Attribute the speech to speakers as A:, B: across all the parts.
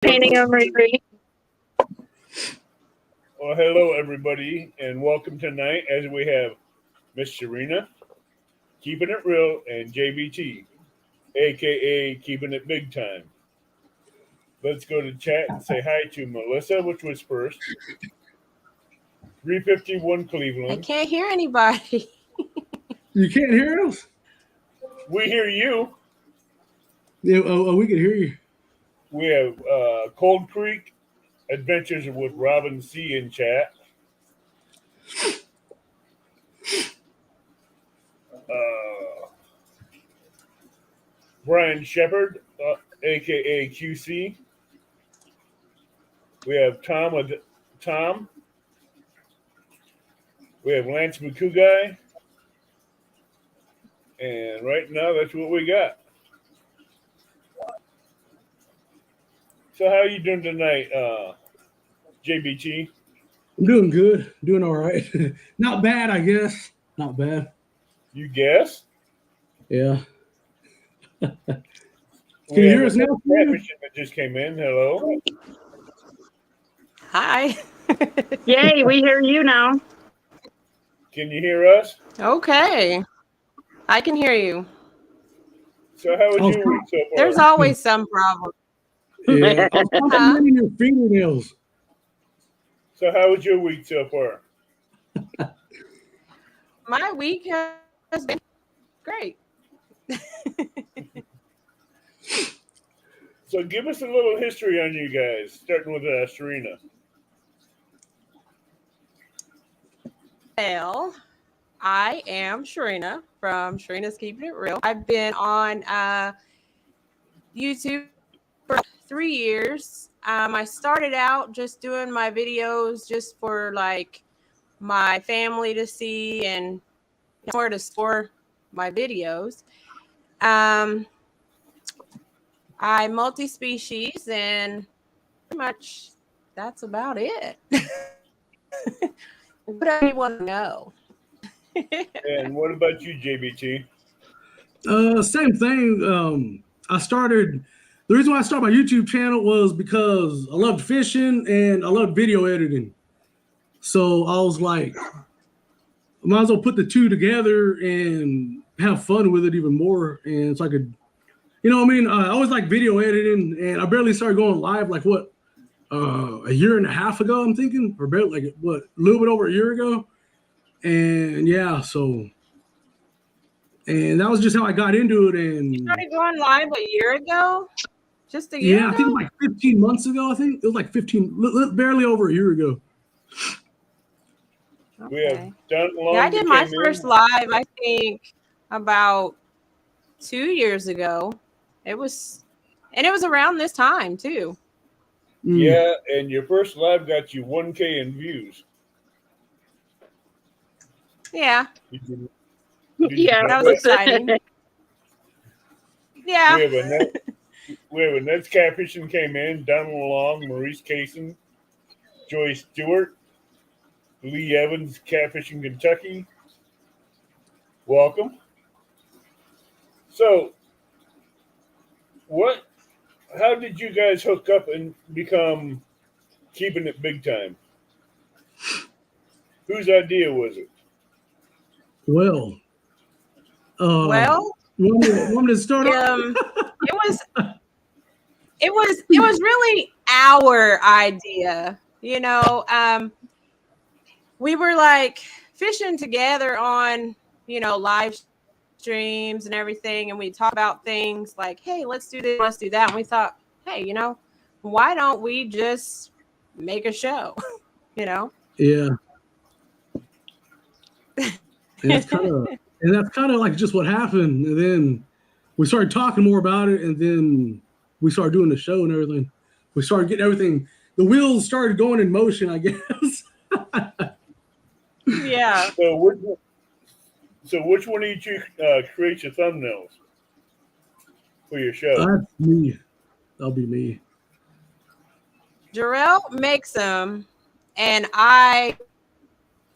A: Painting on Mercury.
B: Well, hello everybody, and welcome tonight as we have Miss Shireena, keeping it real, and JBT, aka keeping it big time. Let's go to chat and say hi to Melissa, which was first. 351
C: I
B: Cleveland.
C: can't hear anybody.
D: You can't hear us?
B: We hear you.
D: Yeah, we can hear you.
B: We have Cold Creek Adventures with Robin C in chat. Brian Shepard, aka QC. We have Tom. We have Lance McCouguy. And right now, that's what we got. So how you doing tonight, JBT?
D: I'm doing good. Doing all right. Not bad, I guess. Not bad.
B: You guess?
D: Yeah. Can
B: We
D: you
B: have
D: hear us
B: a
D: now?
B: catfishing that just came in. Hello.
C: Hi.
A: Yay, we hear you now.
B: Can you hear us?
C: Okay. I can hear you.
B: So how was your week so far?
C: There's always some problem.
D: Yeah. I was complimenting your fingernails.
B: So how was your week so far?
C: My week has been great.
B: So give us a little history on you guys, starting with Shireena.
C: Well, I am Shireena from Shireena's Keeping It Real. I've been on YouTube for 3 years. I started out just doing my videos just for like my family to see and where to store my videos. I multi-species, and pretty much that's about it. What do you want to know?
B: And what about you, JBT?
D: Same thing. The reason why I started my YouTube channel was because I loved fishing and I loved video editing. So I was like, I might as well put the two together and have fun with it even more. And so I could, you know what I mean? I always like video editing, and I barely started going live like what, a year and a half ago, I'm thinking, or about like what, a little bit over a year ago. And yeah, and that was just how I got into it. And
C: You started going live a year ago? Just a year ago?
D: I think it was like 15 months ago. I think it was like 15, barely over a year ago.
B: Okay. We have done long.
C: Yeah, I did my first live, I think, about 2 years ago. It was around this time too.
B: Yeah, and your first live got you 1K in views.
C: Yeah.
A: Yeah,
C: that was exciting. Yeah.
B: We have a Nets catfishing came in, Donald Long, Maurice Kaysen, Joy Stewart, Lee Evans, catfishing Kentucky. Welcome. So, how did you guys hook up and become keeping it big time? Whose idea was it?
D: Well, you want me to start off?
C: It was really our idea. You know, we were like fishing together on, live streams and everything. And we talk about things like, hey, let's do this, let's do that. And we thought, hey, why don't we just make a show?
D: Yeah. And that's kind of like just what happened. And then we started talking more about it, and then we started doing the show and everything. We started getting everything. The wheels started going in motion, I guess.
C: Yeah.
B: So which one of you two creates your thumbnails for your show?
D: That's me. That'll be me.
C: Jarrell makes them, and I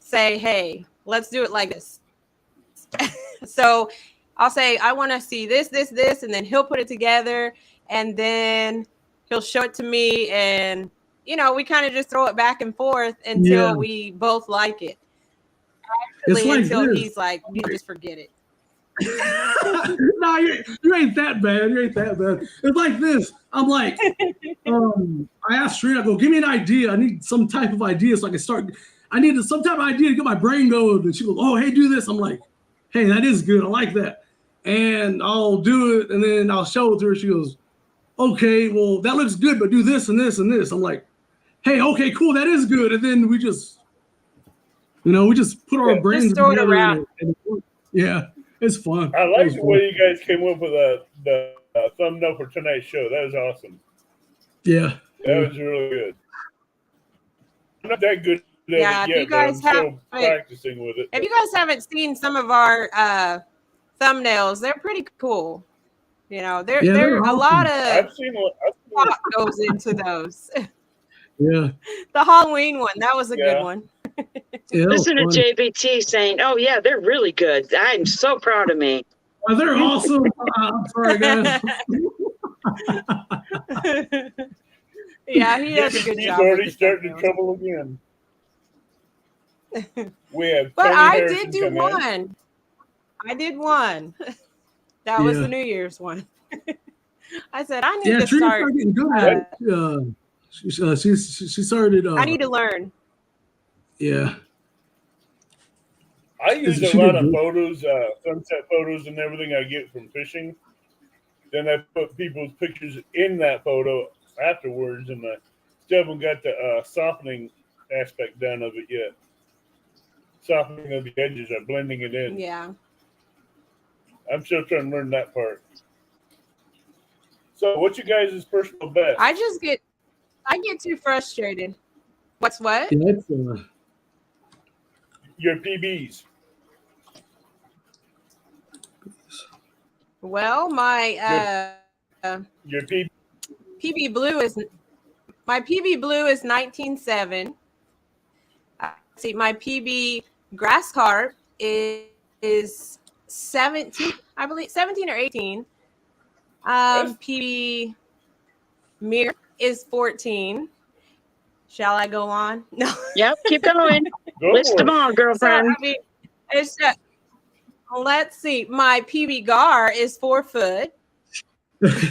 C: say, hey, let's do it like this. So I'll say, I want to see this, and then he'll put it together, and then he'll show it to me, and we kind of just throw it back and forth until we both like it.
D: It's
C: Actually,
D: like
C: until
D: this.
C: he's like, you just forget it.
D: No, you ain't that bad. You ain't that bad. It's like this. I'm like, I asked Shireena, I go, give me an idea. I need some type of idea so I can start. I need some type of idea to get my brain going. And she goes, oh, hey, do this. I'm like, hey, that is good. I like that. And I'll do it, and then I'll show it to her. She goes, okay, well, that looks good, but do this and this and this. I'm like, hey, okay, cool, that is good. And then we just, put our brains
C: throw it
D: together.
C: around.
D: Yeah, it's fun.
B: I like the way you guys came up with the thumbnail for tonight's show. That was awesome.
D: Yeah.
B: That was really good. I'm not that good at
C: Yeah,
B: it
C: if you
B: yet, but I'm
C: guys
B: still practicing with it.
C: If you guys haven't seen some of our thumbnails, they're pretty cool. They're
D: they're
C: a
D: awesome.
C: lot of
B: I've seen
C: thought goes into those.
D: Yeah.
C: The Halloween one, that was a
B: Yeah.
C: good one.
D: Yeah,
A: Listen to
D: fun.
A: JBT saying, "Oh yeah, they're really good. I'm so proud of me."
D: Oh, they're awesome. I'm sorry, guys.
C: Yeah, he does a good
B: He's
C: job.
B: already
C: with the
B: starting
C: thumbnails.
B: trouble again. We have
C: But
B: Tony
C: I
B: Harrison
C: did do
B: come in.
C: one. I did one. That was
D: Yeah.
C: the New Year's one. I said I need
D: Yeah,
C: to
D: Trina
C: start.
D: started getting good at it. She started.
C: I need to learn.
D: Yeah.
B: I use
D: She
B: a lot
D: did
B: of
D: good.
B: photos, sunset photos and everything I get from fishing. Then I put people's pictures in that photo afterwards, and I still haven't got the softening aspect done of it yet. Softening of the edges, I'm blending it in.
C: Yeah.
B: I'm still trying to learn that part. So, what's your guys' personal best?
C: I get too frustrated. What's what?
D: Yeah, it's,
B: Your PBs.
C: Well, my
B: Your PB.
C: PB Blue is 19.7. See, my PB Grass Carp is 17, I believe 17 or 18. PB Mirror is 14. Shall I go on? No.
A: Yep, keep going.
B: Go
A: List
B: for
A: them
B: it.
A: all,
C: So,
A: girlfriend.
C: I mean, it's let's see. My PB Gar is 4 foot.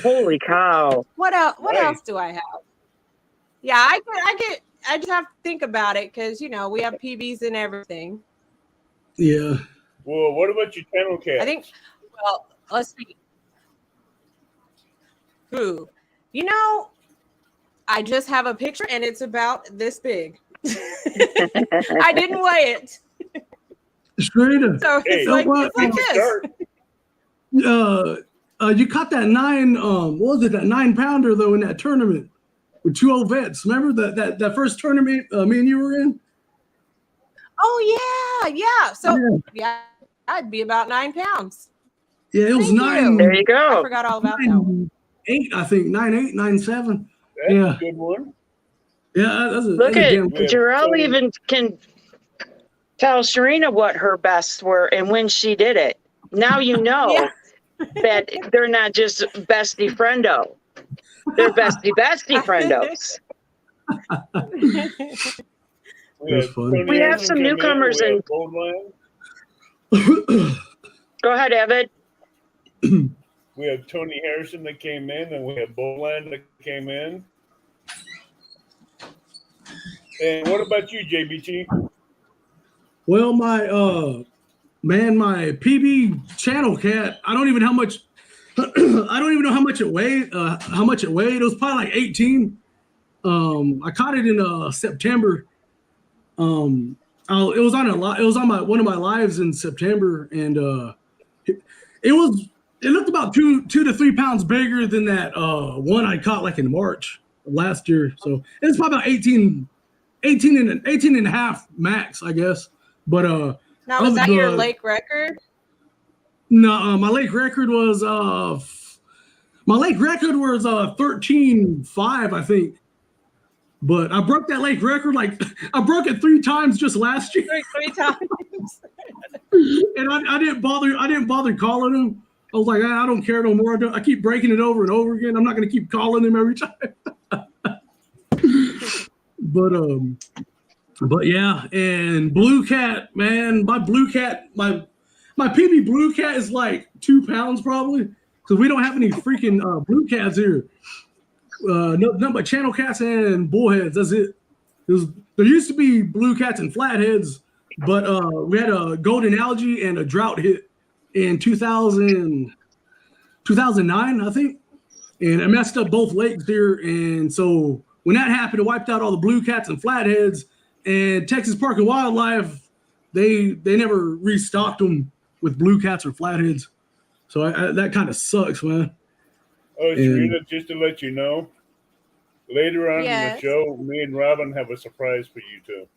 A: Holy cow!
C: What else? What
B: Nice.
C: else do I have? Yeah, I just have to think about it because we have PBs and everything.
D: yeah.
B: Well, what about your channel cat?
C: I think. Well, let's see. Ooh, I just have a picture and it's about this big. I didn't weigh it,
D: Shireena,
C: so
B: Hey,
C: it's like
D: what?
C: it's like this.
D: you caught that 9, what was it, that 9-pounder though in that tournament with 2 old vets. Remember that first tournament me and you were in?
C: Oh yeah. So yeah, I'd be about 9 pounds.
D: Yeah, it was
C: Thank
D: 9.
C: you.
A: There you
C: I
A: go.
C: forgot all about that one.
D: 8, I think 9.8, 9.7.
B: That's
D: Yeah.
B: a good one.
D: Yeah, that's a
A: Look
D: that's a
A: at
D: damn
B: good.
A: Jarrell even can tell Shireena what her bests were and when she did it. Now you know
C: Yeah.
A: that they're not just bestie friendo. They're bestie friendos.
D: That's funny.
A: We have some newcomers in. Go ahead, Evan.
B: We have Tony Harrison that came in, and we have Bowland that came in. And what about you, JBT?
D: Well, my my PB channel cat, I don't even know how much it weighed. It was probably like 18. I caught it in September. It was on one of my lives in September, and it looked about 2 to 3 pounds bigger than that one I caught like in March of last year. So it's probably about 18 and a half max, I guess. But
C: Now, was that your lake record?
D: no, my lake record was 13.5, I think. But I broke that lake record I broke it 3 times just last year.
C: Three times.
D: And I didn't bother calling him. I was like, I don't care no more. I keep breaking it over and over again. I'm not going to keep calling them every time. But yeah, and blue cat, man, my blue cat, my PB blue cat is like 2 pounds probably, because we don't have any freaking blue cats here. Nothing but channel cats and bullheads. That's it. There used to be blue cats and flatheads, but we had a golden algae and a drought hit in 2009, I think, and it messed up both lakes here. And so when that happened, it wiped out all the blue cats and flatheads. And Texas Park and Wildlife, they never restocked them with blue cats or flatheads. So that kind of sucks, man.
B: Oh, Shireena, just to let you know, later on in the
C: Yes.
B: show, me and Robin have a surprise for you too.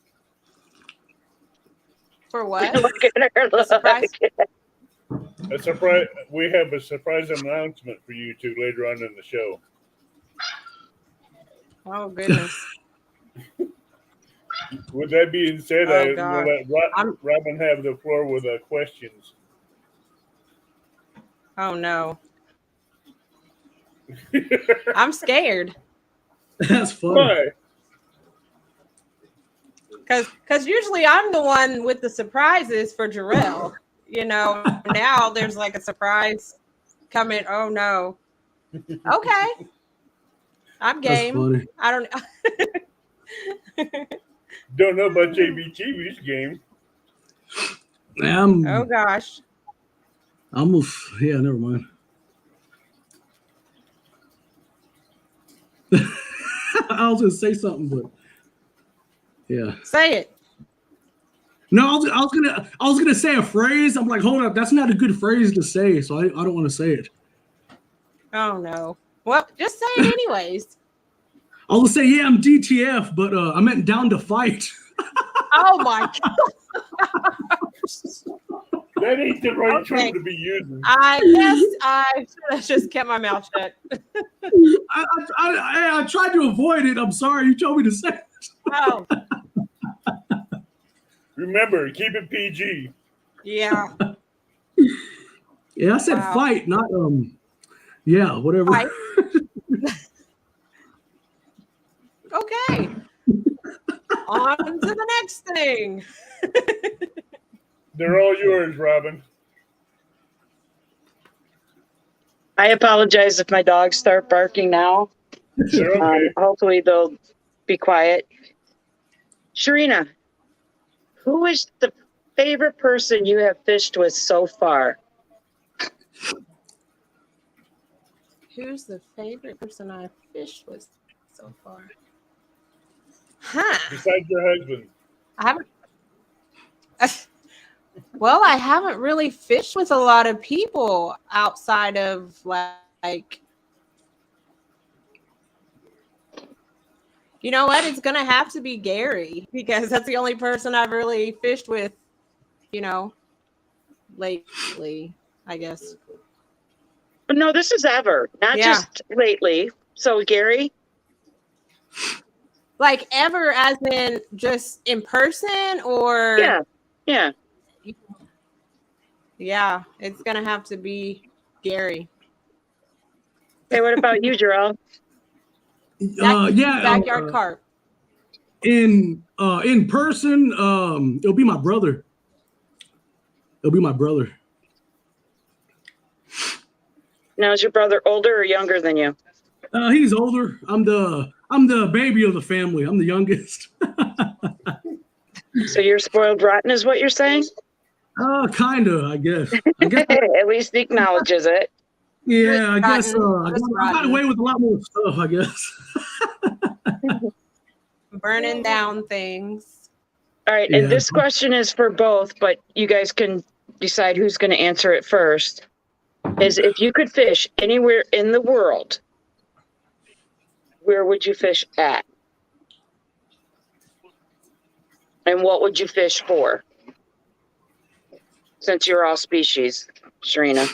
C: For what?
A: Look at her. Look.
C: Surprise.
B: A surprise. We have a surprise announcement for you two later on in the show.
C: Oh goodness.
B: With that being said,
C: Oh,
B: I
C: God.
B: will let Robin have the floor with questions.
C: Oh no. I'm scared.
D: That's funny.
B: Why?
C: Because usually I'm the one with the surprises for Jarrell. You know, now there's like a surprise coming. Oh no. Okay. I'm
D: That's
C: game.
D: funny.
C: I don't
B: Don't know about JBT's game.
C: Oh gosh.
D: Almost, yeah, never mind. I was gonna say something, but yeah.
C: Say it.
D: No, I was gonna say a phrase. I'm like, hold up, that's not a good phrase to say, so I don't want to say it.
C: Oh no. Well, just say it anyways.
D: I was gonna say, yeah, I'm DTF, but I meant down to fight.
C: Oh my god.
B: That ain't the right
C: Okay.
B: term to be using.
C: I guess I should have just kept my mouth shut.
D: I tried to avoid it. I'm sorry. You told me to say it.
C: Oh,
B: Remember, keep it PG.
C: yeah.
D: Yeah, I said
C: Wow.
D: fight, not yeah, whatever.
C: Fight. Okay. On to the next thing.
B: They're all yours, Robin.
A: I apologize if my dogs start barking now.
B: They're okay.
A: Hopefully they'll be quiet. Shireena, who is the favorite person you have fished with so far?
C: Who's the favorite person I've fished with so far? Huh.
B: Besides your husband.
C: I haven't. Well, I haven't really fished with a lot of people outside of like. You know what? It's gonna have to be Gary because that's the only person I've really fished with, you know, lately, I guess.
A: But no, this is ever, not
C: Yeah.
A: just lately. So Gary,
C: Like ever as in just in person or
A: yeah.
C: Yeah, it's gonna have to be Gary.
A: Hey, what about you, Jarrell?
D: Yeah,
C: Backyard carp.
D: in person, it'll be my brother. It'll be my brother.
A: Now, is your brother older or younger than you?
D: He's older. I'm the baby of the family. I'm the youngest.
A: So you're spoiled rotten, is what you're saying?
D: Kinda, I guess.
A: At least he acknowledges it.
D: Yeah, I guess I
C: Just
D: got
C: rotten.
D: away with a lot more stuff, I guess.
C: Burning down things.
A: All right,
D: Yeah.
A: and this question is for both, but you guys can decide who's going to answer it first. Is if you could fish anywhere in the world, where would you fish at? And what would you fish for? Since you're all species, Shireena.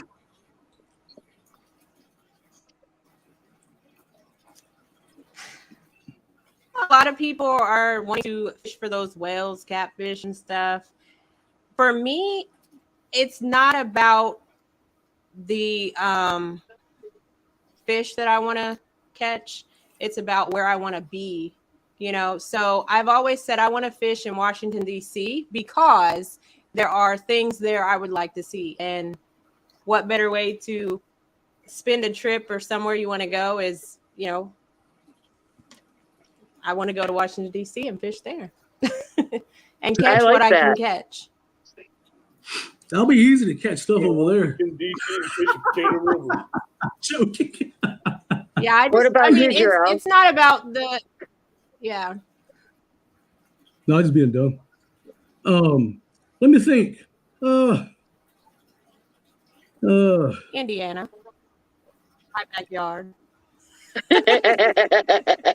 C: A lot of people are wanting to fish for those whales, catfish, and stuff. For me, it's not about the fish that I want to catch. It's about where I want to be, So I've always said I want to fish in Washington, D.C. because there are things there I would like to see. And what better way to spend a trip or somewhere you want to go is, I want to go to Washington, D.C. and fish there and catch what I can catch.
D: That'll be easy to catch stuff over there.
B: In DC and fish Potato River.
D: Joking.
C: Yeah,
A: What about you, Gerald?
C: It's not about the. Yeah.
D: No, I'm just being dumb. Let me think.
C: Indiana, my backyard.
D: I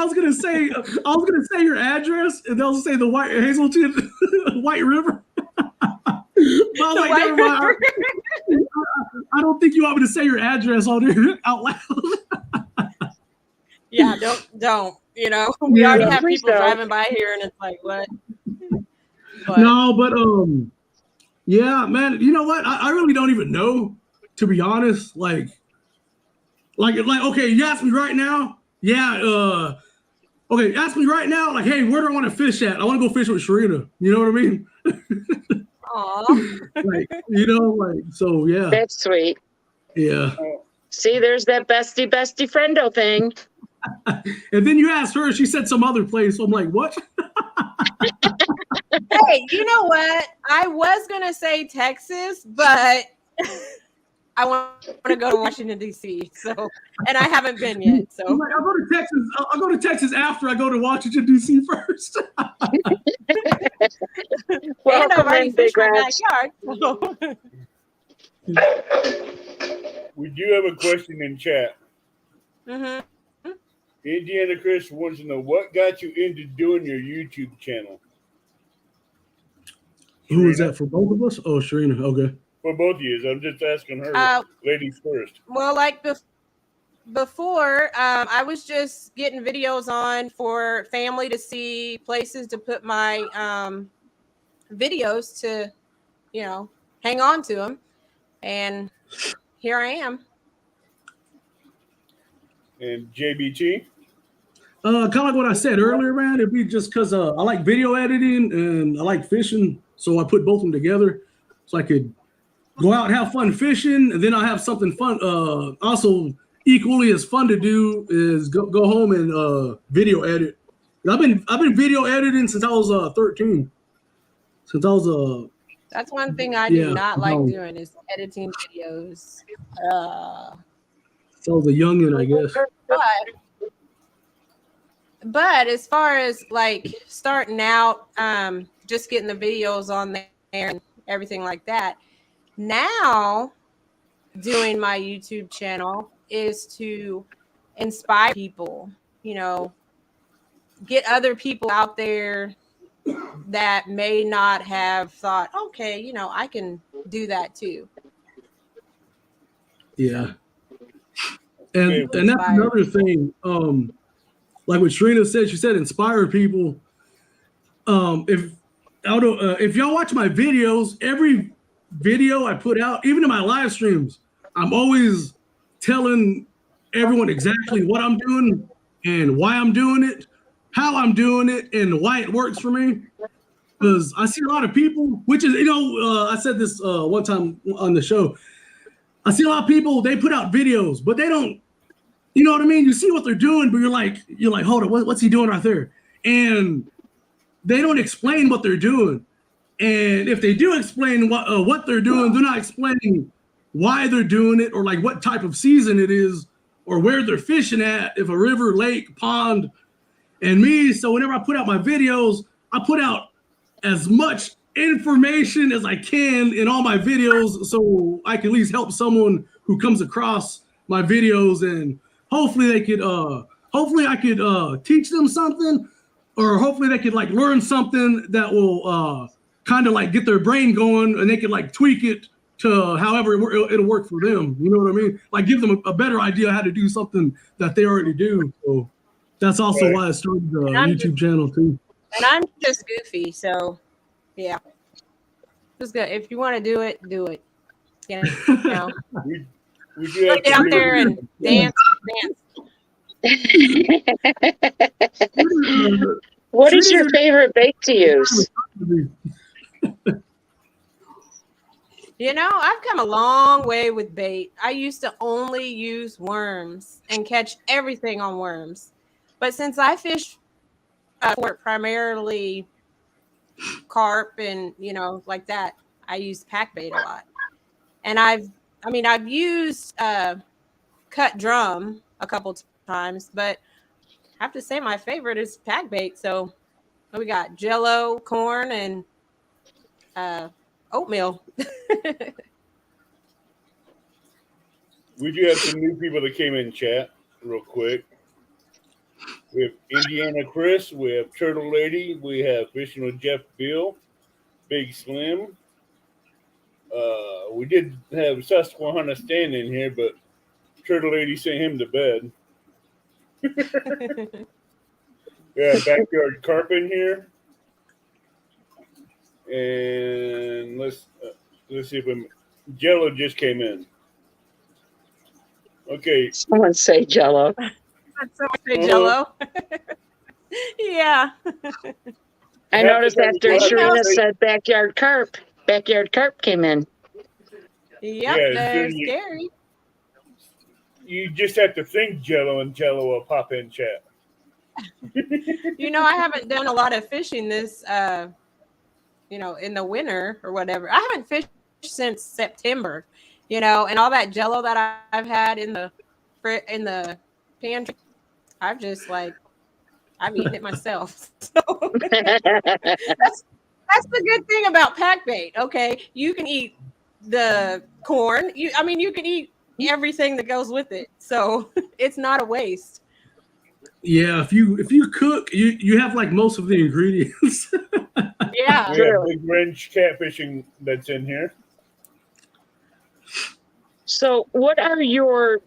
D: was gonna say your address, and they'll say the White Hazelton White River. I was like, never mind. I don't think you want me to say your address on here out loud.
C: Yeah, don't. We already have people driving by here, and it's like, what?
D: But yeah, man. You know what? I really don't even know, to be honest. Like, okay, you ask me right now. Yeah. Okay, ask me right now. Like, hey, where do I want to fish at? I want to go fish with Shireena. You know what I mean?
C: Aww.
D: So yeah.
A: That's sweet.
D: Yeah.
A: See, there's that bestie friendo thing.
D: And then you asked her, she said some other place. So I'm like, what?
C: Hey, you know what? I was gonna say Texas, but I want to go to Washington, D.C. And I haven't been yet. So
D: I'll go to Texas. I'll go to Texas after I go to Washington, D.C. first.
C: Well, I've already fished my backyard.
B: We do have a question in chat.
C: Mm-hmm.
B: Indiana Chris wants to know what got you into doing your YouTube channel.
D: Who is that for both of us? Oh, Shireena. Okay.
B: For both of you. I'm just asking her, ladies first.
C: Well, like before, I was just getting videos on for family to see, places to put my videos to, hang on to them. And here I am.
B: And JBT?
D: Kind of like what I said earlier, man. It'd be just because I like video editing and I like fishing. So I put both of them together so I could go out and have fun fishing, and then I'll have something fun. Also, equally as fun to do is go home and video edit. I've been video editing since I was 13. Since I was
C: That's one thing I do not like doing is editing videos.
D: So I was a youngin', I guess.
C: But as far as like starting out, just getting the videos on there and everything like that. Now, doing my YouTube channel is to inspire people, get other people out there that may not have thought, okay, I can do that too.
D: Yeah. And that's another thing. Like what Shireena said, she said inspire people. If y'all watch my videos, every video I put out, even in my live streams, I'm always telling everyone exactly what I'm doing and why I'm doing it, how I'm doing it, and why it works for me. Because I see a lot of people, which is, I said this one time on the show. I see a lot of people, they put out videos, but they don't, you know what I mean? You see what they're doing, but you're like, hold on, what's he doing right there? And they don't explain what they're doing. And if they do explain what they're doing, they're not explaining why they're doing it or like what type of season it is or where they're fishing at, if a river, lake, pond, and me. So whenever I put out my videos, I put out as much information as I can in all my videos so I can at least help someone who comes across my videos, and hopefully I could teach them something, or hopefully they could like learn something that will kind of like get their brain going, and they could like tweak it to however it'll work for them. You know what I mean? Like give them a better idea how to do something that they already do. So that's also why I started the YouTube channel too.
C: And I'm just goofy, so yeah. Just go. If you want to do it, do it. You know,
B: We do have
C: get
B: some
C: out there
B: new
C: and dance.
A: What is your favorite bait to use?
C: You know, I've come a long way with bait. I used to only use worms and catch everything on worms. But since I fish for primarily carp and, like that, I use pack bait a lot. And I've used cut drum a couple times, but I have to say my favorite is pack bait. So we got Jello, corn, and oatmeal.
B: We do have some new people that came in chat real quick. We have Indiana Chris, we have Turtle Lady, we have Fishing with Jeff Bill, Big Slim. We did have Susquehanna Stan in here, but Turtle Lady sent him to bed. Yeah, Backyard Carp in here. And let's see if Jello just came in. Okay.
A: Someone say Jello.
C: Someone say Jello. Yeah.
A: I noticed after Shireena said backyard carp came in.
C: Yep,
B: Yeah,
C: they're scary.
B: You just have to think Jello, and Jello will pop in chat.
C: I haven't done a lot of fishing this, in the winter or whatever. I haven't fished since September, and all that Jello that I've had in the pantry, I've eaten it myself. So that's the good thing about pack bait. Okay, you can eat the corn. You can eat everything that goes with it. So it's not a waste.
D: Yeah, if you cook, you have like most of the ingredients.
C: Yeah.
B: We have Big Wrench catfishing that's in here.
A: So what are your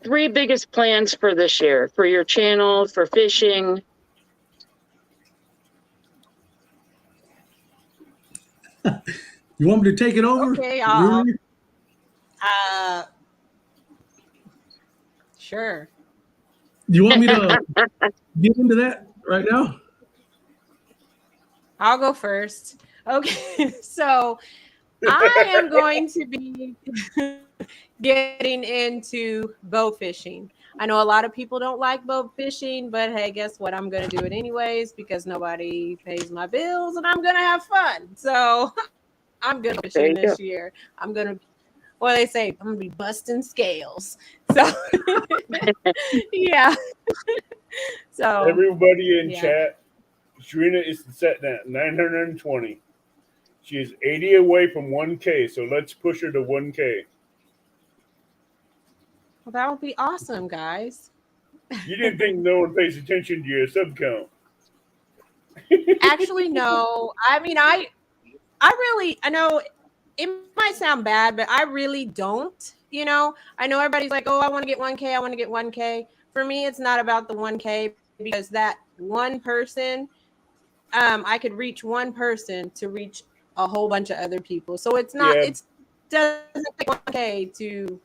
A: three biggest plans for this year, for your channel, for fishing?
D: You want me to take it over?
C: Okay, sure.
D: You want me to get into that right now?
C: I'll go first. Okay, so I am going to be getting into bow fishing. I know a lot of people don't like bow fishing, but hey, guess what? I'm going to do it anyways because nobody pays my bills and I'm going to have fun. So I'm going to fishing this year. I'm going to, what they say, I'm going to be busting scales. So, yeah. So
B: everybody in chat, Shireena is set at 920. She is 80 away from 1K, so let's push her to 1K.
C: Well, that would be awesome, guys.
B: You didn't think no one pays attention to your sub count?
C: Actually, no. I mean, I know it might sound bad, but I really don't. I know everybody's like, oh, I want to get 1K. I want to get 1K. For me, it's not about the 1K because that one person, I could reach one person to reach a whole bunch of other people. So it's not, it doesn't take 1K to,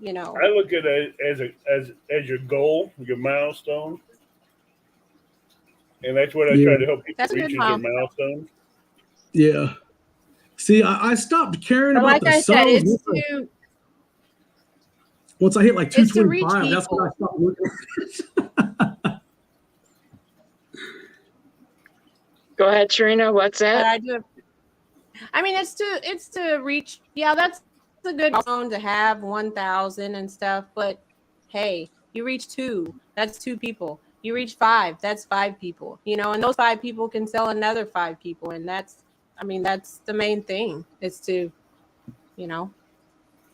B: I look at it as your goal, your milestone. And that's what I try to help people reach their milestones.
D: Yeah. See, I stopped caring about the subs. Once I hit like 225, that's when I stopped looking.
A: Go ahead, Shireena. What's that?
C: It's to reach. Yeah, that's a good milestone to have 1,000 and stuff. But hey, you reach 2, that's 2 people. You reach 5, that's 5 people. And those 5 people can sell another 5 people, and that's the main thing. Is to,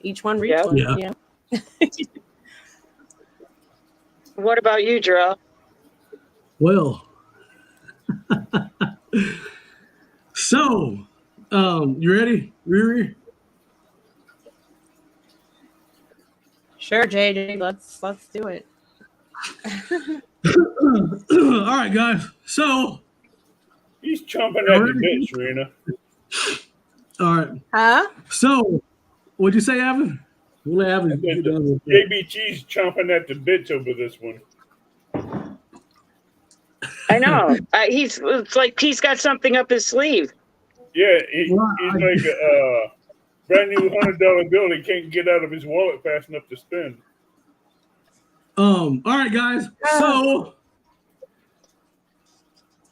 C: each one reach one.
D: Yeah.
A: What about you, Drew?
D: Well, so, you ready, Riri?
C: Sure, JJ. Let's do it.
D: All right, guys. So
B: he's chomping at the bit, Shireena.
D: All right.
C: Huh?
D: So, What'd you say, Evan? We'll let Evan get done with that.
B: JBT's chomping at the bits over this one.
A: I know. It's like he's got something up his sleeve.
B: Yeah, he's like a brand new $100 bill he can't get out of his wallet fast enough to spend.
D: All right, guys. So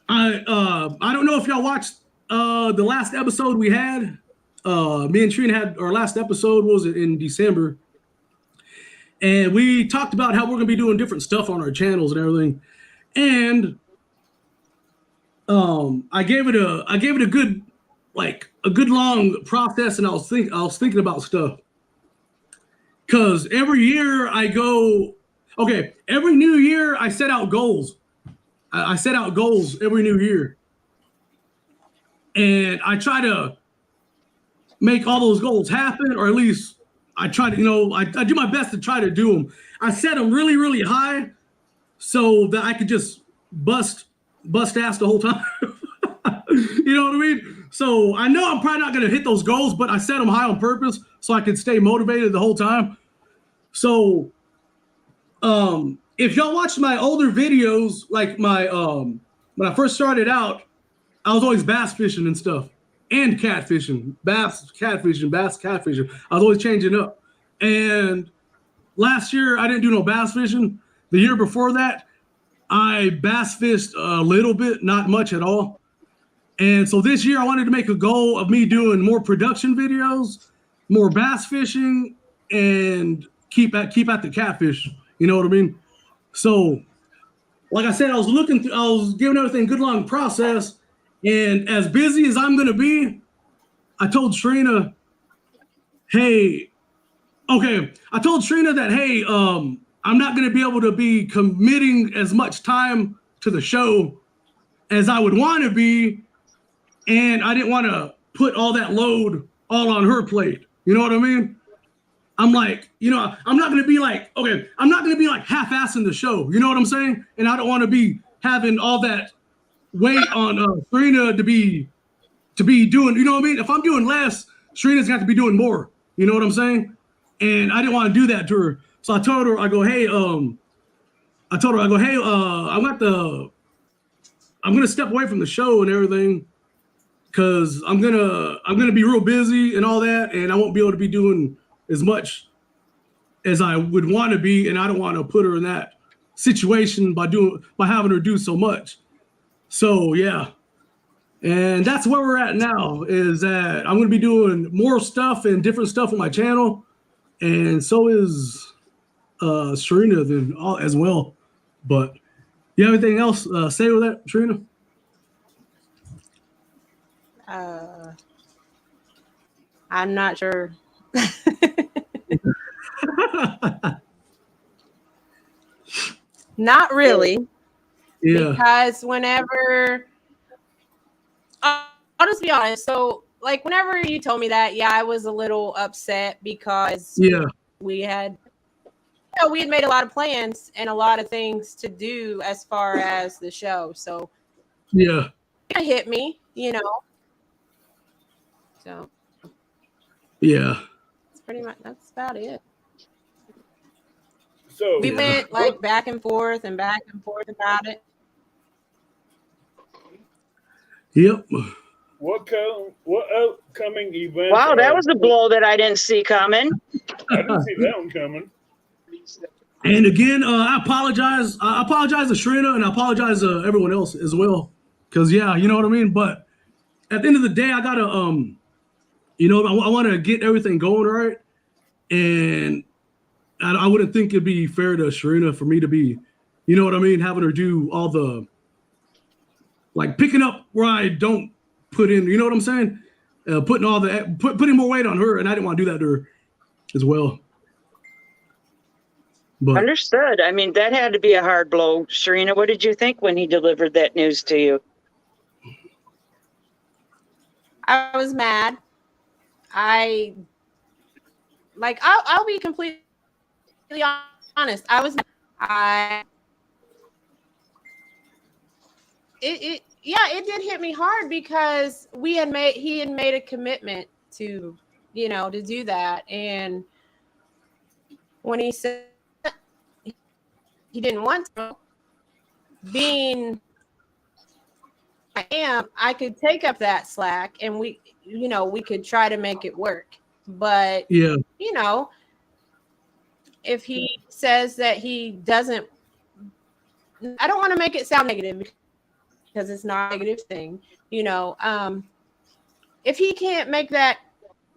D: I don't know if y'all watched the last episode we had. Me and Trina had our last episode, what was it, in December? And we talked about how we're gonna be doing different stuff on our channels and everything. And I gave it a good long process, and I was thinking about stuff. Cause every year every new year I set out goals. I set out goals every new year. And I try to make all those goals happen, or at least I try to, I do my best to try to do them. I set them really, really high so that I could just bust ass the whole time. You know what I mean? So I know I'm probably not going to hit those goals, but I set them high on purpose so I could stay motivated the whole time. So if y'all watch my older videos, like my when I first started out, I was always bass fishing and stuff, and catfishing, bass catfishing. I was always changing up. And last year I didn't do no bass fishing. The year before that, I bass fished a little bit, not much at all. And so this year I wanted to make a goal of me doing more production videos, more bass fishing, and keep at the catfish. You know what I mean? So, like I said, I was giving everything a good long process. And as busy as I'm gonna be, I told Trina, that, hey, I'm not gonna be able to be committing as much time to the show as I would want to be. And I didn't want to put all that load all on her plate. You know what I mean? I'm like, I'm not going to be like, I'm not going to be like half-assing the show. You know what I'm saying? And I don't want to be having all that weight on Serena to be doing, you know what I mean? If I'm doing less, Serena's got to be doing more. You know what I'm saying? And I didn't want to do that to her. So I told her, I'm going to step away from the show and everything, because I'm gonna be real busy and all that, and I won't be able to be doing as much as I would want to be, and I don't want to put her in that situation by having her do so much. So yeah, and that's where we're at now. Is that I'm gonna be doing more stuff and different stuff on my channel, and so is Serena then as well. But you have anything else say with that, Serena?
C: I'm not sure. Not really.
D: Yeah.
C: Because whenever, I'll just be honest. So, like, whenever you told me that, yeah, I was a little upset because we had made a lot of plans and a lot of things to do as far as the show. So,
D: yeah,
C: it hit me, So,
D: yeah,
C: that's about it.
B: So
C: we went like back and forth about it.
D: Yep.
B: What upcoming events?
A: Wow, that was a blow that I didn't see coming.
B: I didn't see that one coming.
D: And again, I apologize. I apologize to Serena, and I apologize to everyone else as well. Because you know what I mean. But at the end of the day, I gotta I want to get everything going right, and I wouldn't think it'd be fair to Serena for me to be, you know what I mean, having her do all the, like, picking up where I don't put in, you know what I'm saying? Putting more weight on her, and I didn't want to do that to her as well. But
A: Understood. I mean, that had to be a hard blow. Serena, what did you think when he delivered that news to you?
C: I was mad. I'll be completely honest. I was it did hit me hard because he had made a commitment to to do that. And when he said he didn't want to, being I could take up that slack and we could try to make it work. But,
D: Yeah.
C: If he says that he doesn't, I don't want to make it sound negative because it's not a negative thing. If he can't make that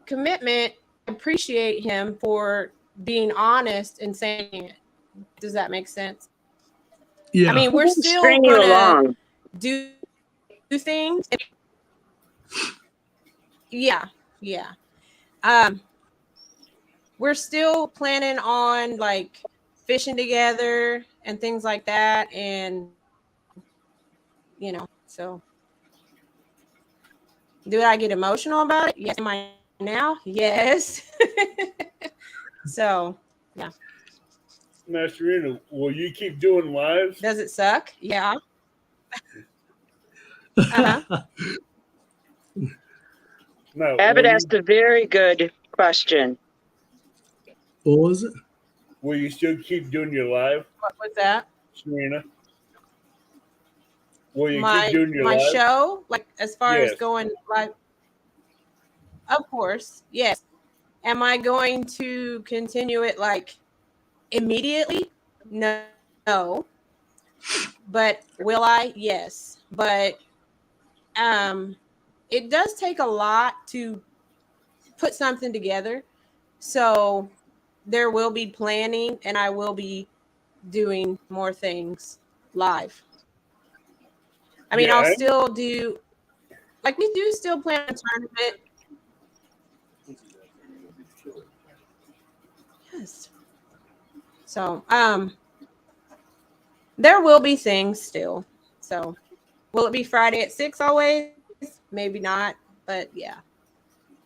C: commitment, appreciate him for being honest and saying it. Does that make sense?
D: Yeah.
C: I mean, we're still
A: String you
C: gonna
A: along.
C: do things. Yeah. We're still planning on like fishing together and things like that, and so do I get emotional about it? Yes. Am I now? Yes. So yeah.
B: Now, Shireena, will you keep doing lives?
C: Does it suck? Yeah. Uh-huh.
B: No.
A: Abbott asked a very good question.
D: What was it?
B: Will you still keep doing your live,
C: What was that?
B: Shireena? Will you
C: My
B: keep doing your
C: my
B: live?
C: show, like as far as
B: Yes.
C: going live? Of course, yes. Am I going to continue it like immediately? No. But will I? Yes. But it does take a lot to put something together. So there will be planning and I will be doing more things live. I mean,
B: Yeah,
C: I'll still do, like we do still plan a tournament. Yes. So, there will be things still. So, will it be Friday at 6 always? Maybe not, but yeah.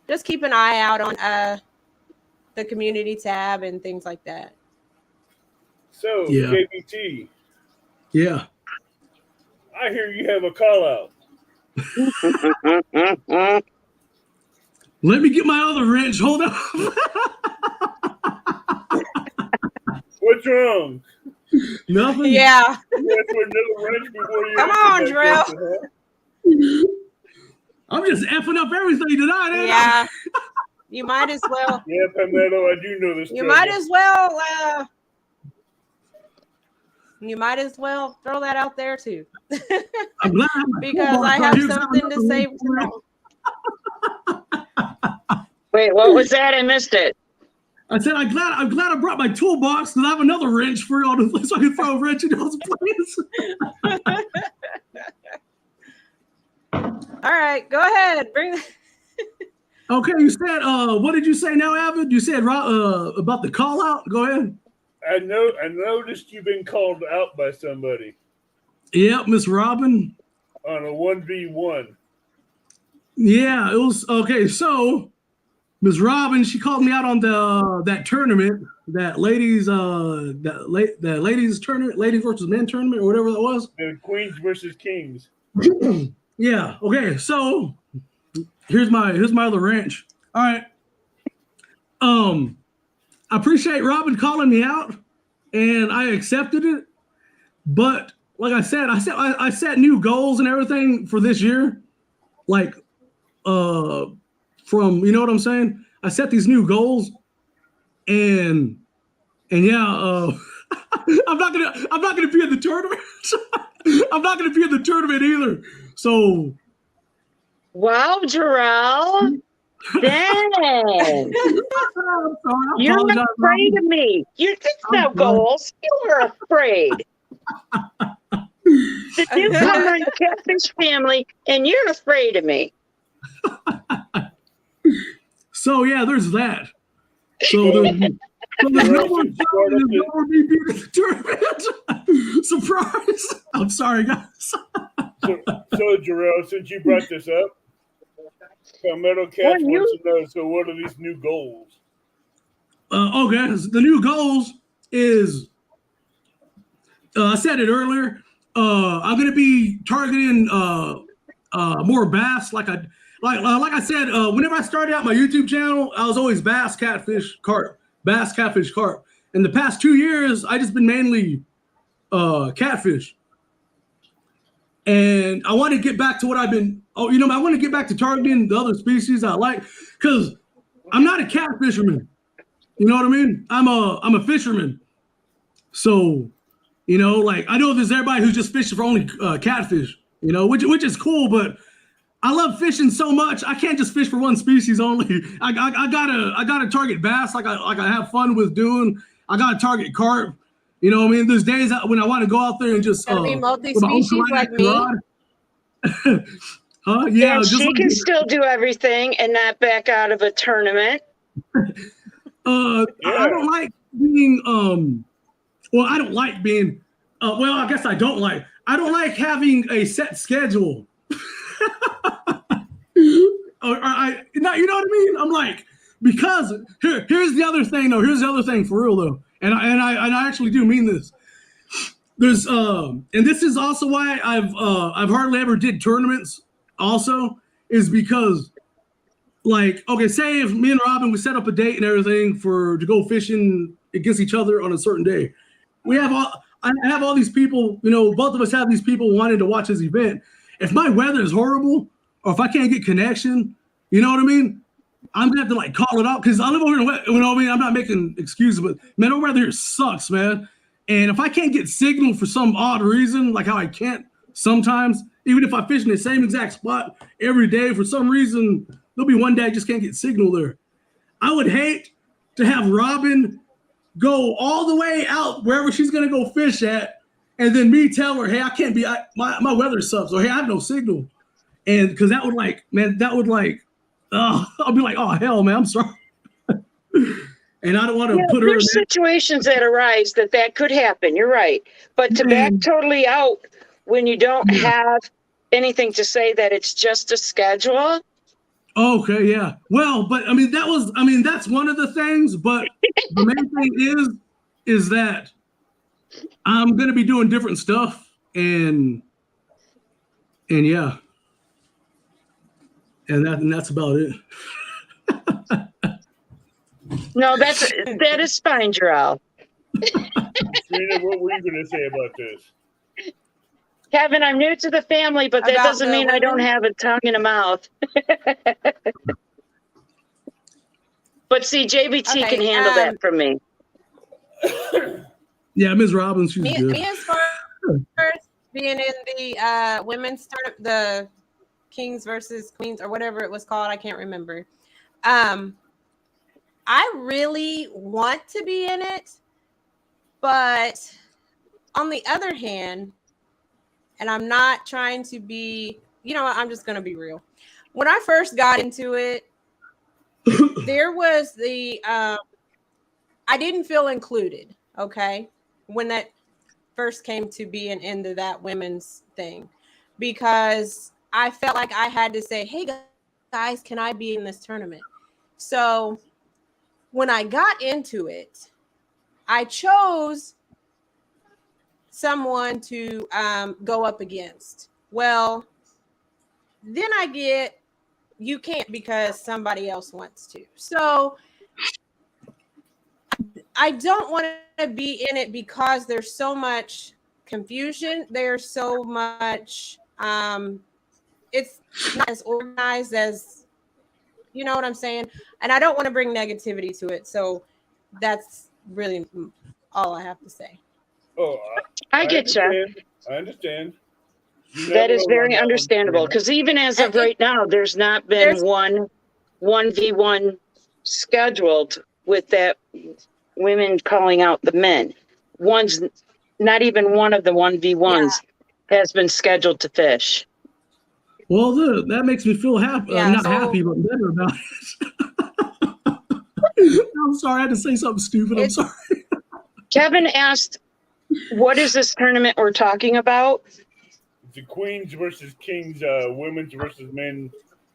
C: Just keep an eye out on the community tab and things like that.
B: So,
D: Yeah.
B: JBT,
D: Yeah.
B: I hear you have a call out.
D: Let me get my other wrench. Hold on.
B: What's wrong?
D: Nothing.
C: Yeah.
B: You asked for another wrench before you
C: Come
B: answered
C: on,
B: that
C: Drill.
B: question, huh?
D: I'm just effing up everything tonight, ain't I?
C: Yeah. You might as well.
B: Yeah, Palmetto, I do know this.
C: You might as well. You might as well throw that out there too,
D: I'm glad I have my
C: because
D: toolbox
C: I
D: right
C: have
D: here, 'cause I
C: something to
D: another
C: say
D: wrench.
C: tomorrow.
A: Wait, what was that? I missed it.
D: I said I'm glad I brought my toolbox because I have another wrench for y'all to so I can throw a wrench in y'all's place.
C: All right, go ahead. Bring.
D: Okay, you said what did you say now, Avid? You said about the call out. Go ahead.
B: I noticed you've been called out by somebody
D: Yep, Miss Robin.
B: on a 1v1.
D: Yeah, it was okay. So Miss Robin, she called me out on that tournament, that ladies tournament, ladies versus men tournament, or whatever that was.
B: The Queens versus Kings.
D: Yeah. Okay. So here's my other wrench. All right. I appreciate Robin calling me out, and I accepted it. But like I said, I set new goals and everything for this year. Like, from you know what I'm saying? I set these new goals, and yeah, I'm not gonna be in the tournament. I'm not gonna be in the tournament either. So
A: Wow, Jarrell. Dang. You're not afraid of me. You did no goals. You were afraid. The newcomer in the Catfish family, and you're afraid of me.
D: So yeah, there's that. So there's no more me being in the tournament. Surprise! I'm sorry, guys.
B: So Jarrell, since you brought this up, Palmetto Cats wants to know, so what are these new goals?
D: Okay, the new goals is, I said it earlier, I'm going to be targeting more bass. Like like I said, whenever I started out my YouTube channel, I was always bass, catfish, carp, bass, catfish, carp. In the past 2 years, I just been mainly catfish. And I want to get back to what I've been. Oh, I want to get back to targeting the other species I like, because I'm not a cat fisherman. You know what I mean? I'm a fisherman. So, like I know there's everybody who's just fishing for only catfish. Which is cool, but I love fishing so much. I can't just fish for one species only. I gotta target bass like I have fun with doing. I gotta target carp. You know what I mean? There's days when I want to go out there and just
C: Gotta be multi-species like me.
D: Yeah,
A: And
D: just
A: she
D: like
A: can still do everything and not back out of a tournament.
D: I don't like being well, I don't like being well, I guess I don't like having a set schedule. You know what I mean? I'm like, because here's the other thing though. Here's the other thing for real though. And I actually do mean this. There's and this is also why I've hardly ever did tournaments also, is because, like, okay, say if me and Robin, we set up a date and everything to go fishing against each other on a certain day. I have all these people, both of us have these people wanting to watch this event. If my weather is horrible, or if I can't get connection, you know what I mean? I'm gonna have to like call it out, because I live over here in I'm not making excuses, but man, over there sucks, man. And if I can't get signal for some odd reason, like how I can't sometimes, even if I fish in the same exact spot every day, for some reason, there'll be one day I just can't get signal there. I would hate to have Robin go all the way out wherever she's gonna go fish at, and then me tell her, hey, I can't be, my weather sucks, or hey, I have no signal. And because that would I'll be like, oh hell, man, I'm sorry. And I don't want to put her in
A: There's situations that arise that could happen. You're right. But to back totally out when you don't have anything to say, that it's just a schedule.
D: Okay, yeah. Well, but that's one of the things, but the main thing is that I'm gonna be doing different stuff, and yeah. And that's about it.
A: No, that is fine, Jarrell.
B: Shireena, what were you going to say about this?
A: Kevin, I'm new to the family, but that
C: About
A: doesn't
C: the
A: mean I don't
C: women?
A: have a tongue and a mouth. But see, JBT can handle that for me.
D: Yeah, Ms. Robbins, she's good.
C: Me as far as being in the women's tournament, the Kings versus Queens or whatever it was called, I can't remember. I really want to be in it, but on the other hand, and I'm not trying to be, I'm just going to be real. When I first got into it, there was I didn't feel included, okay, when that first came to be an end of that women's thing, because I felt like I had to say, hey guys, can I be in this tournament? So when I got into it, I chose someone to go up against. Well, then you can't because somebody else wants to. So I don't want to be in it because there's so much confusion. There's so much, it's not as organized as, you know what I'm saying? And I don't want to bring negativity to it. So that's really all I have to say.
B: Oh,
A: I get you.
B: I understand.
A: That is very understandable, because even as of right now, there's not been one 1v1 scheduled with that women calling out the men. Not even one of the 1v1s has been scheduled to fish.
D: Well, that makes me feel happy. Not happy, but better about it. I'm sorry, I had to say something stupid. I'm sorry.
A: Kevin asked, what is this tournament we're talking about?
B: The Queens versus Kings, women's versus men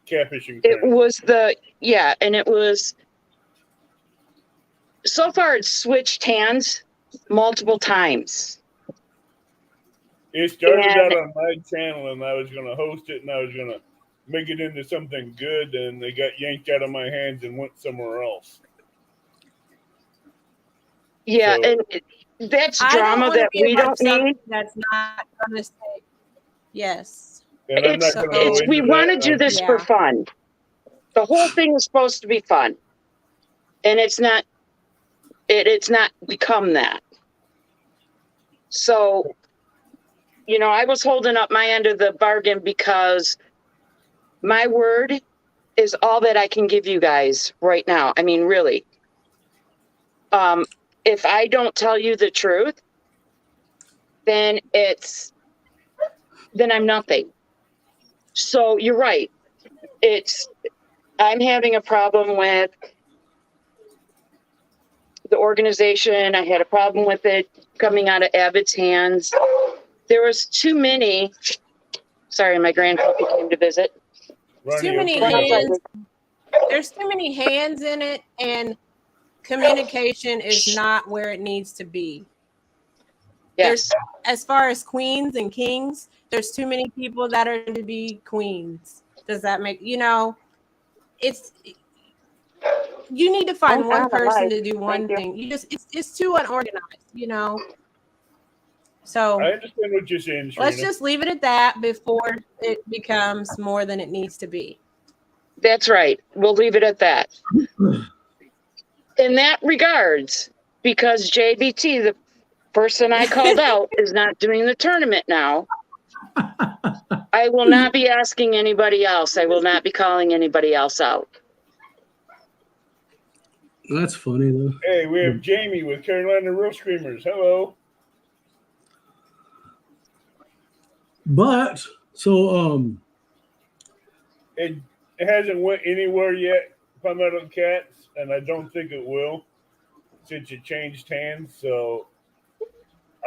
B: catfishing tournament.
A: It was and it was, so far it's switched hands multiple times.
B: It started out on my channel, and I was going to host it, and I was going to make it into something good, and they got yanked out of my hands and went somewhere else.
A: Yeah,
B: So-
A: and that's
C: I don't
A: drama
C: want to
A: that
C: be a
A: we
C: part
A: don't
C: of something
A: need.
C: that's not going to stay. Yes.
B: And I'm not
A: It's,
B: going to go
A: it's
B: into
A: we want to
B: that.
A: do this for
C: Yeah.
A: fun. The whole thing is supposed to be fun, and it's not. It's not become that. So, I was holding up my end of the bargain because my word is all that I can give you guys right now. I mean, really. If I don't tell you the truth, then I'm nothing. So you're right. I'm having a problem with the organization. I had a problem with it coming out of Abbott's hands. There was too many. Sorry, my grandpuppy came to visit.
B: Ronnie,
C: Too many
B: okay?
C: hands. There's too many hands in it, and communication is not where it needs to be.
A: Yes.
C: As far as queens and kings, there's too many people that are to be queens. Does that make it's you need to find
A: Oh,
C: one
A: God,
C: person
A: alive.
C: to do one
A: Thank you.
C: thing. It's too unorganized. So
B: I understand what you're saying,
C: let's
B: Shireena.
C: just leave it at that before it becomes more than it needs to be.
A: That's right. We'll leave it at that. In that regards, because JBT, the person I called out, is not doing the tournament now, I will not be asking anybody else. I will not be calling anybody else out.
D: That's funny though.
B: Hey, we have Jamie with Carolina Real Screamers. Hello.
D: But so
B: It hasn't went anywhere yet, Palmetto Cats, and I don't think it will since it changed hands. So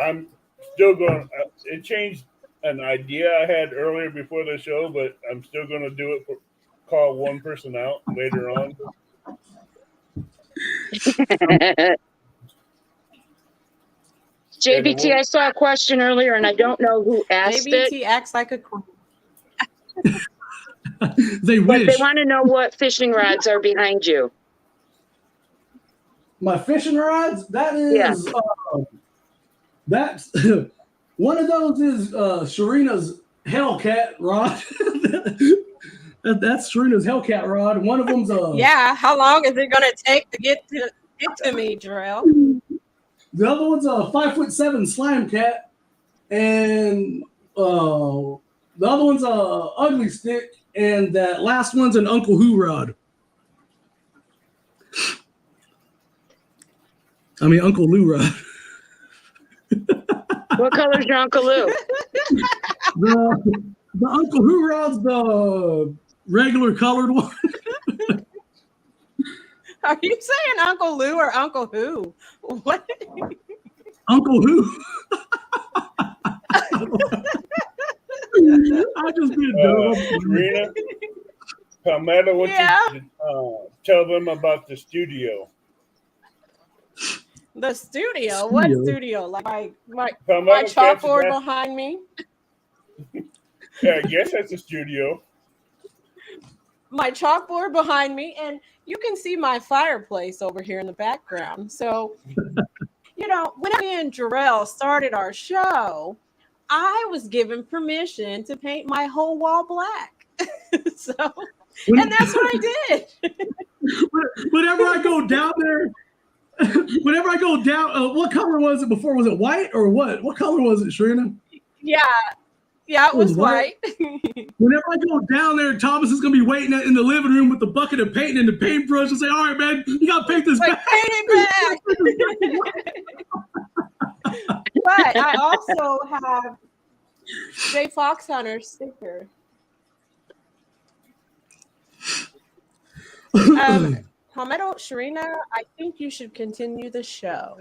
B: I'm still going. It changed an idea I had earlier before the show, but I'm still going to do it. Call one person out later on.
A: JBT, I saw a question earlier, and I don't know who asked it,
C: JBT acts like a queen.
D: they
A: but they
D: wish.
A: want to know what fishing rods are behind you.
D: My fishing rods, that
A: Yeah.
D: is that's one of those is Shareena's Hellcat rod. That's Shareena's Hellcat rod. One of them's
C: Yeah, how long is it going to take to get to me, Jarrell?
D: the other one's a 5'7" slime cat, and the other one's a ugly stick, and that last one's an Uncle Who rod. I mean Uncle Lou rod.
A: What color's your Uncle Lou?
D: The Uncle Who rod's the regular colored one.
C: Are you saying Uncle Lou or Uncle Who? What?
D: Uncle Who. I just did
B: Shireena, Palmetto, what you tell them about the studio?
C: The studio? What studio? Like my
B: Palmetto Cats
C: chalkboard
B: is
C: behind me?
B: Yeah, I guess that's a studio.
C: My chalkboard behind me, and you can see my fireplace over here in the background. So, when me and Jarrell started our show, I was given permission to paint my whole wall black. And that's what I did.
D: Whenever I go down there, what color was it before? Was it white or what? What color was it, Shireena?
C: Yeah, it was white.
D: Whenever I go down there, Thomas is gonna be waiting in the living room with the bucket of paint and the paintbrush and say, "All right, man, you gotta paint this back."
C: Paint it back. But I also have Jay Fox Hunter sticker. Palmetto, Shireena, I think you should continue the show.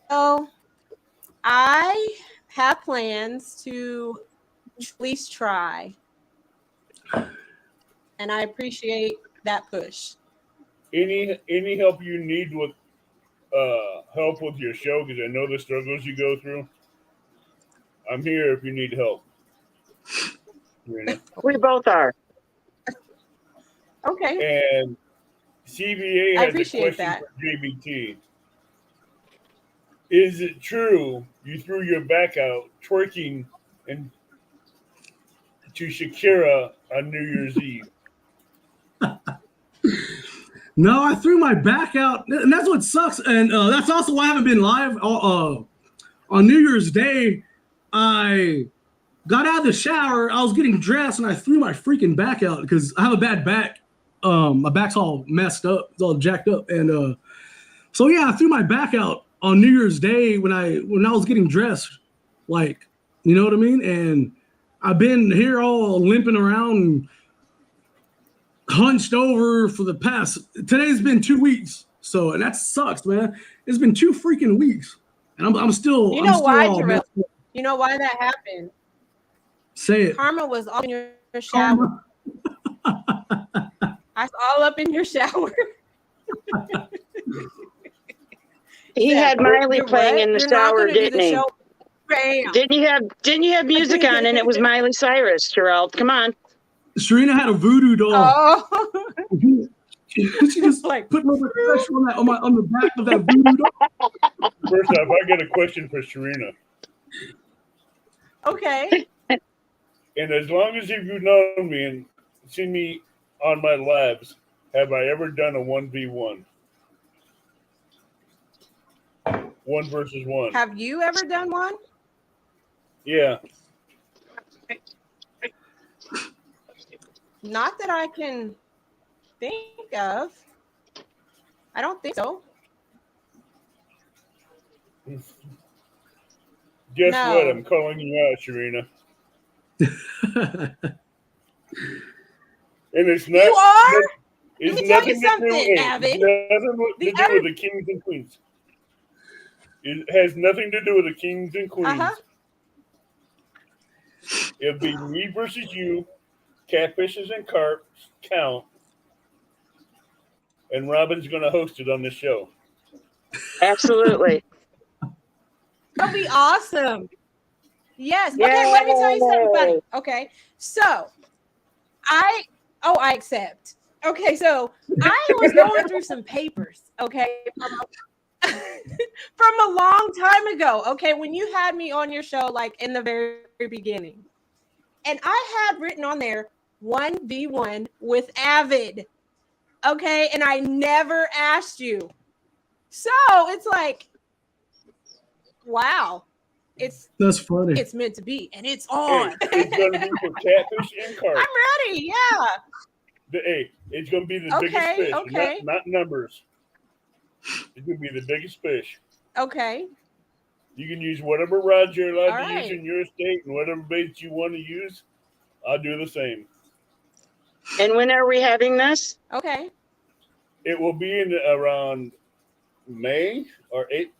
C: So I have plans to at least try. And I appreciate that push.
B: Any help you need with help with your show, because I know the struggles you go through. I'm here if you need help. Serena.
A: We both are.
C: Okay.
B: And CBA
C: I
B: has a
C: appreciate
B: question
C: that.
B: for JBT. Is it true you threw your back out twerking and to Shakira on New Year's Eve?
D: No, I threw my back out, and that's what sucks. And that's also why I haven't been live. On New Year's Day, I got out of the shower. I was getting dressed, and I threw my freaking back out because I have a bad back. My back's all messed up. It's all jacked up, and so yeah, I threw my back out on New Year's Day when I was getting dressed, like, you know what I mean. And I've been here all limping around, hunched over for the past. Today's been 2 weeks, so and that sucks, man. It's been 2 freaking weeks, and I'm still.
C: You
D: I'm
C: know
D: still
C: why,
D: all
C: Terrell?
D: messed up.
C: You know why that happened?
D: Say it.
C: Karma was all in your shower. I was all up in your shower.
A: He had Miley playing in the shower, didn't he?
C: Bam.
A: Didn't you have music on and it was Miley Cyrus, Gerald? Come on.
D: Shireena had a voodoo doll.
C: Oh.
D: She just
C: Like,
D: put a little bit of pressure on the back of that voodoo doll.
B: First off, I got a question for Serena.
C: okay.
B: And as long as you've known me and seen me on my lives, have I ever done a 1v1? 1 versus 1.
C: Have you ever done one?
B: Yeah.
C: Not that I can think of. I don't think so.
B: Guess
C: No.
B: what? I'm calling you out, Serena. And it's not.
C: You are?
B: It's
C: Let me tell you
B: nothing to do
C: something,
B: with
C: Avid.
B: nothing to do with the kings and queens. It has nothing to do with the kings and queens.
C: Uh-huh.
B: It'll be me versus you. Catfishes and carps count. And Robin's going to host it on this show.
A: Absolutely.
C: That'll be awesome. Yes. Okay, let me tell you something funny. Okay. So I accept. Okay, so I was going through some papers, okay, from a long time ago, okay, when you had me on your show, like in the very beginning. And I had written on there 1v1 with Avid. Okay, and I never asked you. So it's like, wow.
D: That's funny.
C: It's meant to be, and it's on.
B: Hey, it's going to be for catfish and carp.
C: I'm ready, yeah.
B: Hey, it's going to be the biggest fish, not numbers. It's going to be the biggest fish.
C: Okay.
B: You can use whatever rods you're allowed
C: All
B: to use
C: right.
B: in your state and whatever baits you want to use. I'll do the same.
A: And when are we having this?
C: Okay.
B: It will be in around May or April.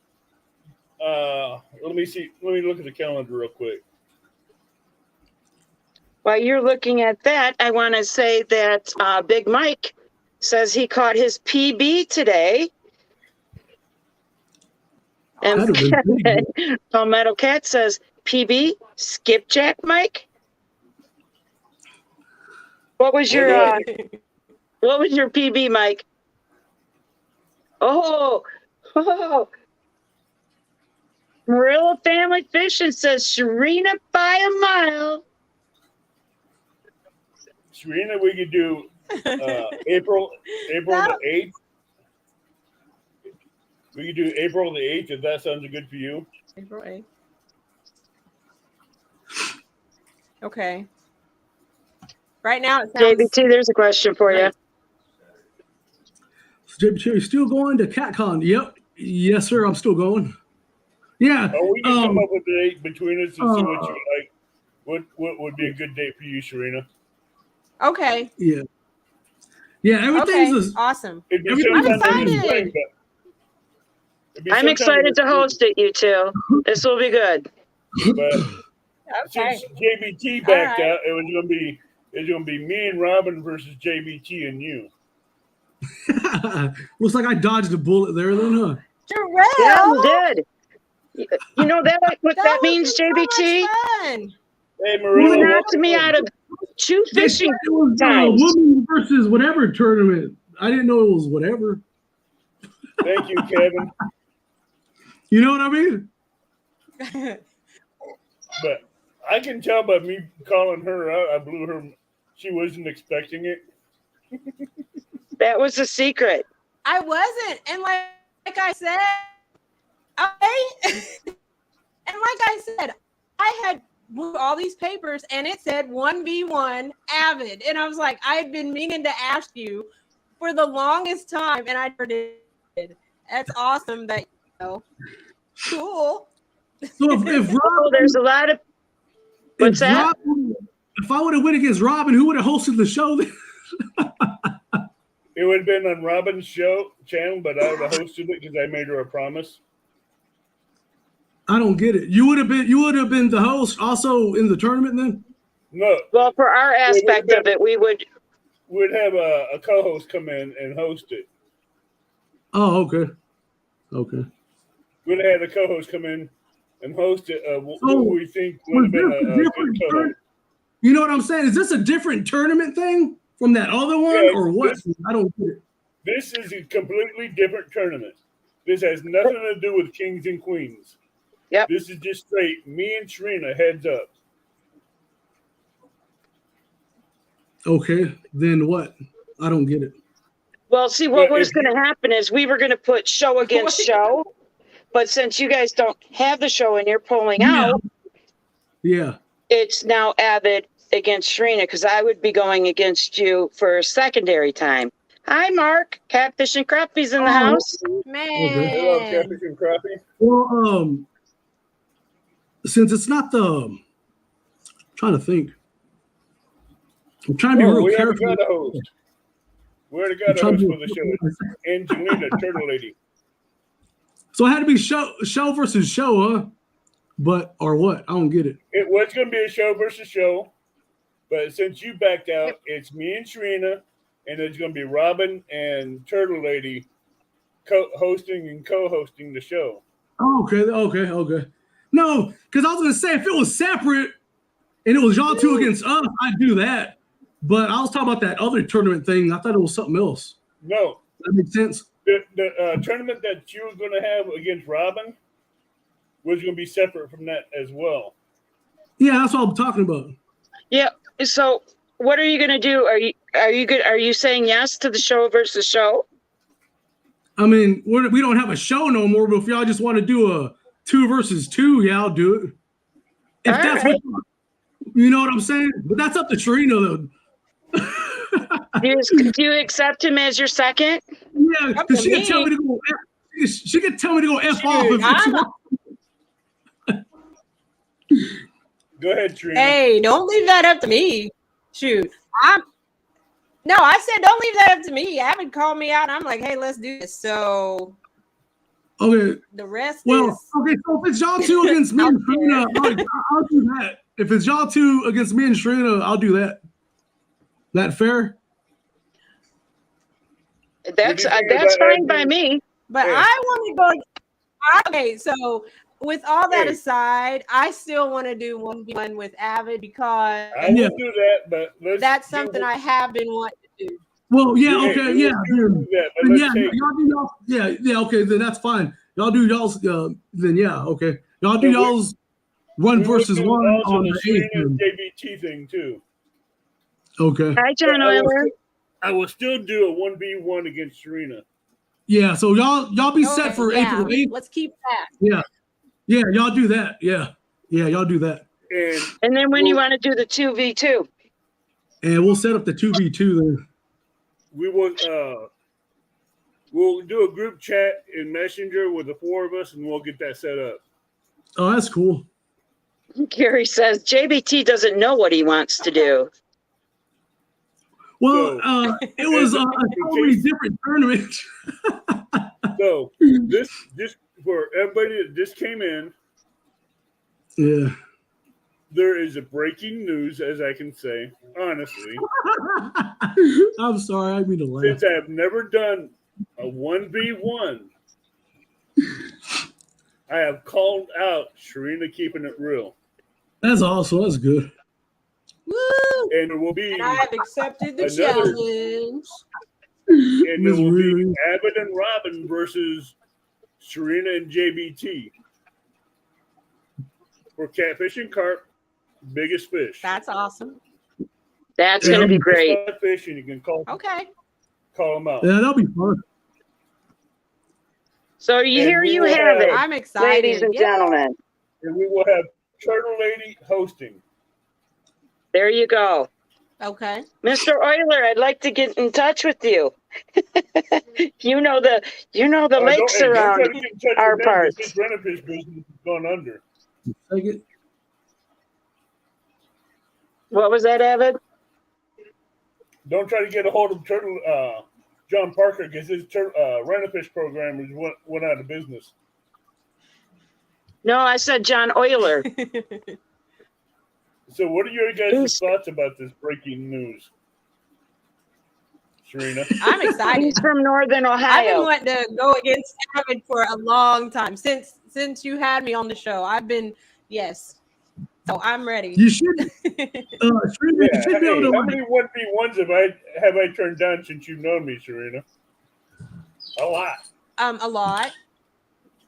B: Let me see. Let me look at the calendar real quick.
A: While you're looking at that, I want to say that Big Mike says he caught his PB today. And Palmetto Cat says, PB, skipjack, Mike? What was your PB, Mike? Oh, Marilla Family Fishing says Shireena by a mile.
B: Serena, we could do April the 8th. We could do April the 8th if that sounds good for you.
C: April 8th. Okay. Right now it sounds
A: JBT, there's a question for you.
D: JBT, are you still going to CatCon? Yep. Yes, sir. I'm still going. Yeah.
B: Oh, we can come up with a date between us and see what you like. What would be a good date for you, Serena?
C: Okay.
D: Yeah. Yeah, everything's
C: awesome.
B: I'm
C: excited.
A: I'm excited to host it, you two. This will be good.
B: But since JBT backed out, it's gonna be me and Robin versus JBT and you.
D: Looks like I dodged a bullet there, then, huh?
C: Terrell!
A: Yeah, you did. You know that what that means, JBT?
C: So
B: hey, Marilla,
A: You knocked me out of 2
D: They said
A: fishing
D: it was
A: times.
D: women versus whatever tournament. I didn't know it was whatever.
B: Thank you, Kevin.
D: You know what I mean?
B: But I can tell by me calling her out, I blew her. She wasn't expecting it.
A: That was a secret.
C: I wasn't, and like I said, and like I said, I had all these papers, and it said 1v1 Avid, and I was like, I had been meaning to ask you for the longest time, and I never did. That's awesome. That cool.
D: So if Rob,
A: Oh, there's a lot of. What's that?
D: If I would have went against Robin, who would have hosted the show then?
B: It would have been on Robin's show channel, but I would have hosted it because I made her a promise.
D: I don't get it. You would have been the host also in the tournament then?
B: No,
A: Well, for our aspect of it, we would.
B: we'd have a co-host come in and host it.
D: Oh, okay. Okay.
B: We'd have had a co-host come in and host it.
D: So,
B: Who we think would have been a good
D: different
B: co-host.
D: You know what I'm saying? Is this a different tournament thing from that other one,
B: Yeah,
D: or what? I don't get it.
B: This is a completely different tournament. This has nothing to do with kings and queens.
A: Yep.
B: This is just straight me and Shireena heads up.
D: Okay, then what? I don't get it.
A: Well, see, what
B: Well,
A: was
B: if
A: going to happen is we were going to put show against show, but since you guys don't have the show and you're pulling out,
D: Yeah.
A: it's now Avid against Shireena because I would be going against you for secondary time. Hi, Mark. Catfish and Crappie's in the house.
C: Man.
B: Hello, Catfish and Crappie.
D: Well, since it's not the, trying to think. I'm trying to be real
B: we
D: careful.
B: haven't got a host. We already got a host for the show. Angelina, Turtle Lady.
D: So it had to be show versus show, huh? But or what? I don't get it.
B: It was going to be a show versus show, but since you backed out, it's me and Shireena, and it's going to be Robin and Turtle Lady hosting and co-hosting the show.
D: Oh, okay. No, because I was gonna say if it was separate and it was y'all two against us, I'd do that. But I was talking about that other tournament thing. I thought it was something else.
B: No,
D: That makes sense.
B: the tournament that you were going to have against Robin was going to be separate from that as well.
D: Yeah, that's what I'm talking about.
A: Yeah. So what are you going to do? Are you good? Are you saying yes to the show versus show?
D: I mean, we don't have a show no more, but if y'all just want to do a 2 versus 2, yeah, I'll do it. If
A: All
D: that's
A: right.
D: what you know what I'm saying? But that's up to Shireena though.
A: Do you accept him as your second?
D: Yeah,
C: Up
D: because
C: to
D: she could tell
C: me.
D: me to go. She could tell me to go F off
C: Shoot,
D: if she wants.
B: Go ahead, Shireena.
C: Hey, don't leave that up to me. Shoot. I said don't leave that up to me. Avid called me out and I'm like, hey, let's do this. So
D: Okay.
C: the rest
D: Well,
C: is
D: okay. So if it's y'all two against me and Shireena, I'll do that. If it's y'all two against me and Shireena, I'll do that. That fair?
A: That's
B: What do you think
A: that's
B: about
A: fine by
B: Andrew?
A: me.
C: but
B: Yeah.
C: I want to go. Okay, so with all that
B: Hey.
C: aside, I still want to do 1v1 with Avid because
B: I will do that, but
C: that's something I have been wanting to do.
D: Well, yeah.
B: Hey,
D: Okay.
B: let's
D: Yeah.
B: do that, but
D: Then
B: let's
D: yeah.
B: take
D: Y'all do y'all. Yeah. Okay. Then that's fine. Y'all do y'all's. Then yeah. Okay. Y'all do
B: But we-
D: y'all's one
B: we would
D: versus
B: do
D: one
B: also
D: on
B: the
D: the
B: Shireena
D: 8th.
B: and JBT thing too.
D: Okay.
A: Hi, John
B: I will
A: Euler.
B: I will still do a 1v1 against Shireena.
D: Yeah. So y'all be set for
C: yeah,
D: April 8th.
C: let's keep that.
D: Yeah. Yeah. Y'all do that. Yeah. Yeah. Y'all do that.
B: And
A: And then when you want to do the 2v2?
D: And we'll set up the 2v2 then.
B: we will we'll do a group chat in Messenger with the 4 of us, and we'll get that set up.
D: Oh, that's cool.
A: Gary says JBT doesn't know what he wants to do.
D: Well,
B: So-
D: it was a totally
B: case-
D: different tournament.
B: So this for everybody that just came in,
D: Yeah.
B: there is a breaking news, as I can say, honestly.
D: I'm sorry, I mean to laugh.
B: Since I've never done a 1v1, I have called out Shireena keeping it real.
D: That's awesome. That's good.
C: Woo!
B: And there will be
C: And I have accepted the
B: another-
C: challenge.
B: and there
D: Miss
B: will be
D: Riri.
B: Abbott and Robin versus Shireena and JBT for catfish and carp, biggest fish.
C: That's awesome.
A: That's going to be great.
B: Just fish, and you can call
C: Okay.
B: them out.
D: Yeah, that'll be fun.
A: So
B: And
A: here
B: we
A: you
B: will
A: have it,
C: I'm excited.
A: ladies and
C: Yay.
A: gentlemen.
B: And we will have Turtle Lady hosting.
A: There you go.
C: Okay.
A: Mr. Euler, I'd like to get in touch with you. you know the lakes
B: Don't
A: around
B: try to get in touch
A: our
B: with them, 'cause
A: parts.
B: this Rentafish business has gone under.
D: Second.
A: What was that, Avid?
B: Don't try to get a hold of John Parker, because his Rentafish program went out of business.
A: No, I said John Euler.
B: So what are your guys' thoughts about this breaking news, Shireena?
C: I'm excited.
A: He's from Northern
C: I've been
A: Ohio.
C: wanting to go against Avid for a long time. Since you had me on the show, yes. So I'm ready.
D: You should. Shrina, you
B: Yeah,
D: should be able
B: hey,
D: to.
B: how many 1v1s have I turned down since you've known me, Shireena? A lot.
C: A lot.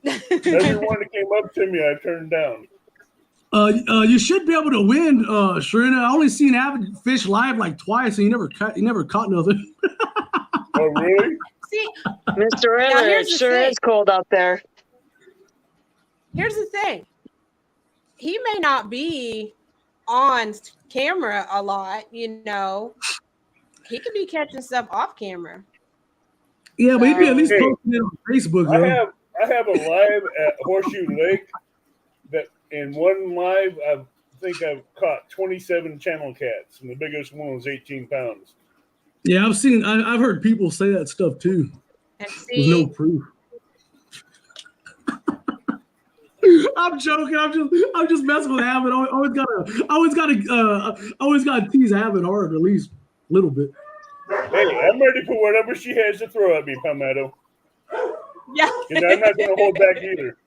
B: Every one that came up to me, I turned down.
D: You should be able to win, Shrina. I only seen Avid fish live like twice, and he never caught nothing.
B: Oh, really?
C: See,
A: Mr.
C: Now,
A: Euler,
C: here's
A: it
C: the
A: sure
C: thing.
A: is cold out there.
C: here's the thing. He may not be on camera a lot, you know. He could be catching stuff off camera.
D: Yeah, but he'd be at least
B: Hey,
D: posting it on Facebook, though.
B: I have a live at Horseshoe Lake that in one live I think I've caught 27 channel cats, and the biggest one was 18 pounds.
D: Yeah, I've heard people say that stuff too,
C: And
D: with
C: see,
D: no proof. I'm joking. I'm just messing with Avid. Always gotta tease Avid hard, at least a little bit.
B: Hey, I'm ready for whatever she has to throw at me, Palmetto.
C: yeah.
B: And I'm not going to hold back either.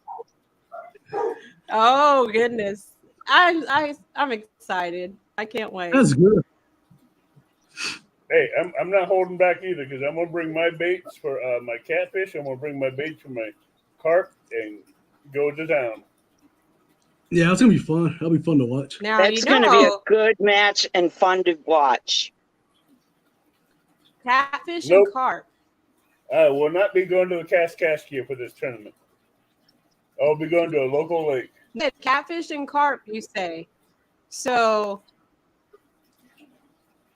C: Oh goodness. I'm excited. I can't wait.
D: That's good.
B: Hey, I'm not holding back either, because I'm going to bring my baits for my catfish. I'm going to bring my baits for my carp and go to town.
D: Yeah, it's gonna be fun. That'll be fun to watch.
C: Now
A: That's going to be a good match and fun to watch.
C: catfish
B: Nope.
C: and carp.
B: I will not be going to the Kaskaskia for this tournament. I'll be going to a local lake.
C: Catfish and carp, you say. So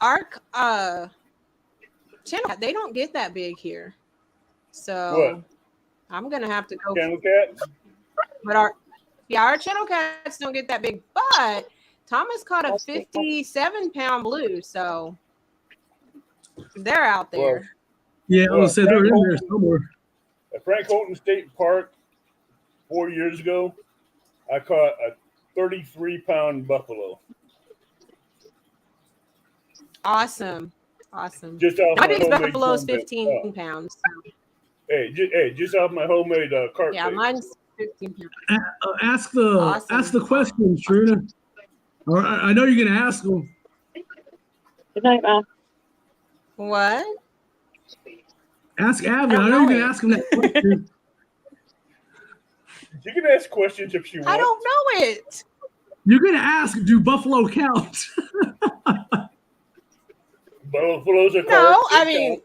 C: our channel, they don't get that big here. So
B: What?
C: I'm gonna have to go.
B: Channel cats?
C: But our channel cats don't get that big. But Thomas caught a 57-pound blue, so they're out there.
D: Yeah, I was saying they're in there somewhere.
B: At Frank Holton State Park 4 years ago, I caught a 33-pound buffalo.
C: Awesome.
B: Just off
C: My
B: my
C: biggest
B: homemade
C: buffalo is
B: cornbread.
C: 15 pounds. So,
B: Hey, just off my homemade carp
C: yeah,
B: bait.
C: mine's 15 pounds.
D: Ask
C: Awesome.
D: the question, Shrina. Or I know you're gonna ask them.
A: Good night, Mom.
C: What?
D: Ask Avid.
C: I don't
D: I know
C: know
D: you're gonna
C: it.
D: ask him that question.
B: You can ask questions if she wants.
C: I don't know it.
D: You're gonna ask, do buffalo count?
B: Buffaloes are
C: No,
B: carp.
C: I mean,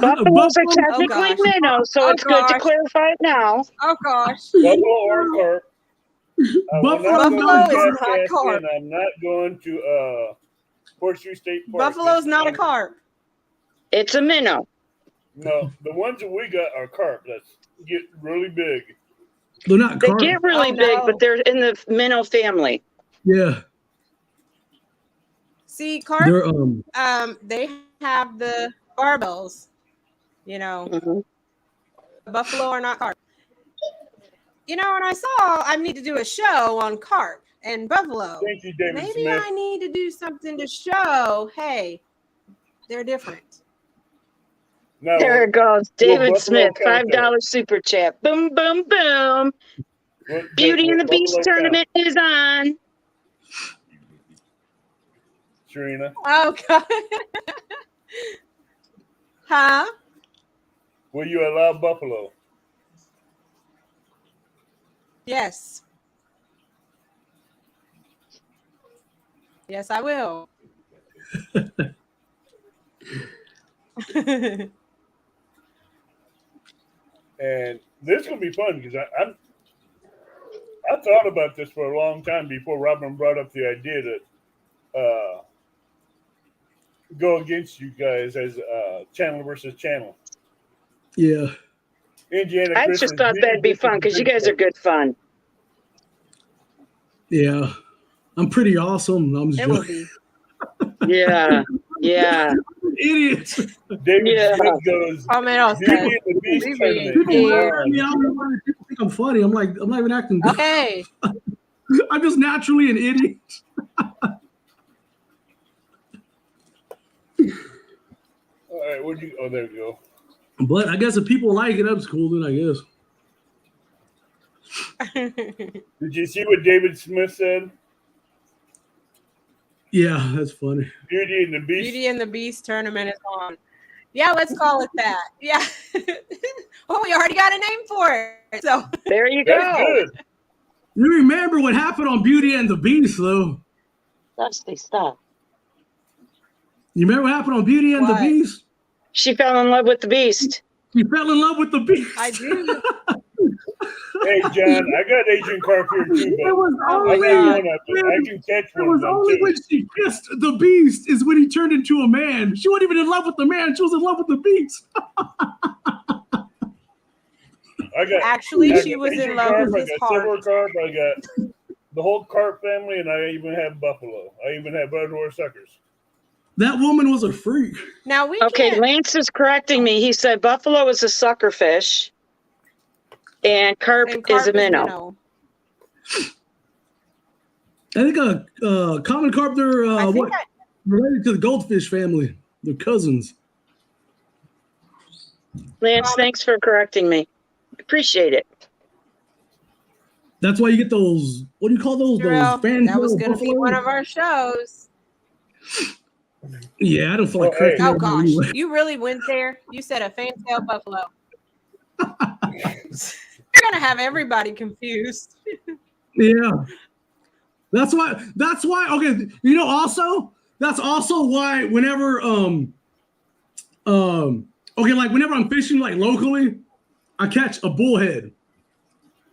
A: Buffaloes are
C: Oh,
A: technically
C: gosh.
A: minnows, so
C: Oh,
A: it's good to
C: gosh.
A: clarify it now.
C: oh gosh.
B: buffalo or carp. I will
D: Buffalo
B: not
C: Buffalo
B: go to
C: is not
B: Kaskaskia,
C: carp.
B: and I'm not going to Horseshoe State Park.
C: Buffalo's not a carp.
A: It's a minnow.
B: No, the ones that we got are carp. That's get really big.
D: They're not
A: They
D: carp.
A: get really
C: Oh,
A: big,
C: no.
A: but they're in the minnow family.
D: Yeah,
C: See, carp,
D: they're
C: they have the barbells. You know,
A: Mhm.
C: buffalo are not carp. You know, and I need to do a show on carp and buffalo.
B: Thank you, David
C: Maybe
B: Smith.
C: I need to do something to show, hey, they're different.
B: No,
A: There it goes. David
B: Buffalo
A: Smith,
B: count
A: $5 super chat. Boom, boom, boom. Beauty and the Beast
B: Buffalo count.
A: tournament is on.
B: Shireena?
C: Oh God. Huh?
B: Will you allow buffalo?
C: Yes. Yes, I will.
B: And this is gonna be fun because I thought about this for a long time before Robin brought up the idea to go against you guys as channel versus channel.
D: Yeah.
B: Indiana
A: I just
B: Christmas.
A: thought that'd be fun because you guys are good fun.
D: Yeah. I'm pretty awesome. I'm just
C: It will
D: joking.
C: be.
A: Yeah. Yeah.
D: Idiots.
B: David
A: Yeah.
B: Smith goes,
C: Comment on
B: Beauty
C: that.
B: and the Beast
C: We
B: tournament.
C: being
D: People laugh
C: weird.
D: at me. I don't know why people think I'm funny. I'm like, I'm not even acting.
C: Okay.
D: I'm just naturally an idiot.
B: All right, where'd you? Oh, there we go.
D: But I guess if people like it, that's cool. Then I guess.
B: Did you see what David Smith said?
D: Yeah, that's funny.
B: Beauty and the Beast.
C: Beauty and the Beast tournament is on. Yeah, let's call it that. Yeah. Oh, we already got a name for it. So
A: There you
B: That's
A: go.
B: good.
D: You remember what happened on Beauty and the Beast, though?
A: Dusty, stop.
D: You remember what happened on Beauty and the
C: What?
D: Beast?
A: She fell in love with the beast.
D: She fell in love with the Beast.
C: I do.
B: Hey, John, I got Asian carp here too,
D: It
B: but
D: was
C: Oh
B: I
C: my
D: only,
B: got
C: God.
B: one. I can catch
D: it
B: one
D: was
B: of them
D: only
B: too.
D: when she kissed the Beast is when he turned into a man. She wasn't even in love with the man. She was in love with the Beast.
B: I got
C: Actually,
B: I
C: she
B: got
C: was in
B: Asian
C: love
B: carp,
C: with
B: I
C: his
B: got silver
C: heart.
B: carp, I got the whole carp family, and I even have buffalo. I even have redwood suckers.
D: That woman was a freak.
C: Now we
A: Okay,
C: can't.
A: Lance is correcting me. He said buffalo is a sucker fish and carp,
C: And
A: is
C: carp
A: a
C: is
A: minnow.
C: minnow.
D: I think common carp, they're
C: I think
D: what related to the goldfish family. They're cousins.
A: Lance, thanks for correcting me. Appreciate it.
D: That's why you get those. What do you call those?
C: Well,
D: Those fan
C: that was
D: tail
C: going to be
D: buffalo?
C: one of our shows.
D: Yeah, I don't feel like
B: Oh,
D: correcting.
B: hey.
C: Oh
D: everybody
C: gosh,
D: anyway.
C: you really went there. You said a fantail buffalo. You're gonna have everybody confused.
D: Yeah, that's why. That's why. Okay, you know. Also, that's also why whenever okay, like whenever I'm fishing like locally, I catch a bullhead.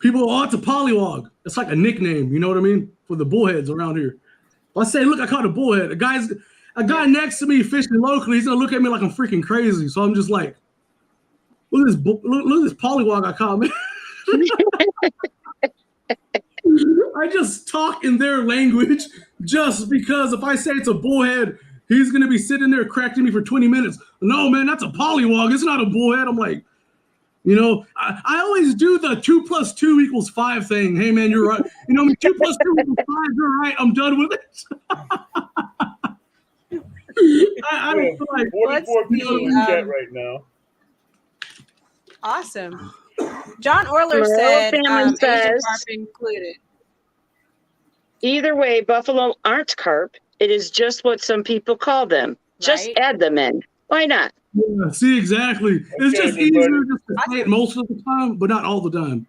D: People, oh, it's a pollywog. It's like a nickname. You know what I mean for the bullheads around here. I say, look, I caught a bullhead. A guy next to me fishing locally, he's gonna look at me like I'm freaking crazy. So I'm just like, look at this pollywog I caught, man. I just talk in their language just because if I say it's a bullhead, he's gonna be sitting there correcting me for 20 minutes. No, man, that's a pollywog. It's not a bullhead. I'm like, you know, I always do the 2 + 2 = 5 thing. Hey, man, you're right. You know, 2 + 2 = 5. You're right. I'm done with it. I
B: We
D: don't
B: have
D: feel like
B: 44 people in the chat
C: um,
B: right now.
C: Awesome. John Orler
A: Merle
C: said
A: family
C: Asian
A: says-
C: carp included.
A: Either way, buffalo aren't carp. It is just what some people call them. Just
C: Right.
A: add them in. Why not?
D: yeah, see, exactly. It's
B: Okay,
D: just
B: everybody.
D: easier just to say it most of the time, but not all the time.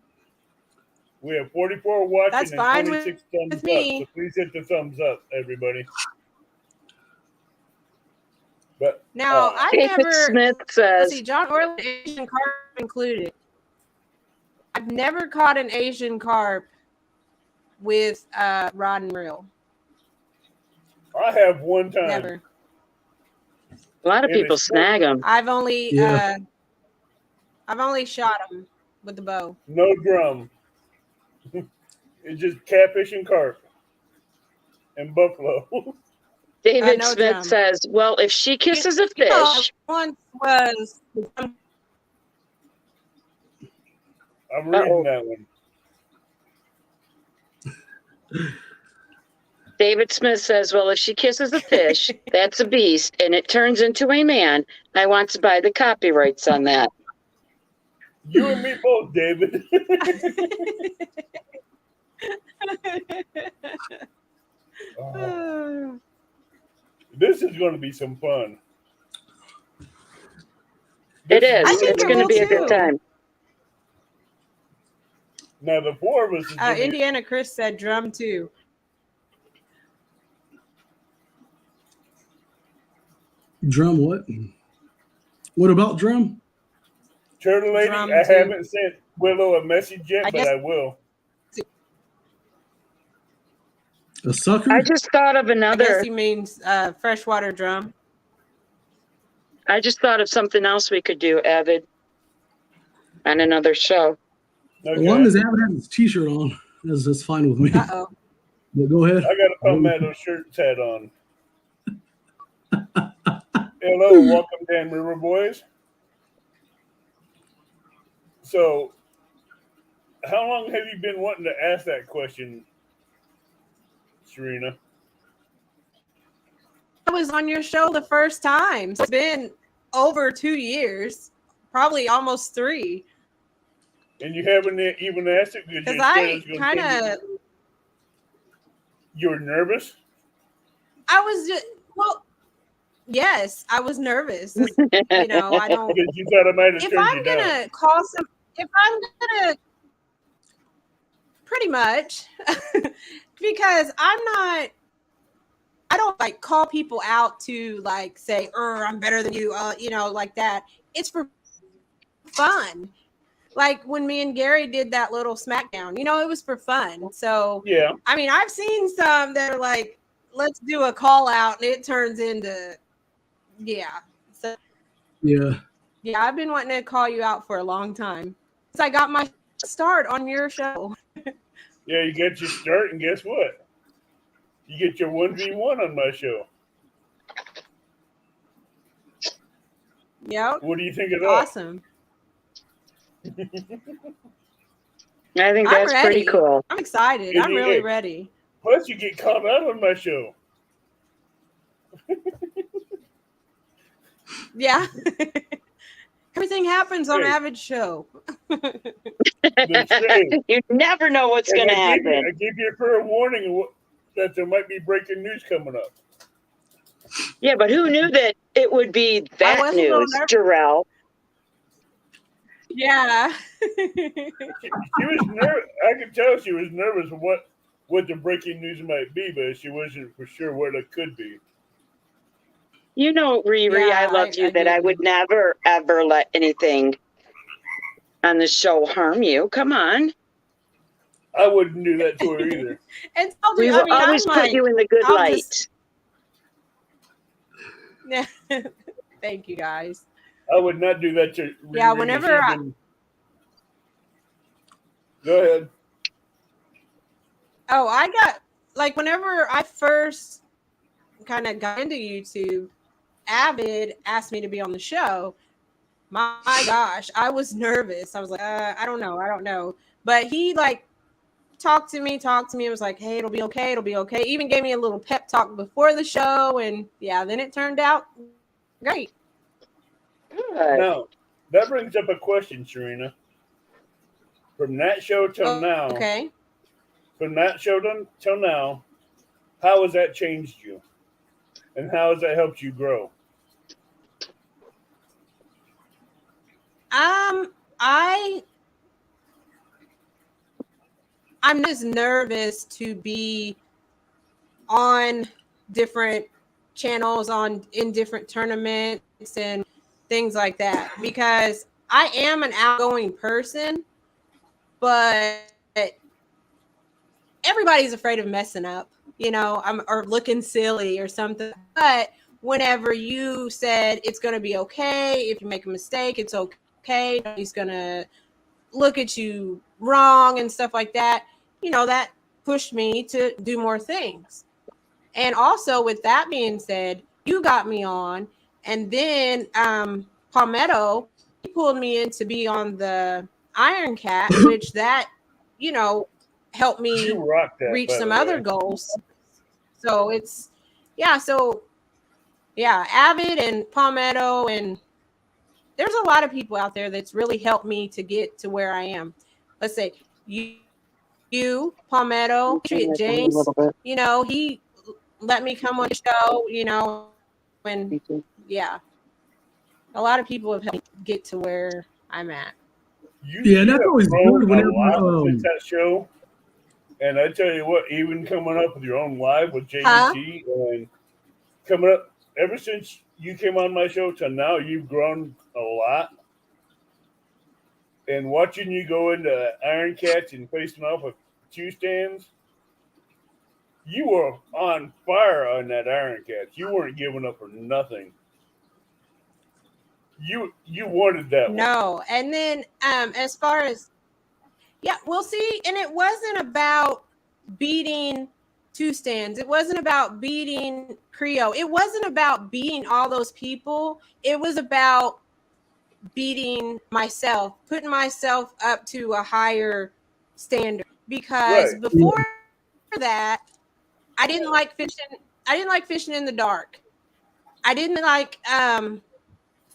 B: We have 44 watching
C: That's
B: and
C: fine
B: 26 thumbs
C: with
B: up.
C: me.
B: So please hit the thumbs up, everybody. But
C: Now I
A: David
C: never.
A: Smith
C: Let's
A: says,
C: see, John Orler Asian carp included. I've never caught an Asian carp with rod and reel.
B: I have one time.
C: Never.
A: a lot of
B: And
A: people
B: it's-
A: snag them.
C: I've only
D: Yeah.
C: shot them with the bow.
B: No drum. It's just catfish and carp and buffalo.
A: David
C: no
A: Smith
C: drum.
A: says, well, if she kisses a
C: You know,
A: fish,
C: once was
B: I'm reading
A: Uh-oh.
B: that one.
A: David Smith says, well, if she kisses a fish, that's a beast, and it turns into a man. I want to buy the copyrights on that.
B: You and me both, David. Oh. This is going to be some fun.
A: It
B: This
A: is.
C: I think
A: It's
C: it
A: going to
C: will
A: be a good
C: too.
A: time.
B: Now the four of us is gonna be,
C: Indiana Chris said drum too.
D: Drum what? What about drum?
B: Turtle Lady.
C: Drum
B: I
C: too.
B: haven't sent Willow a message yet,
C: I
B: but
C: guess-
B: I will.
D: A sucker?
A: I just thought of
C: I guess
A: another.
C: he means freshwater drum.
A: I just thought of something else we could do, Avid, on another show.
D: As long
B: Okay.
D: as Abbott has his t-shirt on, that's fine with me.
C: Uh-oh.
D: But go ahead.
B: I got a Palmetto shirts hat on. Hello, welcome Dan River Boys. So, how long have you been wanting to ask that question, Shireena?
C: I was on your show the first time. So it's been over 2 years, probably almost 3.
B: And you haven't even asked it because
C: Because
B: you're scared
C: I
B: it's going to
C: kind
B: take
C: of,
B: you. You're nervous?
C: I was just, well, yes, I was nervous. You know, I don't.
B: Because you thought I might have
C: If
B: turned
C: I'm
B: you down.
C: gonna call some, if I'm gonna, pretty much, because I don't like call people out to like say, I'm better than you, you know, like that. It's for fun. Like when me and Gary did that little SmackDown, you know, it was for fun. So,
B: Yeah.
C: I mean, I've seen some that are like, let's do a call out, and it turns into, yeah. So,
D: Yeah.
C: yeah, I've been wanting to call you out for a long time since I got my start on your show.
B: Yeah, you get your start, and guess what? You get your 1v1 on my show.
C: Yep.
B: What do you think of that?
C: Awesome.
A: I think
C: I'm
A: that's pretty
C: ready.
A: cool.
C: I'm excited.
B: Is
C: I'm
B: he
C: really
B: a-
C: ready.
B: Plus, you get called out on my show.
C: Yeah. Everything happens on
B: Hey.
C: Avid's show.
B: That's great.
A: You never know what's
B: And
A: going to
B: I gave
A: happen.
B: you a fair warning that there might be breaking news coming up.
A: Yeah, but who knew that it would be that
C: wasn't going
A: news,
C: there.
A: Jarrell?
C: Yeah.
B: She was nervous. I could tell she was nervous what the breaking news might be, but she wasn't for sure what it could be.
A: You know, Riri,
C: Yeah,
A: I love you
C: I
A: that I
C: didn't.
A: would never, ever let anything on the show harm you. Come on.
B: I wouldn't do that to her either.
C: And so,
A: We
C: I
A: will
C: mean,
A: always
C: I'm
A: put
C: like,
A: you in the good
C: I'll
A: light.
C: just- thank you guys.
B: I would not do that to
C: Yeah,
B: Riri.
C: whenever
B: She's
C: I-
B: been- Go ahead.
C: Oh, I got like whenever I first kind of got into YouTube, Avid asked me to be on the show. My gosh, I was nervous. I was like, I don't know. But he like talked to me and was like, hey, it'll be okay. Even gave me a little pep talk before the show, and yeah, then it turned out great.
A: Good.
B: Now, that brings up a question, Shireena. From that show till now,
C: Okay.
B: from that show till now, how has that changed you? And how has that helped you grow?
C: I'm just nervous to be on different channels in different tournaments and things like that because I am an outgoing person, but everybody's afraid of messing up, you know, or looking silly or something. But whenever you said it's going to be okay, if you make a mistake, it's okay. Nobody's going to look at you wrong and stuff like that. You know, that pushed me to do more things. And also with that being said, you got me on, and then Palmetto, he pulled me in to be on the Iron Cat, which that, you know, helped me
B: You rocked that,
C: reach
B: by
C: some
B: the
C: other
B: way.
C: goals. So it's, Avid and Palmetto, and there's a lot of people out there that's really helped me to get to where I am. Let's say you Palmetto, Patriot James, you know, he let me come on the show, you know, and yeah, a lot of people have helped me get to where I'm at.
D: Yeah,
B: You
D: that's
B: have
D: always
B: grown
D: good
B: a
D: whenever
B: lot since that show. And I tell you what, even coming up with your own live with
C: Huh?
B: JBT and coming up ever since you came on my show to now, you've grown a lot. And watching you go into Iron Cats and facing off with two stands, you were on fire on that Iron Cats. You weren't giving up for nothing. You wanted that one.
C: No. And then as far as yeah, we'll see. And it wasn't about beating two stands. It wasn't about beating Creo. It wasn't about beating all those people. It was about beating myself, putting myself up to a higher standard. Because
B: Right.
C: before that, I didn't like fishing. I didn't like fishing in the dark. I didn't like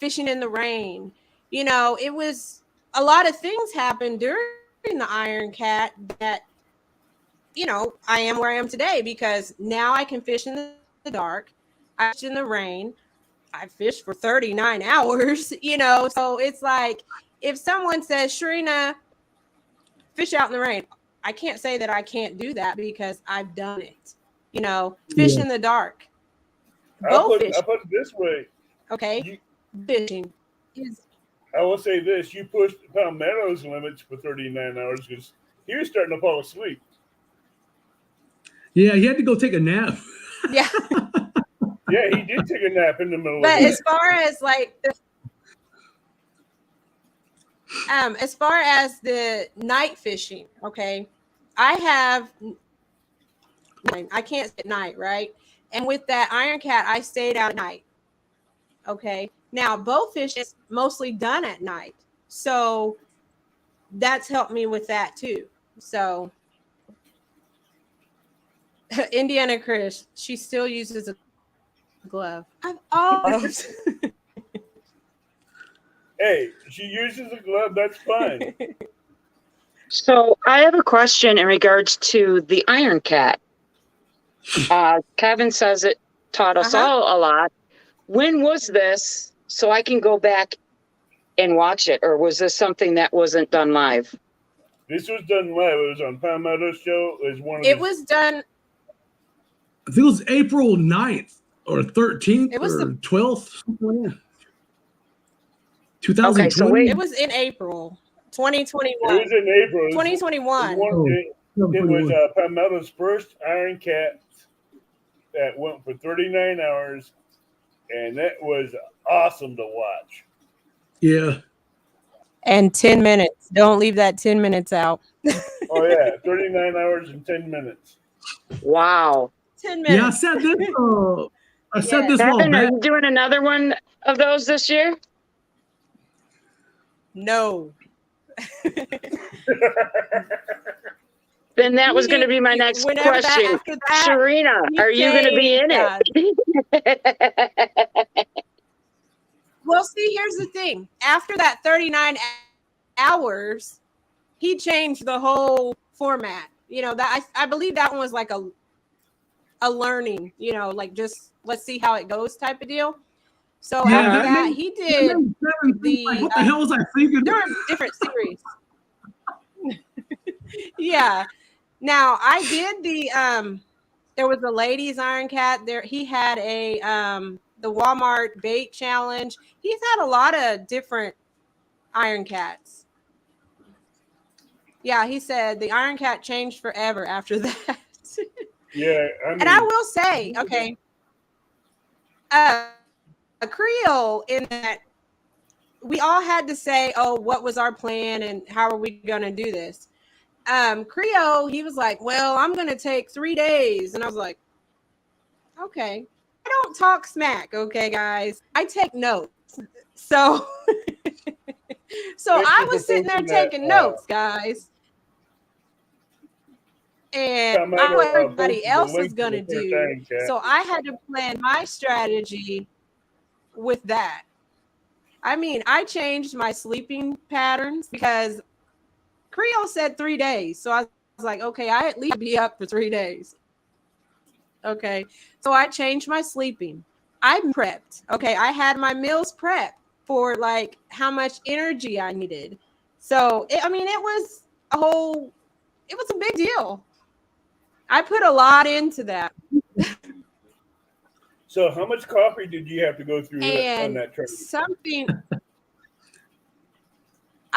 C: fishing in the rain. You know, it was a lot of things happened during the Iron Cat that, you know, I am where I am today because now I can fish in the dark. I fish in the rain. I fish for 39 hours, you know. So it's like if someone says, Shireena, fish out in the rain, I can't say that I can't do that because I've done it. You know, fish in the dark. Bow
B: I
C: fishing,
B: put it this way.
C: okay?
B: You,
C: Fishing is
B: I will say this: you pushed Palmetto's limits for 39 hours because he was starting to fall asleep.
D: Yeah, he had to go take a nap.
C: yeah.
B: Yeah, he did take a nap in the middle
C: But
B: of
C: as far as like the as far as the night fishing, okay, I can't sit at night, right? And with that Iron Cat, I stayed out at night. Okay. Now bow fish is mostly done at night. So that's helped me with that too. So Indiana Chris, she still uses a glove. I've always
B: Hey, she uses a glove. That's fine.
A: So I have a question in regards to the Iron Cat. Kevin says it taught us all a lot. When was this so I can go back and watch it? Or was this something that wasn't done live?
B: This was done live. It was on Palmetto's show. It was one of
C: it was done.
D: I think it was April 9th or 13th
C: It was
D: or
C: the
D: 12th. Something like that.
A: Okay, so
D: 2020?
C: it was in April
B: It
C: 2021.
B: was in April.
C: 2021.
B: It was Palmetto's first Iron Cat that went for 39 hours, and that was awesome to watch.
D: Yeah.
C: And 10 minutes. Don't leave that 10 minutes out.
B: Oh, yeah, 39 hours and 10 minutes.
A: Wow.
C: 10
D: Yeah, I
C: minutes.
D: said this. I said this while
A: Kevin, are
D: back.
A: you doing another one of those this year?
C: No.
A: Then that was going to be my next question.
C: After that,
A: Shireena, are you going to be in it?
C: Well, see, here's the thing. After that 39 hours, he changed the whole format. You know, that I believe that one was like a learning, you know, like just let's see how it goes type of deal. So after that, he did
D: like, what the hell was I thinking?
C: There were different series. Yeah. Now I did the there was a ladies Iron Cat there. He had a the Walmart bait challenge. He's had a lot of different Iron Cats. Yeah, he said the Iron Cat changed forever after that.
B: Yeah, I mean,
C: and I will say, okay, a Creole in that we all had to say, oh, what was our plan and how are we going to do this? Creo, he was like, well, I'm going to take 3 days. And I was like, okay. I don't talk smack, okay, guys. I take notes. So, I was sitting there taking notes, guys. And I know what everybody else was going to do. So I had to plan my strategy with that. I mean, I changed my sleeping patterns because Creo said 3 days. So I was like, okay, I at least be up for 3 days. Okay. So I changed my sleeping. I prepped. Okay. I had my meals prepped for like how much energy I needed. So, it was it was a big deal. I put a lot into that.
B: So how much coffee did you have to go through on
C: And
B: that trip?
C: something,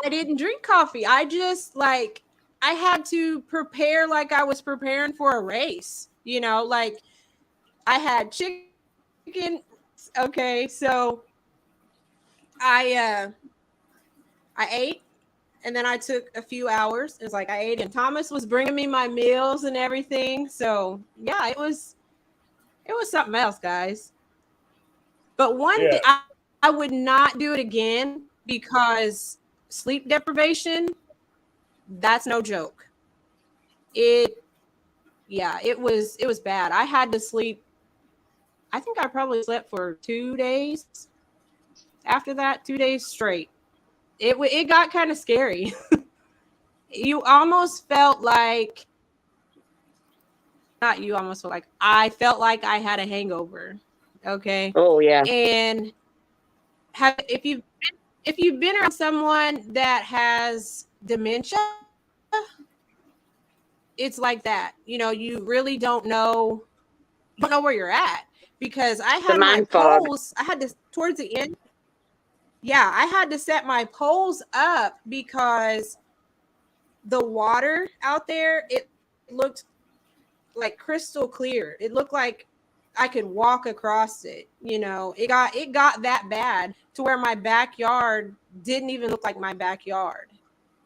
C: I didn't drink coffee. I just like, I had to prepare like I was preparing for a race, like I had chicken. Okay. So I, I ate and then I took a few hours. It was like I ate and Thomas was bringing me my meals and everything. So yeah, it was something else, guys. But one thing,
B: Yeah.
C: I would not do it again because sleep deprivation, that's no joke. It Yeah, it was bad. I had to sleep. I think I probably slept for 2 days after that, 2 days straight. It got kind of scary. You almost felt like not you almost felt like I felt like I had a hangover. Okay.
A: Oh yeah.
C: And have if you've been around someone that has dementia, it's like that. You really don't know where you're at because I
A: The
C: had my
A: mind fog.
C: poles. I had to towards the end. Yeah, I had to set my poles up because the water out there, it looked like crystal clear. It looked like I could walk across it. It got that bad to where my backyard didn't even look like my backyard.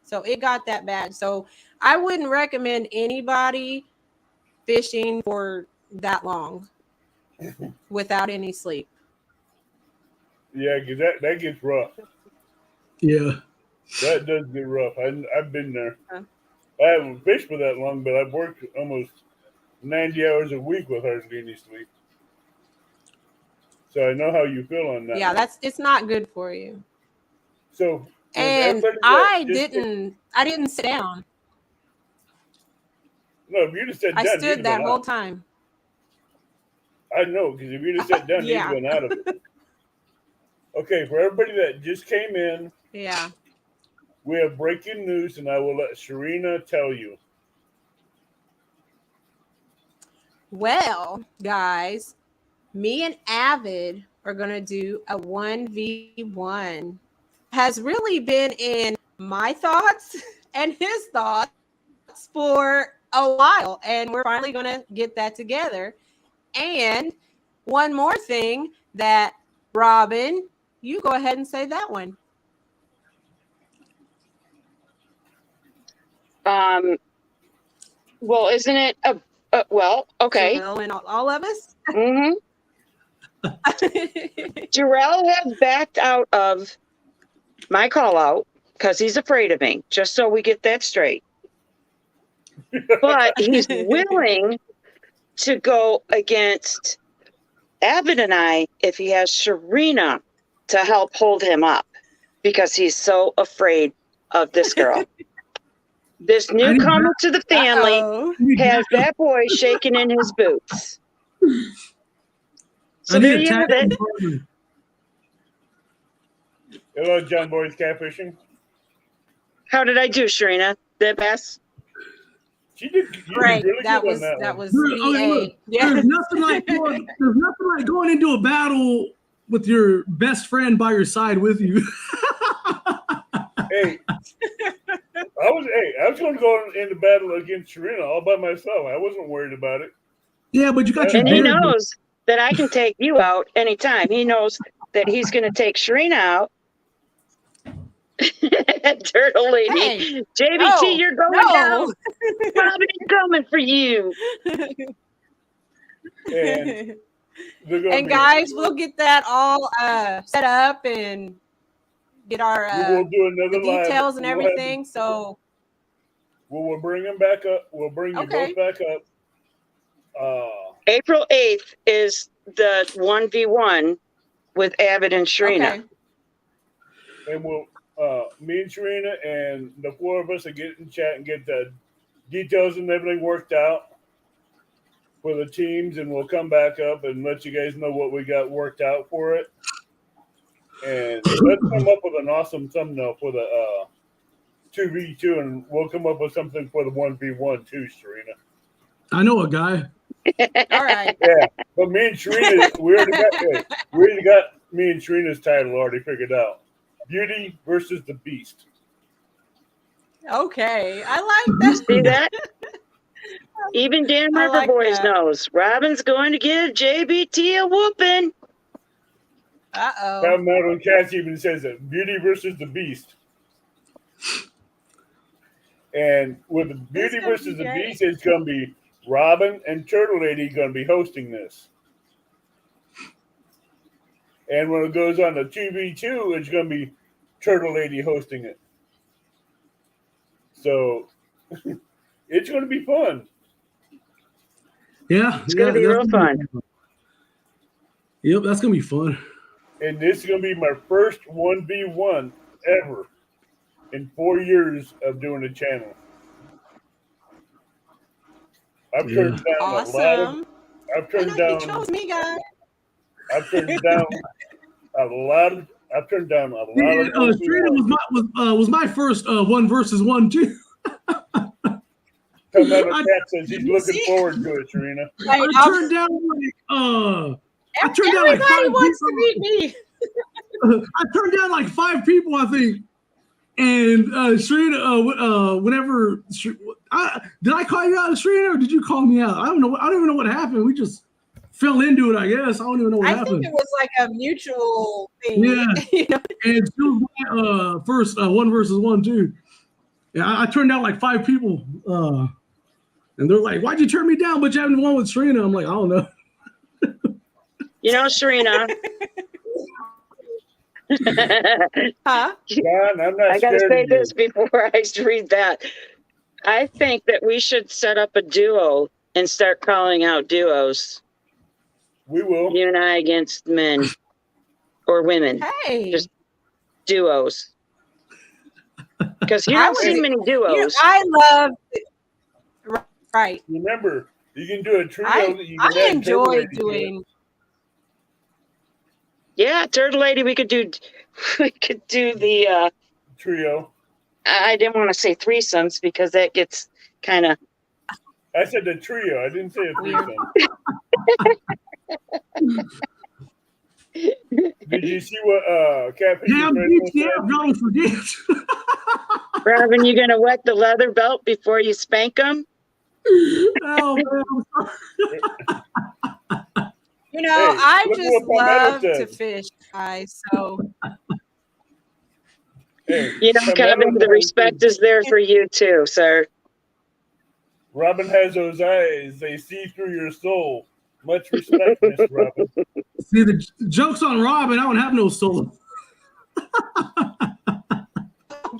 C: So it got that bad. So I wouldn't recommend anybody fishing for that long without any sleep.
B: Yeah, because that gets rough.
D: Yeah.
B: That does get rough. I've been there.
C: Uh,
B: I haven't fished for that long, but I've worked almost 90 hours a week with hardly any sleep. So I know how you feel on that
C: Yeah,
B: one.
C: it's not good for you.
B: So with
C: And
B: everybody
C: I
B: that just
C: didn't sit down.
B: no, if you'd have sat
C: I
B: down, you'd
C: stood
B: have
C: that
B: been
C: whole
B: out.
C: time.
B: I know, because if you'd have sat down, you'd have
C: Yeah.
B: been out of it. Okay, for everybody that just came in,
C: Yeah.
B: we have breaking news, and I will let Shireena tell you.
C: Well, guys, me and Avid are going to do a 1v1. Has really been in my thoughts and his thoughts for a while. And we're finally going to get that together. And one more thing that, Robin, you go ahead and say that one.
A: Well, isn't it well, okay.
C: Jarrell and all of us.
A: Mm-hmm. Jarrell has backed out of my call out because he's afraid of me, just so we get that straight. But he's willing to go against Avid and I if he has Shireena to help hold him up because he's so afraid of this girl. This newcomer to the family
C: Uh-oh.
A: has that boy shaking in his boots. So
D: I need
A: there
D: a
A: you have
D: tag
A: it.
D: team partner.
B: Hello, John Boy's Catfishing.
A: How did I do, Shireena? The best?
B: You did
C: Great.
B: really
C: That
B: good
C: was
B: on that one.
D: Okay, look,
C: BA. Yeah.
D: there's nothing like going into a battle with your best friend by your side with you.
B: Hey, I was going to go into battle against Shireena all by myself. I wasn't worried about it.
D: Yeah, but you got your
A: And he
D: beard.
A: knows that I can take you out anytime. He knows that he's going to take Shireena out. Turtle lady.
C: Hey,
A: JBT,
C: no,
A: you're going
C: no.
A: down. Robin's coming for you.
B: And they're going
C: And guys, we'll get that all set up and get our
B: we will do
C: the
B: another live.
C: details and everything. So
B: We'll bring them back up. We'll bring you
C: Okay.
B: both back up.
A: April 8th is the 1v1 with Avid and Shireena.
C: okay,
B: And we'll me and Shireena and the four of us will get in chat and get the details and everything worked out. for the teams, and we'll come back up and let you guys know what we got worked out for it. And let's come up with an awesome thumbnail for the 2v2, and we'll come up with something for the 1v1 too, Shireena.
D: I know a guy.
C: All right.
B: Yeah, but me and Shireena, we already got me and Shireena's title already figured out. Beauty versus the Beast.
C: Okay. I like that.
A: See that? Even Dan
C: I
A: River
C: like
A: Boys
C: that.
A: knows. Robin's going to give JBT a whooping.
C: Uh-oh.
B: Now Madeline Cass even says it. Beauty versus the Beast. And with the Beauty
C: gonna
B: versus
C: be
B: the
C: great.
B: Beast, it's going to be Robin and Turtle Lady going to be hosting this. And when it goes on to 2v2, it's going to be Turtle Lady hosting it. So it's going to be fun.
D: Yeah,
A: It's going to be real fun.
D: Yep, that's gonna be fun.
B: And this is going to be my first 1v1 ever in 4 years of doing the channel. I've turned down a lot of.
C: Awesome.
B: I've turned
C: He
B: down.
C: chose me, guys.
B: I've turned down a lot of. I've turned down a lot of.
D: Shireena was my first 1 versus 1 too.
B: Come out of Texas. He's looking
C: See?
B: forward to it, Shireena.
C: Like,
D: I turned down like
C: everybody
D: 5
C: wants to
D: people.
C: beat me.
D: I turned down like 5 people, I think. And Shireena, whenever did I call you out, Shireena, or did you call me out? I don't know. I don't even know what happened. We just fell into it, I guess. I don't even know what
C: I
D: happened.
C: think it was like a mutual thing.
D: Yeah.
C: You know?
D: And she was my first 1 versus 1 too. Yeah, I turned down like 5 people. And they're like, "Why'd you turn me down? But you haven't won with Shireena." I'm like, "I don't know."
A: You know, Shireena.
C: Huh?
B: John, I'm not
A: I got to
B: scared
A: say
B: of you.
A: this before I read that. I think that we should set up a duo and start calling out duos.
B: We will.
A: You and I against men or women.
C: Hey.
A: Just duos. Because you
C: I
A: don't
C: was-
A: see many duos.
C: I love it. Right.
B: Remember, you can do a trio.
C: I
B: that you can add
C: enjoy
B: Turtle Lady to it.
C: doing.
A: Yeah, Turtle Lady, we could do the
B: Trio.
A: I didn't want to say threesomes because that gets kind of
B: I said the trio. I didn't say a threesome. Did you see what Catfish
D: Damn,
B: Fresno
D: yeah,
B: said?
D: don't forget.
A: Robin, you gonna wet the leather belt before you spank them?
D: Oh man,
C: You know,
B: Hey,
C: I
B: look
C: just
B: what Palmetto
C: love to
B: said.
C: fish, guys. So
B: Hey,
A: You know,
B: Palmetto
A: Kevin, the
B: knows
A: respect is there for you too, sir.
B: Robin has those eyes. They see through your soul. Much respect, Miss Robin.
D: see the joke's on Robin. I don't have no soul.
C: oh,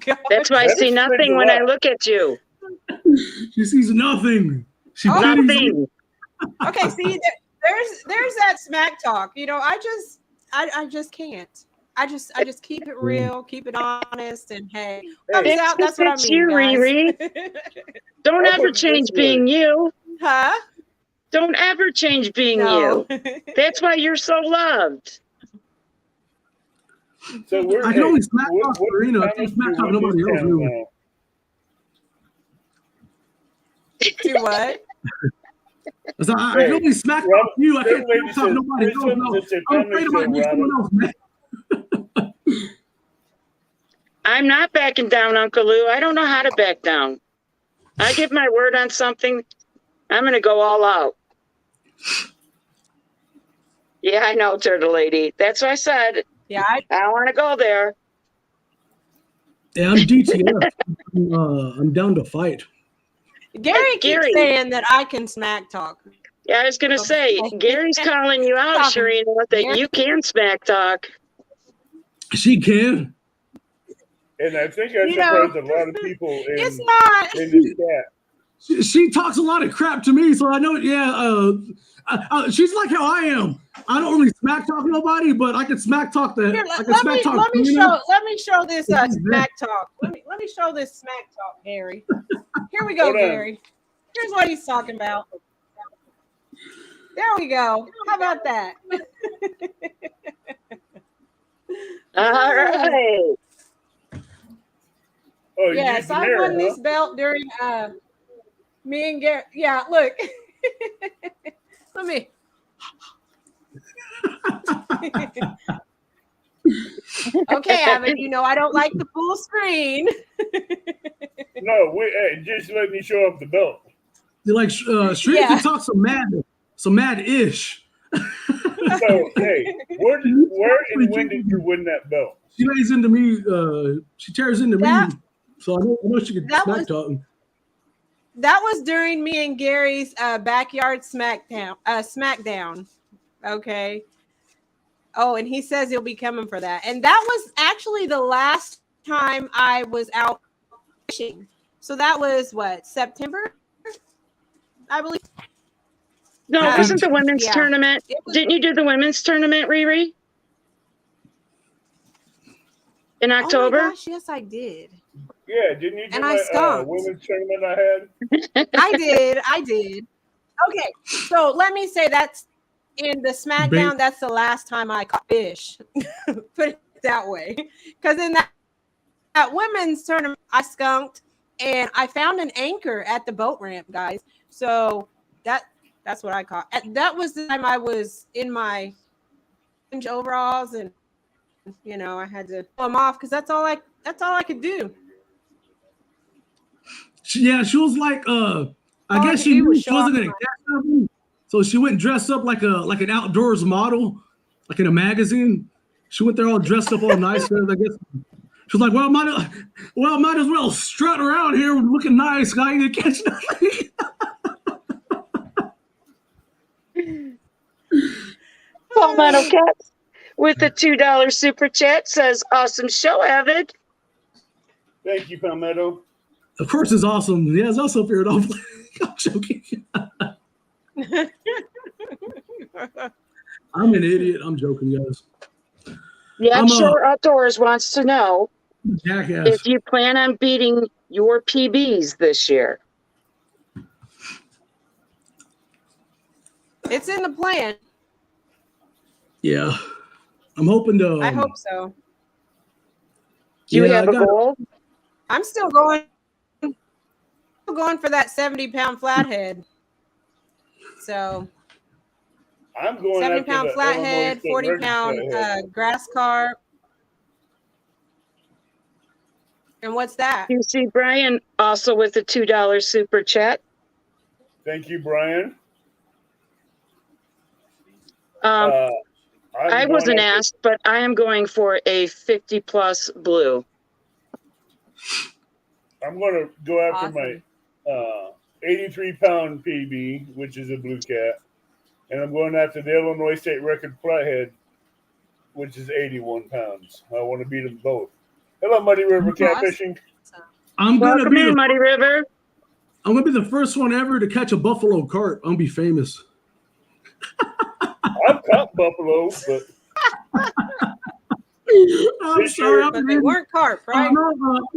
C: God.
A: That's why I
B: That
A: see
B: explains
A: nothing
B: a
A: when I
B: lot.
A: look at you.
D: She sees nothing. She
C: Oh.
D: pities me.
A: Nothing.
C: Okay, see, there's that smack talk. You know, I just can't. I just keep it real, keep it honest, and hey, thumbs
A: It's
C: out. That's what I
A: it's
C: mean,
A: you,
C: guys.
A: Riri. Don't
B: I'll
A: ever
B: put it
A: change
B: this way.
A: being you.
C: Huh?
A: Don't ever change being
C: No.
A: you. That's why you're so loved.
B: So we're.
D: I can only smack
B: what-
D: talk
B: what
D: Serena. I
B: channels
D: can't smack
B: do
D: talk
B: we
D: nobody
B: do
D: else.
B: channel
D: Really.
B: now?
C: Do what?
D: So I
B: Hey,
D: can only smack
B: Robin,
D: talk you. I
B: Turtle
D: can't
B: Lady
D: smack talk
B: says
D: nobody else.
B: threesomes,
D: No.
B: it's a
D: I'm
B: family
D: afraid I
B: show,
D: might make
B: Robin.
D: someone else mad.
A: I'm not backing down, Uncle Lou. I don't know how to back down. I give my word on something, I'm going to go all out. Yeah, I know, Turtle Lady. That's what I said.
C: Yeah,
A: I don't want to go there.
D: Yeah, I'm DTF. I'm down to fight.
C: Gary
A: Gary.
C: keeps saying that I can smack talk.
A: Yeah, I was going to say, Gary's calling you out,
C: Talking.
A: Shireena, that you can smack talk.
D: She can.
B: And I think I
C: You know,
B: surprised a lot of people
C: It's
B: in
C: not.
B: this chat.
D: She talks a lot of crap to me, so I know. Yeah, she's like how I am. I don't really smack talk nobody, but I can smack talk the.
C: Here,
D: I
C: let
D: can smack
C: me
D: talk.
C: let me
D: Serena.
C: show this smack talk. Let me show this smack talk, Gary. Here we go,
B: Hold on.
C: Gary. Here's what he's talking about. There we go. How about that?
A: All right.
B: Oh, you
C: Yes,
B: used the
C: I
B: mirror,
C: won
B: huh?
C: this belt during me and Gary. Yeah, look. Let me. Okay, Avid, you know I don't like the full screen.
B: No, hey, just let me show up the belt.
D: You're like Shrina
C: Yeah.
D: can talk some mad-ish.
B: So, hey, where and when did you win that belt?
D: She lays into me. She tears into
C: That-
D: me, so I know she can
C: that
D: smack
C: was-
D: talking.
C: That was during me and Gary's backyard smackdown. Okay. Oh, and he says he'll be coming for that. And that was actually the last time I was out fishing. So that was what, September? I believe.
A: No, it wasn't the women's
C: yeah.
A: tournament. Didn't you do the women's tournament, Riri? In October?
C: Oh my gosh, yes, I did.
B: Yeah, didn't you do
C: And I
B: my
C: skunked.
B: women's tournament I had?
C: I did. Okay, so let me say that's in the SmackDown. That's the last time I caught fish. Put it that way, because in that women's tournament, I skunked and I found an anchor at the boat ramp, guys. So that's what I caught. That was the time I was in my overalls, and you know I had to pull them off because that's all I could do.
D: She was like, I guess she knew she wasn't gonna catch something, so she went dressed up like an outdoors model, like in a magazine. She went there all dressed up, all nice. I guess she was like, well, might as well strut around here looking nice. I ain't gonna catch nothing.
A: Palmetto Cats with the $2 super chat says, awesome show, Avid.
B: Thank you, Palmetto.
D: Of course, it's awesome. Yeah, it's also fair enough. I'm joking. I'm an idiot. I'm joking, guys.
A: Yeah, Sure Outdoors wants to know
D: jackass.
A: if you plan on beating your PBs this year.
C: It's in the plan.
D: Yeah, I'm hoping to.
C: I hope so.
A: Do you have a goal?
C: I'm still going for that 70-pound flathead. So
B: I'm going
C: 70-pound flathead, 40-pound grass carp. And what's that?
A: You see Brian also with the $2 super chat.
B: Thank you, Brian.
A: I wasn't asked, but I am going for a 50+ blue.
B: I'm going to go after my 83-pound PB, which is a blue cat, and I'm going after the Illinois State record flathead, which is 81 pounds. I want to beat them both. Hello, Muddy River Catfishing.
A: Welcome in, Muddy River.
D: I'm gonna be the first one ever to catch a buffalo carp. I'm gonna be famous.
B: I've caught buffalo, but
D: I'm sorry,
C: but they weren't carp, right?
D: I was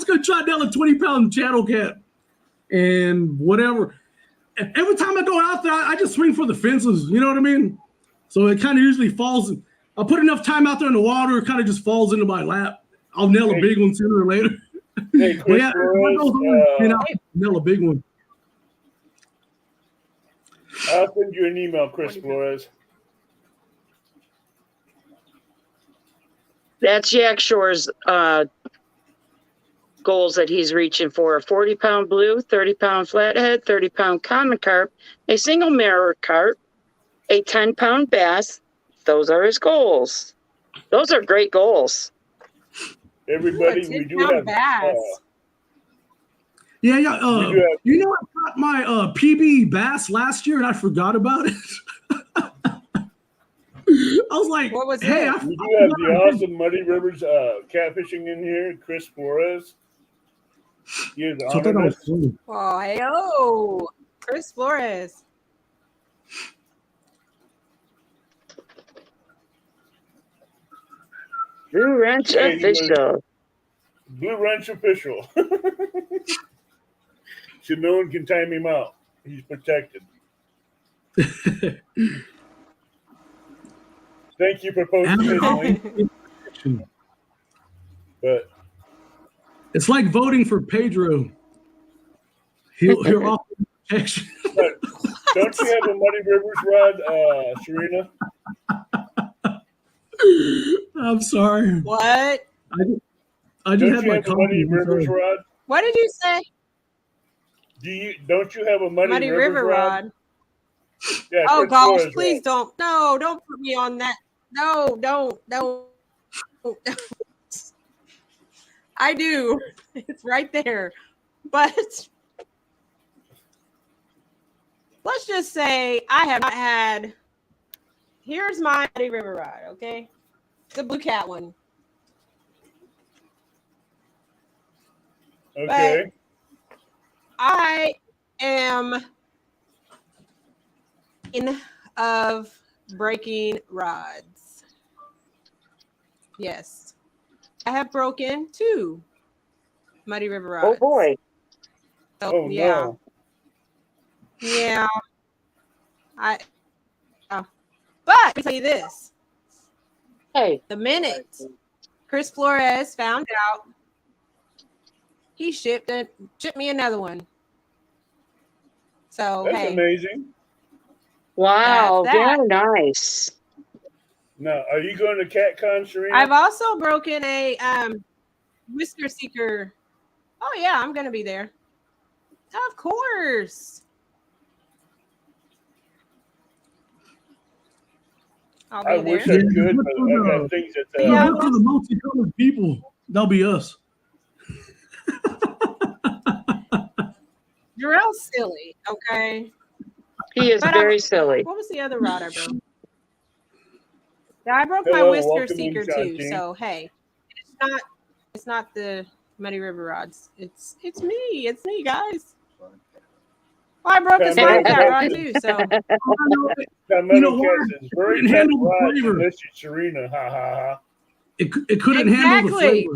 D: gonna try to nail a 20-pound channel cat, and whatever. Every time I go out there, I just swing for the fences. You know what I mean? So it kind of usually falls. I'll put enough time out there in the water, it kind of just falls into my lap. I'll nail a big one sooner or later.
B: Hey, Chris
D: nail a big one.
B: I'll send you an email, Chris Flores.
A: That's Yak Shore's goals that he's reaching for: a 40-pound blue, 30-pound flathead, 30-pound common carp, a single mirror carp, a 10-pound bass. Those are his goals. Those are great goals.
B: Everybody, we do have
C: bass.
D: Yeah. You know, I caught my PB bass last year and I forgot about it. I was like,
C: what was
D: hey,
C: it?
B: We do have the awesome Muddy Rivers catfishing in here, Chris Flores. He is honored us.
C: Oh, hey, Chris Flores.
A: Blue Ranch official.
B: Blue Ranch official. So no one can time him out. He's protected. Thank you for posting his link. But
D: It's like voting for Pedro. He'll offer protection.
B: but don't you have a Muddy Rivers rod, Shireena?
D: I'm sorry.
C: What?
D: I just
B: Don't
D: had
B: you
D: my
B: have a Muddy
D: coffee.
B: Rivers rod?
C: What did you say?
B: Don't you have a Muddy Rivers
C: River
B: rod?
C: rod.
B: Yeah,
C: Oh
B: Chris
C: gosh,
B: Flores
C: please
B: rod.
C: don't. No, don't put me on that. No, don't. I do. It's right there. But let's just say I have not had. Here's my Muddy River rod, okay? The Blue Cat one.
B: Okay.
C: But I am in of breaking rods. Yes. I have broken 2 Muddy River rods.
A: Oh boy.
C: So,
B: Oh
C: yeah.
B: no.
C: Yeah. But let me tell you this.
A: Hey.
C: The minute Chris Flores found out, he shipped me another one. So
B: That's
C: hey,
B: amazing.
A: Wow.
C: That's that.
A: Very nice.
B: Now, are you going to CatCon, Shireena?
C: I've also broken a Whisker Seeker. Oh yeah, I'm gonna be there. Of course. I'll be
B: I
C: there.
B: wish I could, but I got things that
C: Yeah.
D: Look for the multicolored people. That'll be us.
C: Jarrell's silly, okay?
A: He is
C: But
A: very silly.
C: What was the other rod I broke? Yeah, I broke my
B: Hello,
C: Whisker
B: welcome
C: Seeker
B: in,
C: too.
B: Shanti.
C: So hey, it's not the Muddy River rods. It's me. It's me, guys. Well, I broke a Slime Cat rod too. So
B: Palmetto Cats is very
D: couldn't
B: tough
D: handle the
B: rods
D: flavor.
B: unless you're Shireena. Ha ha ha.
D: It couldn't handle the
C: exactly.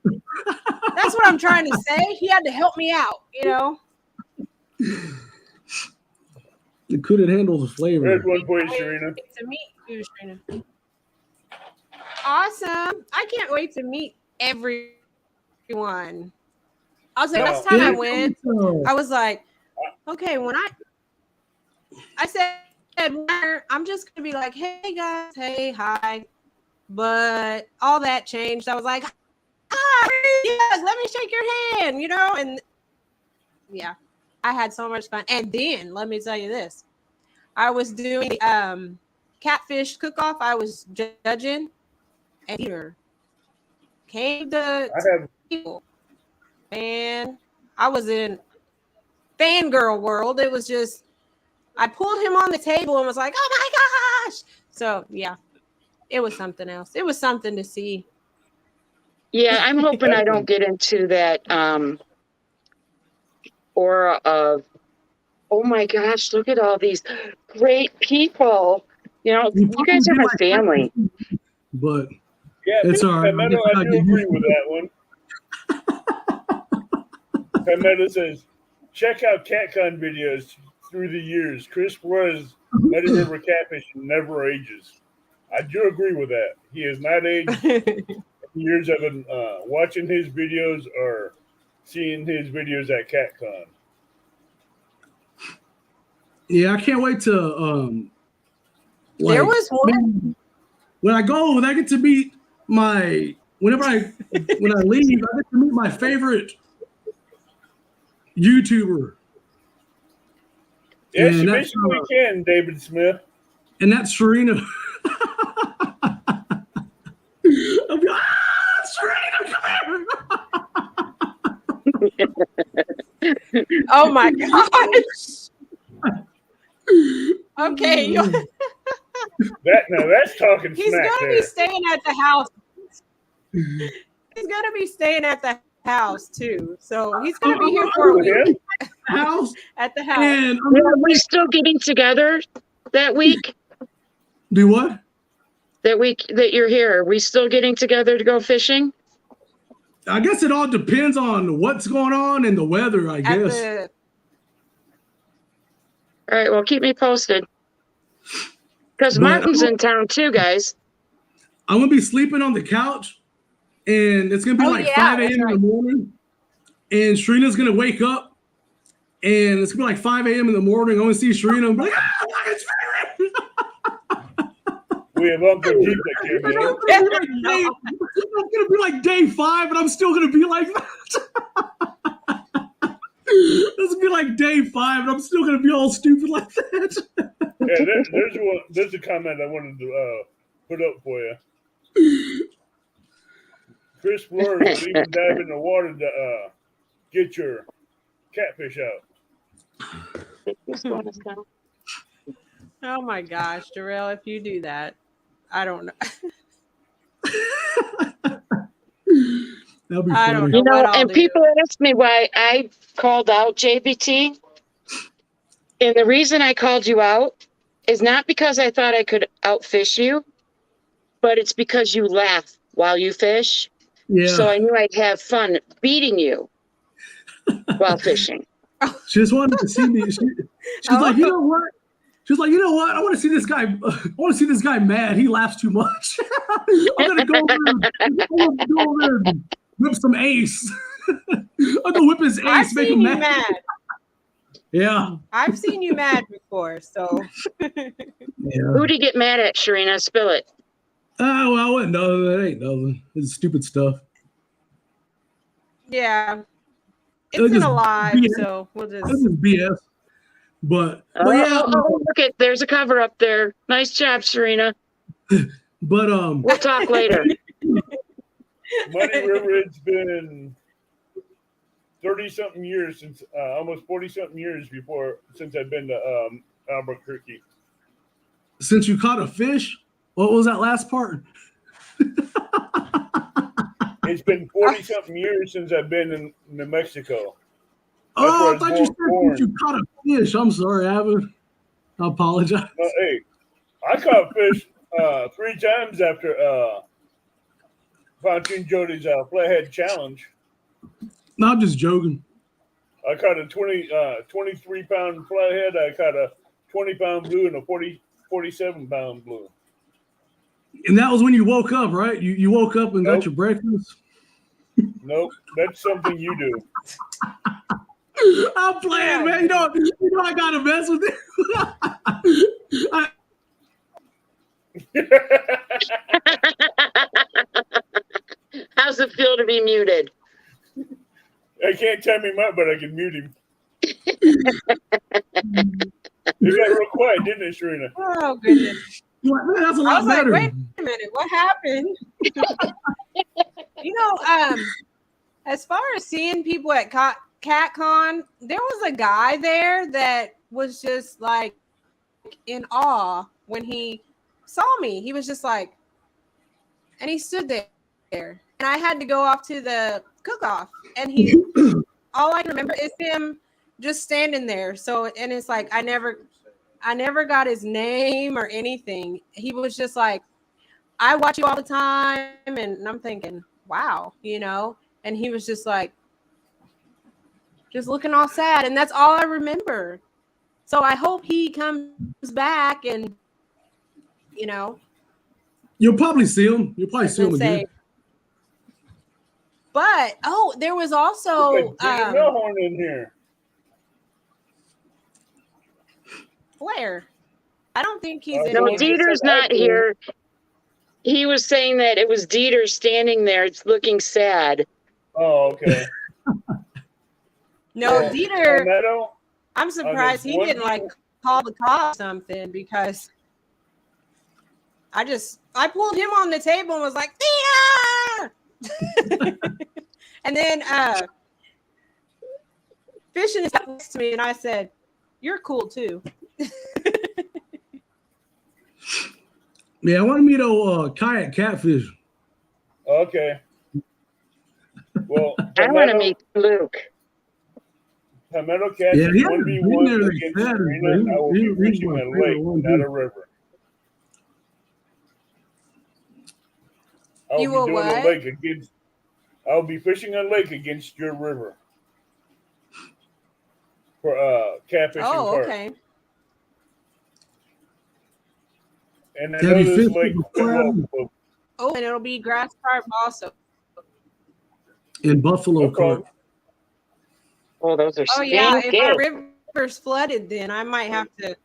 D: flavor.
C: That's what I'm trying to say. He had to help me out. You know.
D: It couldn't handle the flavor.
B: There's one for you, Shireena.
C: To meet you, Shireena. Awesome. I can't wait to meet everyone. I was like, last time I went, I was like, okay, when I said, I'm just gonna be like, hey guys, hey, hi. But all that changed. I was like, yes, let me shake your hand, you know? And yeah, I had so much fun. And then let me tell you this. I was doing the catfish cook-off. I was judging, and Peter came to people. And I was in fangirl world. It was just, I pulled him on the table and was like, oh my gosh. So yeah, it was something else. It was something to see.
A: Yeah, I'm hoping I don't get into that aura of, oh my gosh, look at all these great people. You know, you guys are my family.
D: But
B: yeah,
D: it's all right.
B: Palmetto, I do agree with that one. Palmetto says, check out CatCon videos through the years. Chris Flores, Muddy River Catfish never ages. I do agree with that. He has not aged. Years I've been watching his videos or seeing his videos at CatCon.
D: Yeah, I can't wait to
C: There was one
D: when I get to meet when I leave, I get to meet my favorite YouTuber.
B: Yes, you basically can, David Smith.
D: And that's Shireena. Shireena, come here.
C: Oh my gosh. Okay.
B: That's talking
C: He's
B: smack
C: gonna
B: there.
C: be staying at the house. He's gonna be staying at the house too. So he's gonna be here for a week.
D: House
C: At the house.
D: and
A: Are we still getting together that week?
D: do what?
A: That week that you're here, are we still getting together to go fishing?
D: I guess it all depends on what's going on and the weather, I guess.
A: All right, well, keep me posted. Because
D: But
A: Martin's in town too, guys.
D: I'm gonna be sleeping on the couch, and it's gonna be like 5 a.m. in the morning, and Shireena's gonna wake up, and it's gonna be like 5 a.m. in the morning. I'm gonna see Shireena and be like, ah, look, it's Shireen!
B: We have Uncle Jeep that came in.
D: It's gonna be like day 5, and I'm still gonna be like that. It's gonna be like day 5, and I'm still gonna be all stupid like that.
B: Yeah, there's a comment I wanted to put up for you. Chris Flores even dive in the water to get your catfish out.
C: Oh my gosh, Darrell, if you do that, I don't know.
D: That'll be
C: I don't
D: funny.
C: know.
A: You know,
C: what I'll
A: and
C: do.
A: people ask me why I called out JBT. And the reason I called you out is not because I thought I could outfish you, but it's because you laugh while you fish.
D: Yeah.
A: So I knew I'd have fun beating you while fishing.
D: She just wanted to see me. She's like, you know what? She's like, you know what? I want to see this guy. I want to see this guy mad. He laughs too much. I'm gonna go over there and whip some ace. I'm gonna whip his ace,
C: I've
D: make
C: seen
D: him
C: you
D: mad.
C: mad.
D: Yeah.
C: I've seen you mad before, so.
D: Yeah.
A: Who'd he get mad at, Shireena? Spill it.
D: Well, I wouldn't know. That ain't nothing. It's stupid stuff.
C: Yeah.
D: It'll
C: It's in
D: just
C: a live,
D: BS.
C: so we'll
D: It's
C: just.
D: just BS. But yeah.
A: Look at there's a cover up there. Nice job, Shireena.
D: But
A: We'll talk later.
B: Muddy River, it's been 30-something years since, almost 40-something years since I've been to Albuquerque.
D: Since you caught a fish, what was that last part?
B: It's been 40-something years since I've been in New Mexico.
D: Oh, I thought you said since you caught a fish. I'm sorry, I apologize.
B: Hey, I caught fish 3 times after Pontoon Jody's flathead challenge.
D: No, I'm just joking.
B: I caught a 23-pound flathead. I caught a 20-pound blue and a 47-pound blue.
D: And that was when you woke up, right? You woke up and got your breakfast?
B: Nope, that's something you do.
D: I'm playing, man. You know I gotta mess with it.
A: How's it feel to be muted?
B: I can't time him up, but I can mute him. You got real quiet, didn't it, Shireena?
C: Oh, goodness.
D: That's a
C: I
D: lot
C: was
D: better.
C: like, wait a minute, what happened? As far as seeing people at CatCon, there was a guy there that was just like in awe when he saw me. He was just like, and he stood there, and I had to go off to the cook-off, and all I can remember is him just standing there. So, and it's like I never got his name or anything. He was just like, I watch you all the time, and I'm thinking, wow, and he was just like, just looking all sad, and that's all I remember. So I hope he comes back, and
D: You'll probably see him. You'll probably see him again.
C: But there was also
B: Melhorn in here.
C: Blair. I don't think he's in
A: No,
C: here.
A: Dieter's not here. He was saying that it was Dieter standing there. It's looking sad.
B: Oh, okay.
C: No, Dieter.
B: Palmetto,
C: I'm surprised he didn't call the cops or something, because I pulled him on the table and was like, Dieter! And then Fishing is next to me, and I said, you're cool too.
D: Yeah, I want to meet kayak catfish.
B: Okay. Well,
A: I want to meet Luke.
B: Palmetto Catch
D: Yeah, he
B: 1v1 against Shireena. I will be fishing a lake, not a river. I'll be fishing a lake against your river for catfish and carp.
C: Okay.
B: And I
D: Have
B: know
D: you
B: this
D: fished
B: lake
D: with
B: quite well.
D: crab
B: So
C: Oh, and it'll be grass carp also.
D: and buffalo
B: no problem.
D: carp?
A: Oh, those are
C: Oh yeah, if our
A: stinky.
C: river's flooded, then I might have to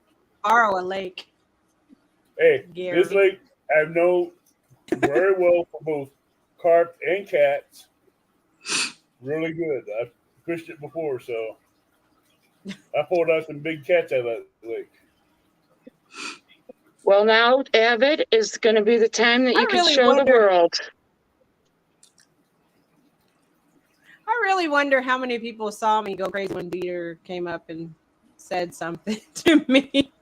C: borrow a lake,
B: Hey, this
C: Gary.
B: lake I know very well for both carp and cats. Really good. I've fished it before, so I pulled out some big cats out of that lake.
A: Well, now, Avid, is going to be the time that
C: I
A: you can
C: really
A: show the
C: wonder.
A: world.
C: I really wonder how many people saw me go crazy when Dieter came up and said something to me.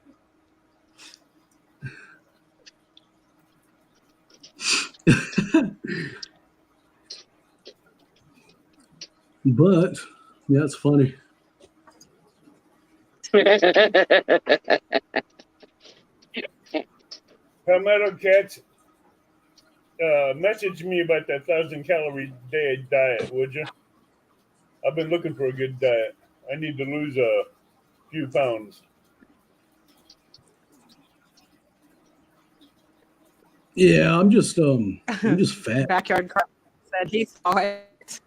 D: But yeah, it's funny.
B: Palmetto cats, message me about that 1,000 calorie day diet, would you? I've been looking for a good diet. I need to lose a few pounds.
D: Yeah, I'm just fat.
C: Backyard carp said he saw it.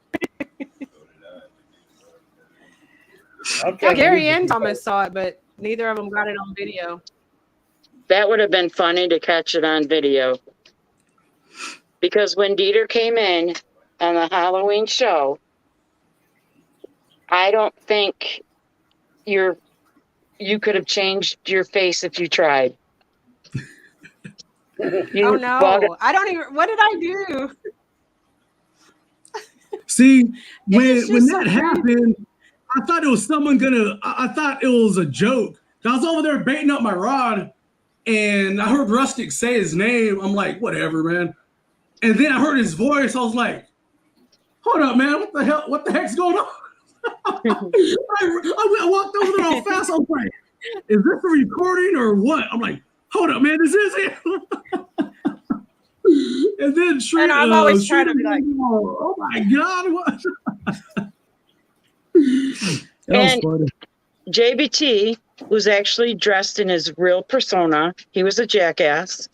B: I'm
C: Yeah,
B: trying to
C: Gary
B: lose a
C: and
B: few
C: Thomas
B: pounds.
C: saw it, but neither of them got it on video.
A: That would have been funny to catch it on video. Because when Dieter came in on the Halloween show, I don't think you could have changed your face if you tried.
C: Oh no, I don't even. What did I do?
D: See,
C: It's
D: when
C: just so
D: that
C: crazy.
D: happened, I thought it was someone gonna. I thought it was a joke. I was over there baiting up my rod, and I heard Rustic say his name. I'm like, whatever, man. And then I heard his voice. I was like, hold up, man. What the hell? What the heck's going on? I walked over there all fast. I was like, is this a recording or what? I'm like, hold up, man. This is it. And then
C: And I've always tried to be like,
D: oh my God. What? That was
A: And
D: funny.
A: JBT was actually dressed in his real persona. He was a jackass.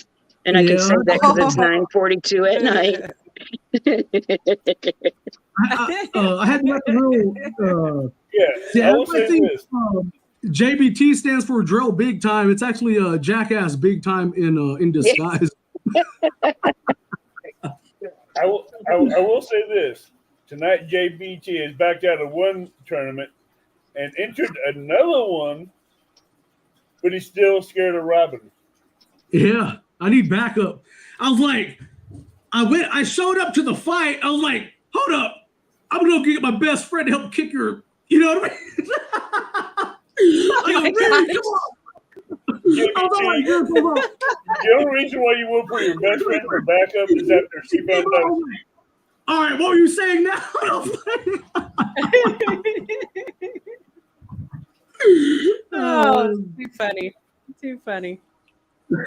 A: And I can say that because it's 9:42 at night.
D: I had to let the real.
B: Yeah,
D: See,
B: I will say
D: everybody thinks
B: this.
D: JBT stands for Drill Big Time. It's actually Jackass Big Time in disguise.
B: I will say this. Tonight, JBT is backed out of one tournament and entered another one, but he's still scared of Robin.
D: Yeah, I need backup. I was like, I showed up to the fight. I was like, hold up. I'm going to get my best friend to help kick your, you know what I mean? Like, really? Come on. I was all like, this, hold on.
B: The only reason why you will put your best friend for backup is after she found out.
D: All right, what were you saying now?
C: oh, too funny. Too funny.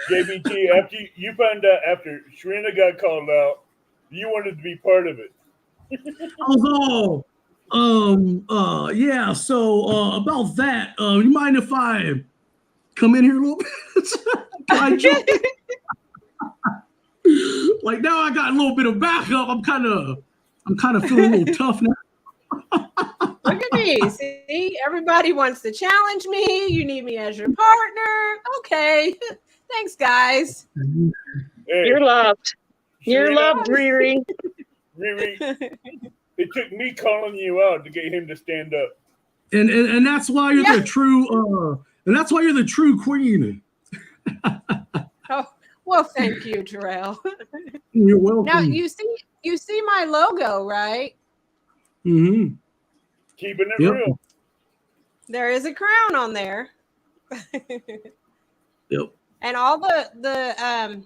B: JBT, after you found out after Shireena got called out, you wanted to be part of it.
D: I was all, yeah. So about that, you mind if I come in here a little bit? Can I join? Like now, I got a little bit of backup. I'm kind of feeling a little tough now.
C: Look at me. See, everybody wants to challenge me. You need me as your partner. Okay. Thanks, guys.
B: Hey,
A: You're loved. You're
B: Shireena,
A: loved, Riri.
B: Riri, it took me calling you out to get him to stand up.
D: And that's why you're the true. And that's why you're the true queen.
C: Oh, well, thank you, Terrell.
D: You're welcome.
C: Now you see my logo, right?
D: Mm-hmm.
B: Keeping it real.
C: There is a crown on there.
D: Yep.
C: And all the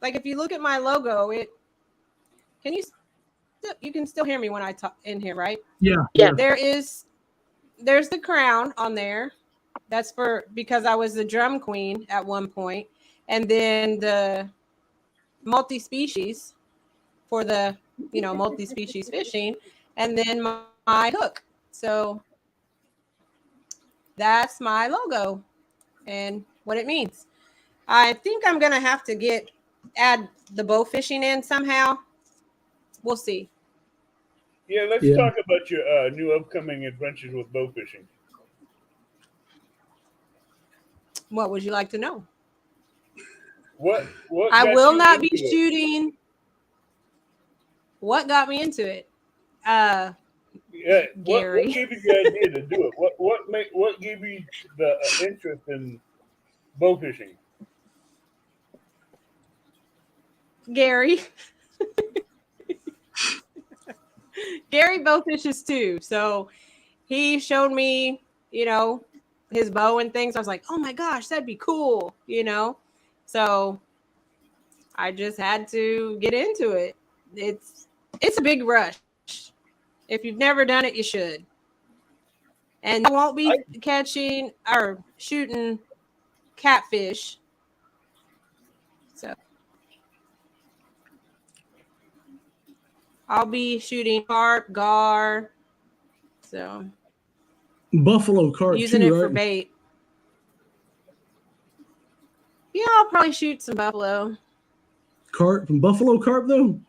C: like if you look at my logo, you can still hear me when I talk in here, right?
D: Yeah.
C: There's the crown on there. That's because I was the drum queen at one point, and then the multi-species for the multi-species fishing, and then my hook. So that's my logo and what it means. I think I'm gonna have to add the bow fishing in somehow. We'll see.
B: Yeah, let's talk about your new upcoming adventures with bow fishing.
C: What would you like to know?
B: What
C: I
B: got
C: will
B: you
C: not be
B: into it?
C: shooting. What got me into it?
B: Yeah,
C: Gary.
B: what gave you the idea to do it? What gave you the interest in bow fishing?
C: Gary. Gary bow fishes too. So he showed me, his bow and things. I was like, oh my gosh, that'd be cool, So I just had to get into it. It's a big rush. If you've never done it, you should. And I won't be catching or shooting catfish. So I'll be shooting carp, gar. So
D: Buffalo carp
C: using
D: too,
C: it
D: right?
C: for bait. Yeah, I'll probably shoot some buffalo.
D: Carp from buffalo carp though.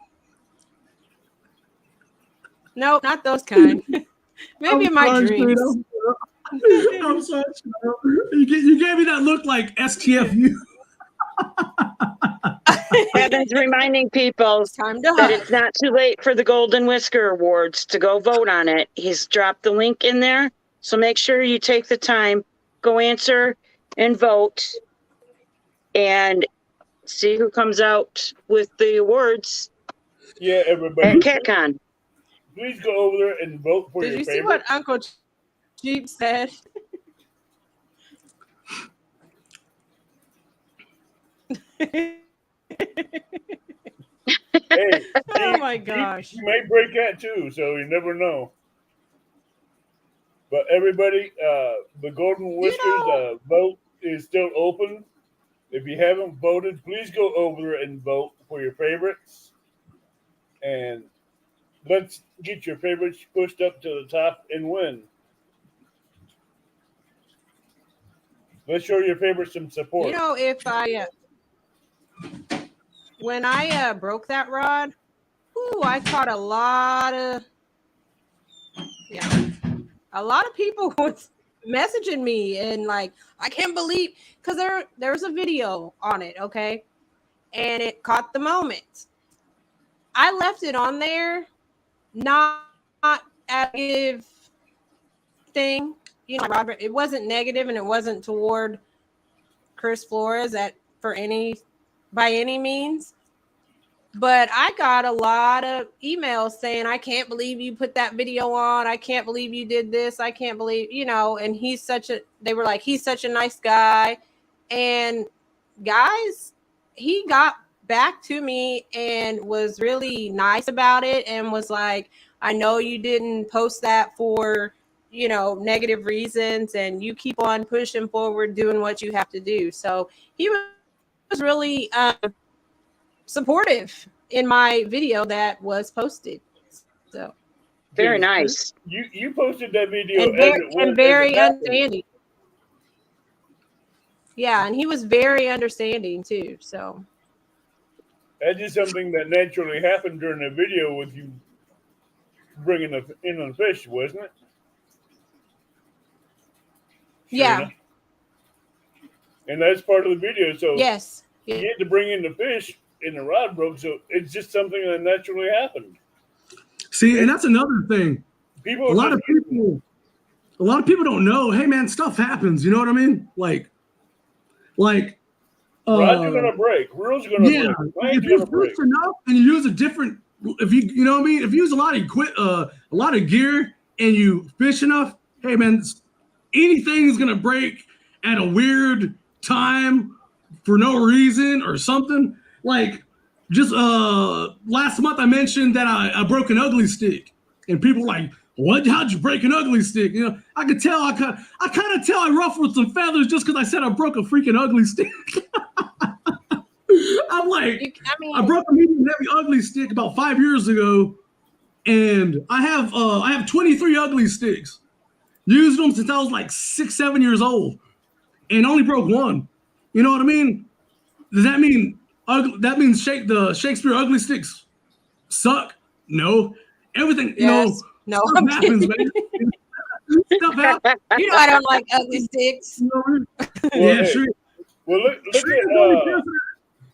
C: Nope, not those kind. Maybe in my dreams.
D: I'm sorry. You gave me that look like STFU.
A: Kevin's reminding people
C: Time to
A: that
C: hunt.
A: it's not too late for the Golden Whisker Awards to go vote on it. He's dropped the link in there. So make sure you take the time, go answer and vote, and see who comes out with the awards
B: Yeah,
A: at
B: everybody.
A: CatCon.
B: Please go over there and vote for
C: Did
B: your
C: you see
B: favorite.
C: what Uncle Jeep said?
B: Hey,
C: Oh my gosh.
B: you may break that too, so you never know. But everybody, the Golden Whiskers vote is still open. If you haven't voted, please go over there and vote for your favorites. And let's get your favorites pushed up to the top and win. Let's show your favorites some support.
C: If when I broke that rod, I caught a lot of people was messaging me and like, I can't believe, because there's a video on it, okay, and it caught the moment. I left it on there, not a negative thing, Robert. It wasn't negative, and it wasn't toward Chris Flores by any means. But I got a lot of emails saying, I can't believe you put that video on. I can't believe you did this. I can't believe, and they were like, he's such a nice guy. And guys, he got back to me and was really nice about it and was like, I know you didn't post that for, negative reasons, and you keep on pushing forward, doing what you have to do. So he was really supportive in my video that was posted. So
A: Very nice.
B: You posted that video
C: and very understanding. Yeah, and he was very understanding too. So
B: that's just something that naturally happened during the video with you bringing in the fish, wasn't it?
C: Yeah.
B: Shireena? And that's part of the video. So
C: yes,
B: you had to bring in the fish and the rod broke. So it's just something that naturally happened.
D: See, and that's another thing. A lot of people don't know. Hey, man, stuff happens. You know what I mean? Like.
B: Rods are gonna break. Reels are gonna break.
D: If you fish enough and you use a different, if you know what I mean, if you use a lot of gear and you fish enough, hey man, anything is gonna break at a weird time for no reason or something. Like just last month I mentioned that I broke an ugly stick, and people were like, what? How'd you break an ugly stick? I could tell. I kind of tell I ruffled some feathers just because I said I broke a freaking ugly stick. I'm like, I broke a medium heavy ugly stick about 5 years ago, and I have 23 ugly sticks. Used them since I was like 6, 7 years old, and only broke one. You know what I mean? does that mean that means the Shakespeare ugly sticks suck? No. Everything,
C: Yes. No,
D: stuff
C: I'm
D: happens,
C: kidding.
D: man. Stuff happens.
C: You know I don't like ugly sticks.
B: Well,
D: Yeah,
B: hey,
D: sure.
B: well, look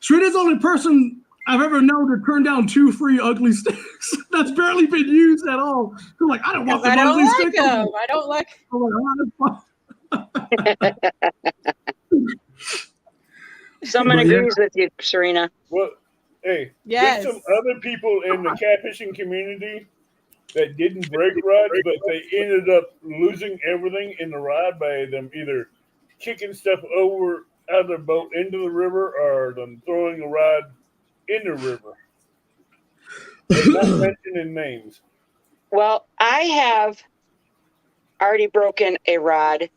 D: Shreda's the only person I've ever known to turn down 2 free ugly sticks. That's barely been used at all. I'm like, I don't want
C: Because
D: the
C: I don't
D: ugly
C: like
D: sticks.
C: them. I don't like.
D: I'm like,
A: Someone
D: But yeah.
A: agrees with you, Serena.
B: well, hey,
C: Yes.
B: there's some other people in the catfishing community that didn't break rods, but they ended up losing everything in the rod by them either kicking stuff over out of their boat into the river or them throwing a rod in the river. And not mentioning names.
A: Well, I have already broken a rod,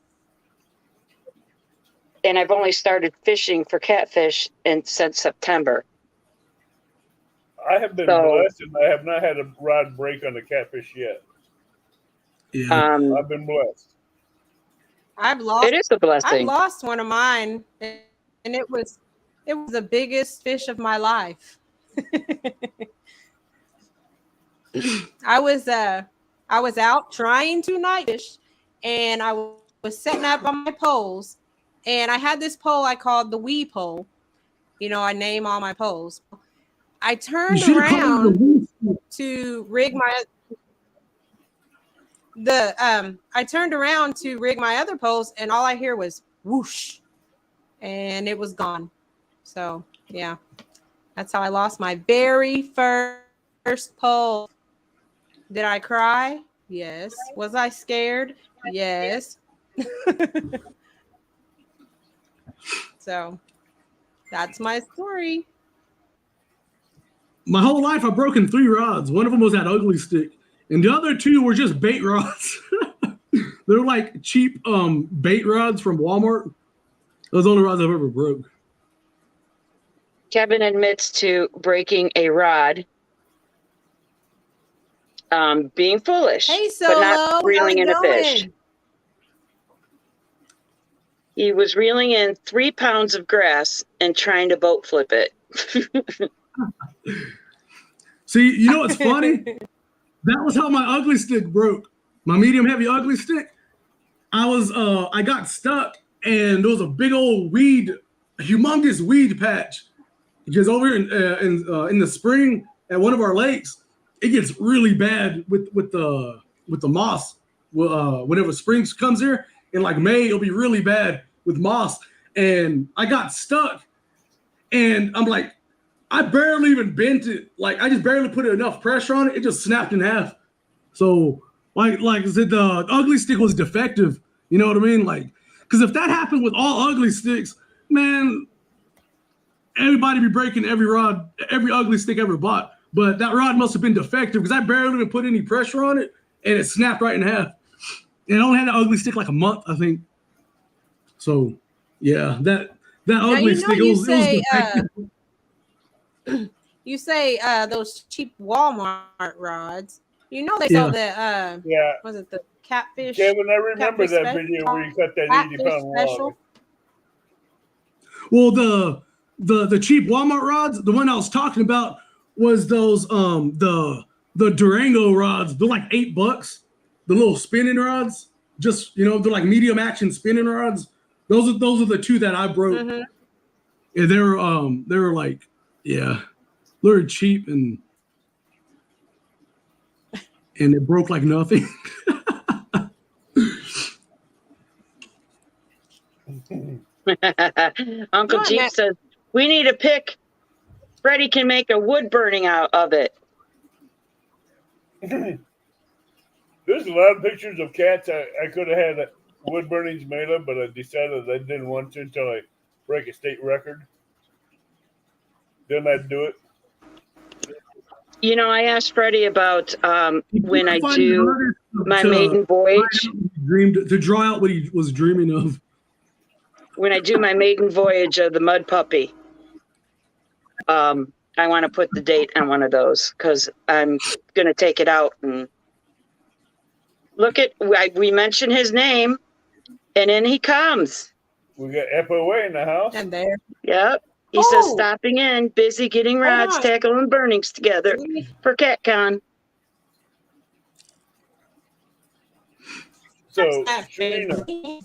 A: and I've only started fishing for catfish since September.
B: I have been blessed, and I have not had a rod break on a catfish yet.
D: Yeah.
B: I've been blessed.
C: I've lost.
A: It is a
C: I've
A: blessing.
C: lost one of mine, and it was the biggest fish of my life. I was out trying to night fish, and I was setting up on my poles, and I had this pole I called the wee pole. You know, I name all my poles. I turned around to rig my other poles, and all I hear was whoosh, and it was gone. So yeah, that's how I lost my very first pole. Did I cry? Yes. Was I scared? Yes. So that's my story.
D: My whole life, I've broken 3 rods. One of them was that ugly stick, and the other 2 were just bait rods. They're like cheap bait rods from Walmart. Those are the only rods I've ever broke.
A: Kevin admits to breaking a rod, being foolish,
C: Hey,
A: but
C: Solo,
A: not reeling in a fish. He was reeling in 3 pounds of grass and trying to boat flip it.
D: See, you know what's funny? That was how my ugly stick broke. My medium heavy ugly stick. I got stuck, and there was a big old humongous weed patch. Because over in the spring at one of our lakes, it gets really bad with the moss. Whenever spring comes here in like May, it'll be really bad with moss. And I got stuck, and I'm like, I barely even bent it. Like I just barely put enough pressure on it. It just snapped in half. So like I said, the ugly stick was defective. You know what I mean? Like, because if that happened with all ugly sticks, man, everybody be breaking every rod, every ugly stick ever bought. But that rod must have been defective because I barely even put any pressure on it, and it snapped right in half. And I only had an ugly stick like a month, I think. So yeah, that ugly stick it was defective.
C: You say those cheap Walmart rods. You know they sell the was it the catfish?
B: Kevin, I remember that
C: special?
B: video where you cut that
C: Catfish
B: 80-pound
C: special?
B: log.
D: Well, the cheap Walmart rods, the one I was talking about was those the Durango rods. They're like $8. The little spinning rods, just they're like medium action spinning rods. Those are the 2 that I broke.
C: Mm-hmm.
D: And they were like, yeah, they're cheap and it broke like nothing.
A: Uncle Jeep says, we need a pick. Freddie can make a wood burning out of it.
B: There's a lot of pictures of cats I could have had wood burnings made of, but I decided I didn't want to until I break a state record. Then I'd do it.
A: You know, I asked Freddie about when I do my maiden voyage.
D: Dreamed to draw out what he was dreaming of.
A: When I do my maiden voyage of the mud puppy, I want to put the date on one of those because I'm going to take it out and look at. We mention his name, and in he comes.
B: We got FOA in the house.
C: And there.
A: Yep, He says,
C: Oh.
A: stopping in, busy getting rods,
C: on.
A: tackle, and burnings together
C: Let me-
A: for CatCon.
B: So,
C: That's
B: Shireena,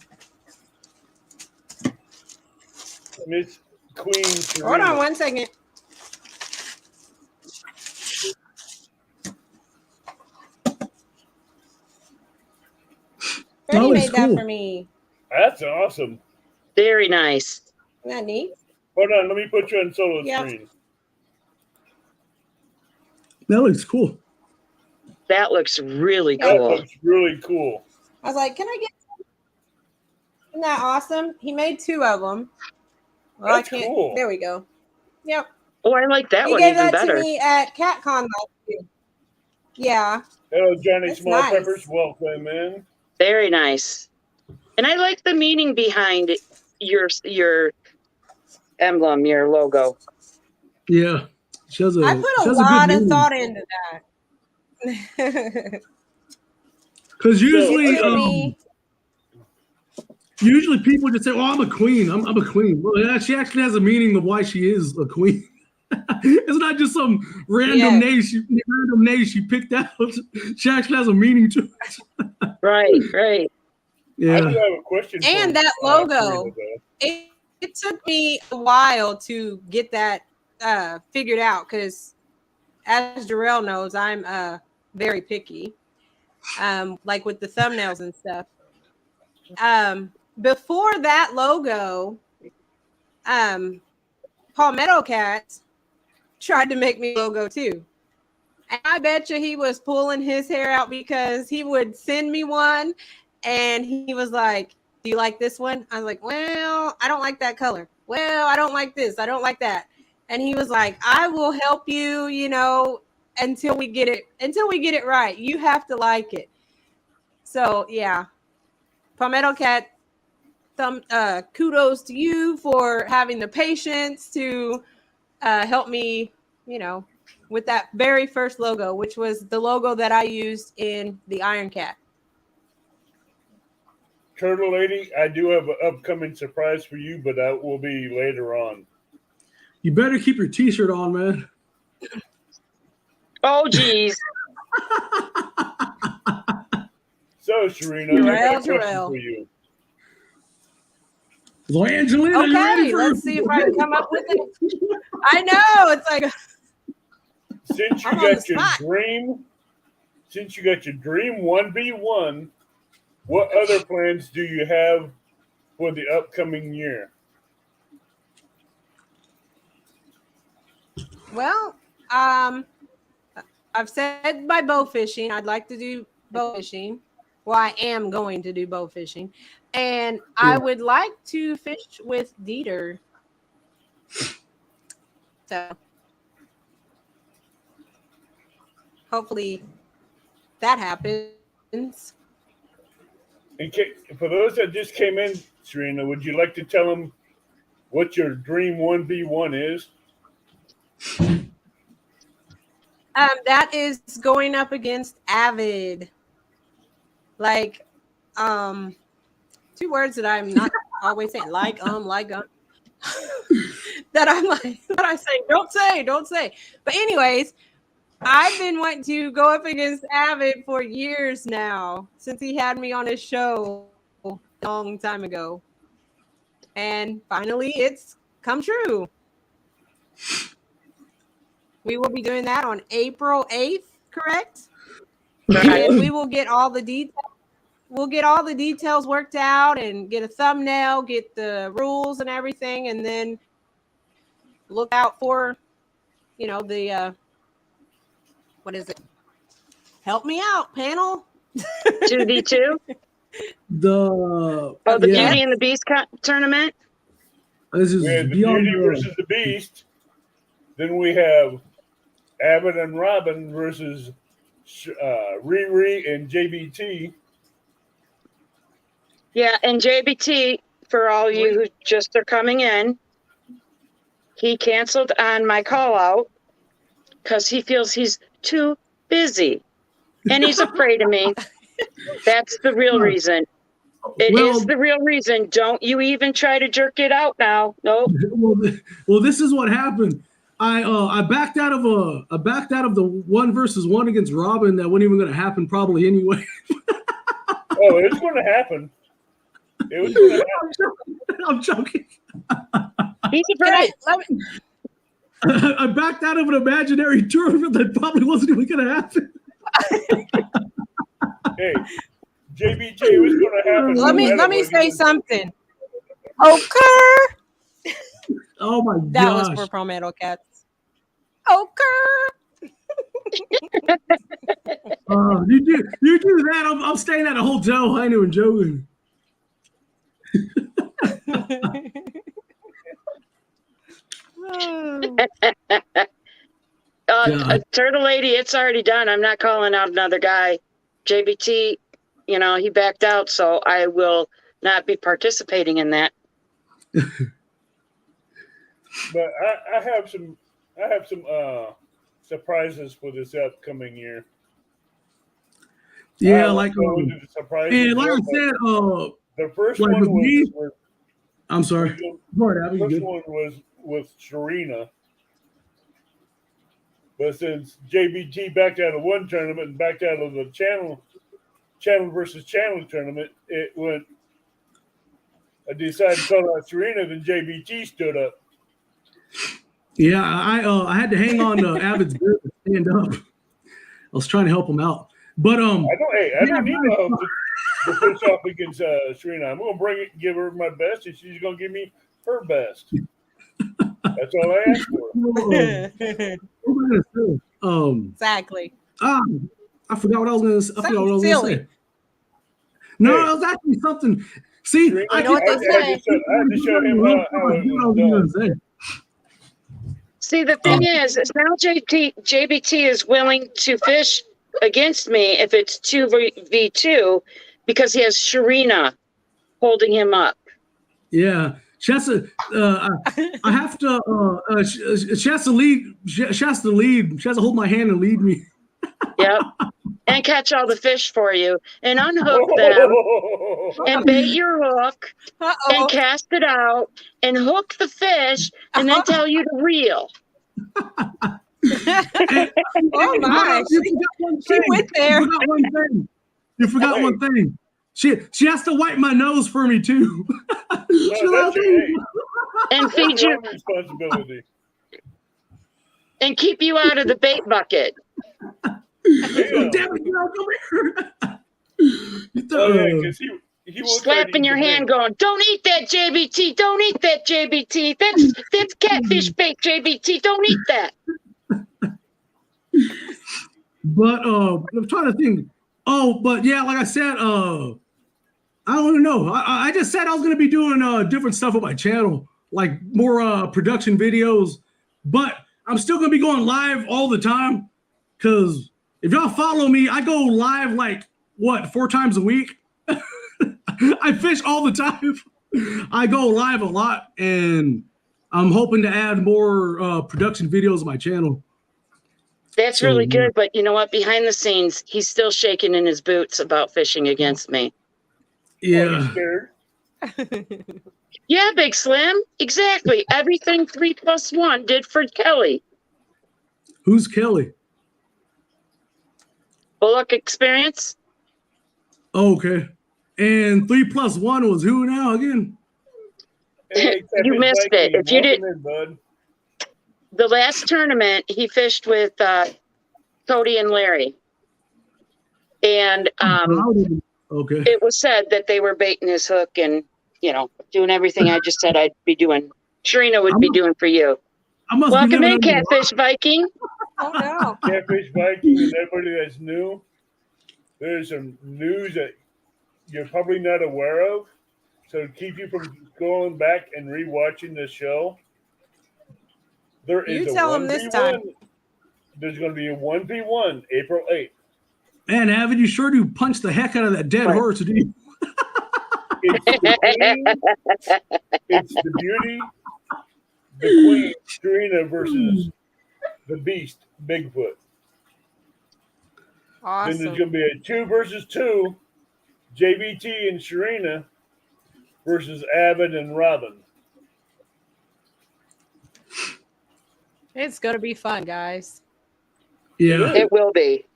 B: Miss Queen Shireena.
C: Hold on 1 second. Freddie
D: looks
C: made that
D: cool.
C: for me.
B: That's awesome.
A: Very nice.
C: Isn't that neat?
B: Hold on, let me put you on solo
C: Yeah.
B: screen.
D: That looks cool.
A: That looks really
C: Yeah.
B: That
A: cool.
B: looks really cool.
C: I was like, can I get some? Isn't that awesome? He made 2 of them. Well,
B: That's
C: I can't.
B: cool.
C: There we go. Yep.
A: Oh, I like that
C: He
A: one
C: gave
A: even
C: that
A: better.
C: to me at CatCon last year. Yeah.
B: Hello, Johnny
C: That's
B: Small
C: nice.
B: Peppers. Welcome in.
A: Very nice. And I like the meaning behind your emblem, your logo.
D: Yeah. She has
C: I
D: a
C: put
D: she
C: a
D: has a good
C: lot of
D: meaning.
C: thought into that.
D: Because
B: So,
D: usually people just say, "Oh, I'm a queen. I'm a queen." Well, yeah, she actually has a meaning of why she is a queen. It's not just some random name she picked out. She actually has a meaning to it.
A: Right, right.
B: I do
D: Yeah.
B: have a question
C: And
B: for
C: that logo.
B: Shireena, though.
C: It took me a while to get that figured out because, as Jarrell knows, I'm very picky, like with the thumbnails and stuff. Before that logo, Palmetto Cats tried to make me a logo too. And I bet you he was pulling his hair out because he would send me one and he was like, do you like this one? I was like, well, I don't like that color. Well, I don't like this. I don't like that. And he was like, I will help you, until we get it right. You have to like it. So yeah. Palmetto Cat, kudos to you for having the patience to help me, with that very first logo, which was the logo that I used in the Iron Cat.
B: Turtle Lady, I do have an upcoming surprise for you, but that will be later on.
D: You better keep your T-shirt on, man.
A: Oh, geez.
B: So, Shireena, I got a question
C: Jarrell.
B: for you.
D: So, Angelina, you ready
C: Okay,
D: for
C: let's see if I can come up with it. I know it's like
B: Since you
C: I'm on
B: got
C: the
B: your
C: spot.
B: dream 1v1, what other plans do you have for the upcoming year?
C: Well, I've said my bow fishing. I'd like to do bow fishing. Well, I am going to do bow fishing. And I would like to fish with Dieter. So hopefully that happens.
B: For those that just came in, Shireena, would you like to tell them what your dream 1v1 is?
C: That is going up against Avid. Like, 2 words that I'm not always saying, that I'm like, that I say, don't say. But anyways, I've been wanting to go up against Avid for years now, since he had me on his show a long time ago. And finally, it's come true. We will be doing that on April 8th, correct? And we will get all the details. We'll get all the details worked out and get a thumbnail, get the rules and everything, and then look out for, the what is it? Help me out, panel.
A: 2v2?
D: the
A: Beauty and the Beast tournament?
D: This is
B: We have the
D: beyond
B: Beauty versus the Beast. Then we have Abbott and Robin versus Riri and JBT.
A: Yeah, and JBT, for all you who just are coming in, he canceled on my call out because he feels he's too busy. And he's afraid of me. That's the real reason. It
D: Well-
A: is the real reason. Don't you even try to jerk it out now. Nope.
D: Well, this is what happened. I backed out of the 1-versus-1 against Robin. That wasn't even going to happen probably anyway.
B: Oh, it's going to happen. It was going to happen.
D: I'm joking.
A: He's a right.
D: I backed out of an imaginary tournament that probably wasn't even going to happen.
B: Hey, JBT, it was going to happen.
C: Let
B: no
C: me
B: matter
C: say
B: what
C: something. Okay.
D: Oh my
C: That
D: gosh.
C: was for Pro Metal Cats. Okay.
D: You do that. I'm staying at a hotel. I ain't even joking. God.
A: Turtle Lady, it's already done. I'm not calling out another guy. JBT, he backed out, so I will not be participating in that.
B: But I have some surprises for this upcoming year.
D: Yeah,
B: I
D: like
B: won't go into the surprises
D: and like
B: yet,
D: I said,
B: the first
D: like
B: one
D: with me-
B: was
D: I'm sorry. Go ahead, Abby, you
B: first
D: good?
B: one was with Shireena. But since JBT backed out of one tournament and backed out of the channel versus channel tournament, it went. I decided to call out Shireena, then JBT stood up.
D: Yeah, I had to hang on to Avid's bit to stand up. I was trying to help him out, but
B: I don't need no help to fish off against Shireena. I'm going to bring it and give her my best, and she's going to give me her best. That's all I ask for.
D: what am I gonna say?
C: Exactly.
D: I forgot what I was gonna say.
C: Something silly.
D: No,
B: Hey.
D: it was actually something. See,
B: Shireena,
C: I know what they say.
B: I had to show him how it was done.
A: See, the thing is now JBT is willing to fish against me if it's 2v2 because he has Shireena holding him up.
D: Yeah, she has to. I have to. She has to lead. She has to lead. She has to hold my hand and lead me.
A: Yep. And catch all the fish for you and unhook them and bait your hook and cast it out and hook the fish and then tell you to reel.
C: Oh my! She went there.
D: You forgot one thing. She has to wipe my nose for me too.
A: And feed you
B: responsibility.
A: and keep you out of the bait bucket.
B: Yeah.
D: Damn it, come here.
B: Because he won't
A: Slapping your hand going, don't eat that JBT, don't eat that JBT. That's catfish bait, JBT, don't eat that.
D: But I'm trying to think. Oh, but yeah, like I said, I don't even know. I just said I was gonna be doing different stuff on my channel, like more production videos. But I'm still gonna be going live all the time, because if y'all follow me, I go live like 4 times a week. I fish all the time. I go live a lot, and I'm hoping to add more production videos on my channel.
A: That's really good, but you know what? Behind the scenes, he's still shaking in his boots about fishing against me.
D: Yeah.
A: Yeah, Big Slim. Exactly. Everything 3+1 did for Kelly.
D: Who's Kelly?
A: Bullock Experience.
D: Oh, okay. And 3+1 was who now again?
B: Hey,
A: You missed it. If you did,
B: bud.
A: the last tournament he fished with Cody and Larry, and
D: Okay.
A: it was said that they were baiting his hook and doing everything I just said I'd be doing. Shireena would be doing for you. Welcome in, Catfish Viking.
C: Oh no.
B: Catfish Viking and everybody that's new. There's some news that you're probably not aware of. So to keep you from going back and rewatching the show, there is
C: You
B: a
C: tell 'em this time.
B: There's going to be a 1v1 April 8th.
D: Man, Avid, you sure do punch the heck out of that dead horse, do you?
B: It's the beauty, the queen, Shireena versus the beast, Bigfoot.
C: Awesome.
B: Then there's going to be a 2 versus 2, JBT and Shireena versus Avid and Robin.
C: It's gonna be fun, guys.
D: Yeah.
A: It will be.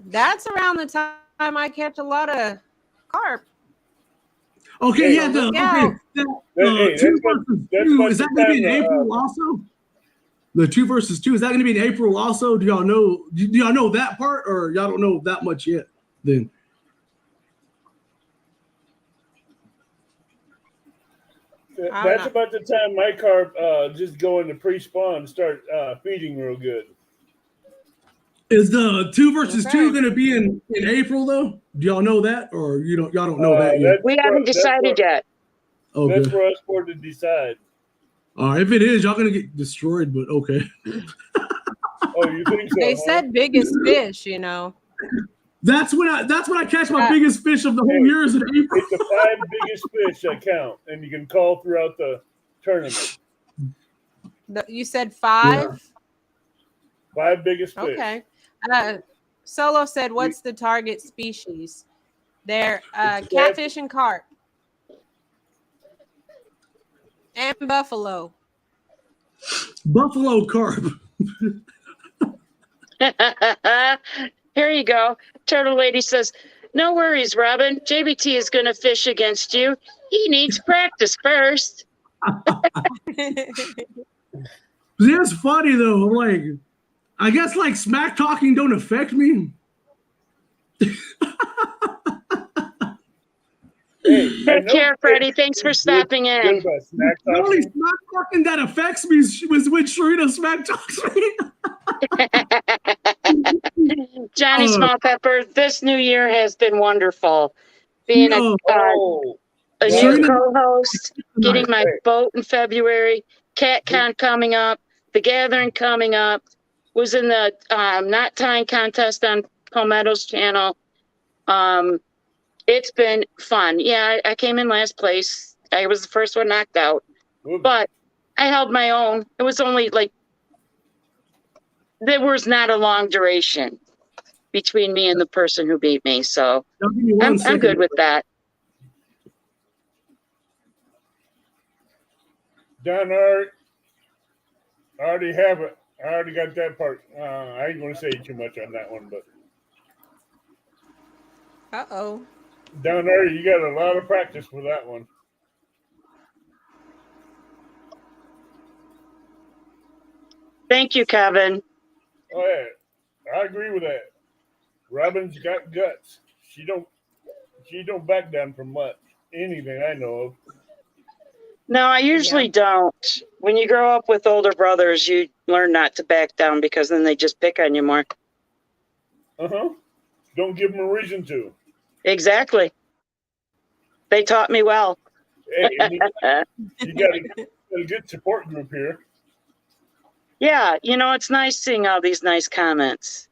C: That's around the time I catch a lot of carp.
D: Okay,
B: Hey,
D: yeah.
C: look out.
B: Hey,
D: Two
B: that's
D: versus
B: that's
D: two.
B: about
D: Is that
B: the
D: going to be in
B: time,
D: April also? The 2 versus 2 is that going to be in April also? Do y'all know? Do y'all know that part, or y'all don't know that much yet? Then
B: That's about the time my carp just go into pre-spawn and start feeding real good.
D: is the 2 versus
C: Okay.
D: 2 going to be in April though? Do y'all know that, or y'all don't know that yet?
A: We haven't decided yet.
D: Okay.
B: That's for us for to decide.
D: If it is, y'all gonna get destroyed. But okay.
B: Oh, you think so?
C: They
B: huh?
C: said biggest fish, you know.
D: That's when I catch my biggest fish of the whole year is in April.
B: It's the 5 biggest fish that count, and you can call throughout the tournament.
C: You said 5?
B: 5 biggest fish.
C: Okay. Solo said, what's the target species? They're catfish and carp. And buffalo.
D: Buffalo carp.
A: Here you go. Turtle Lady says, no worries, Robin. JBT is going to fish against you. He needs practice first.
D: That's funny though. I'm like, I guess like smack talking don't affect me.
B: Hey,
A: Take care, Freddie. Thanks for stopping in.
D: The only smack talking that affects me was when Shireena smack talks me.
A: Johnny Small Pepper, this new year has been wonderful. Being a new co-host, getting my boat in February, CatCon coming up, the gathering coming up, was in the knot tying contest on Palmetto's channel. It's been fun. Yeah, I came in last place. I was the first one knocked out, but I held my own. It was only like, there was not a long duration between me and the person who beat me. So I'm good with that.
B: Don Art, I already have it. I already got that part. I ain't going to say too much on that one, but.
C: Uh-oh.
B: Down there, you got a lot of practice for that one.
A: Thank you, Kevin.
B: Oh yeah, I agree with that. Robin's got guts. She don't back down from much. Anything I know of.
A: No, I usually don't. When you grow up with older brothers, you learn not to back down because then they just pick on you more.
B: Don't give them a reason to.
A: Exactly. They taught me well.
B: Hey, you got a good support group here.
A: Yeah, it's nice seeing all these nice comments.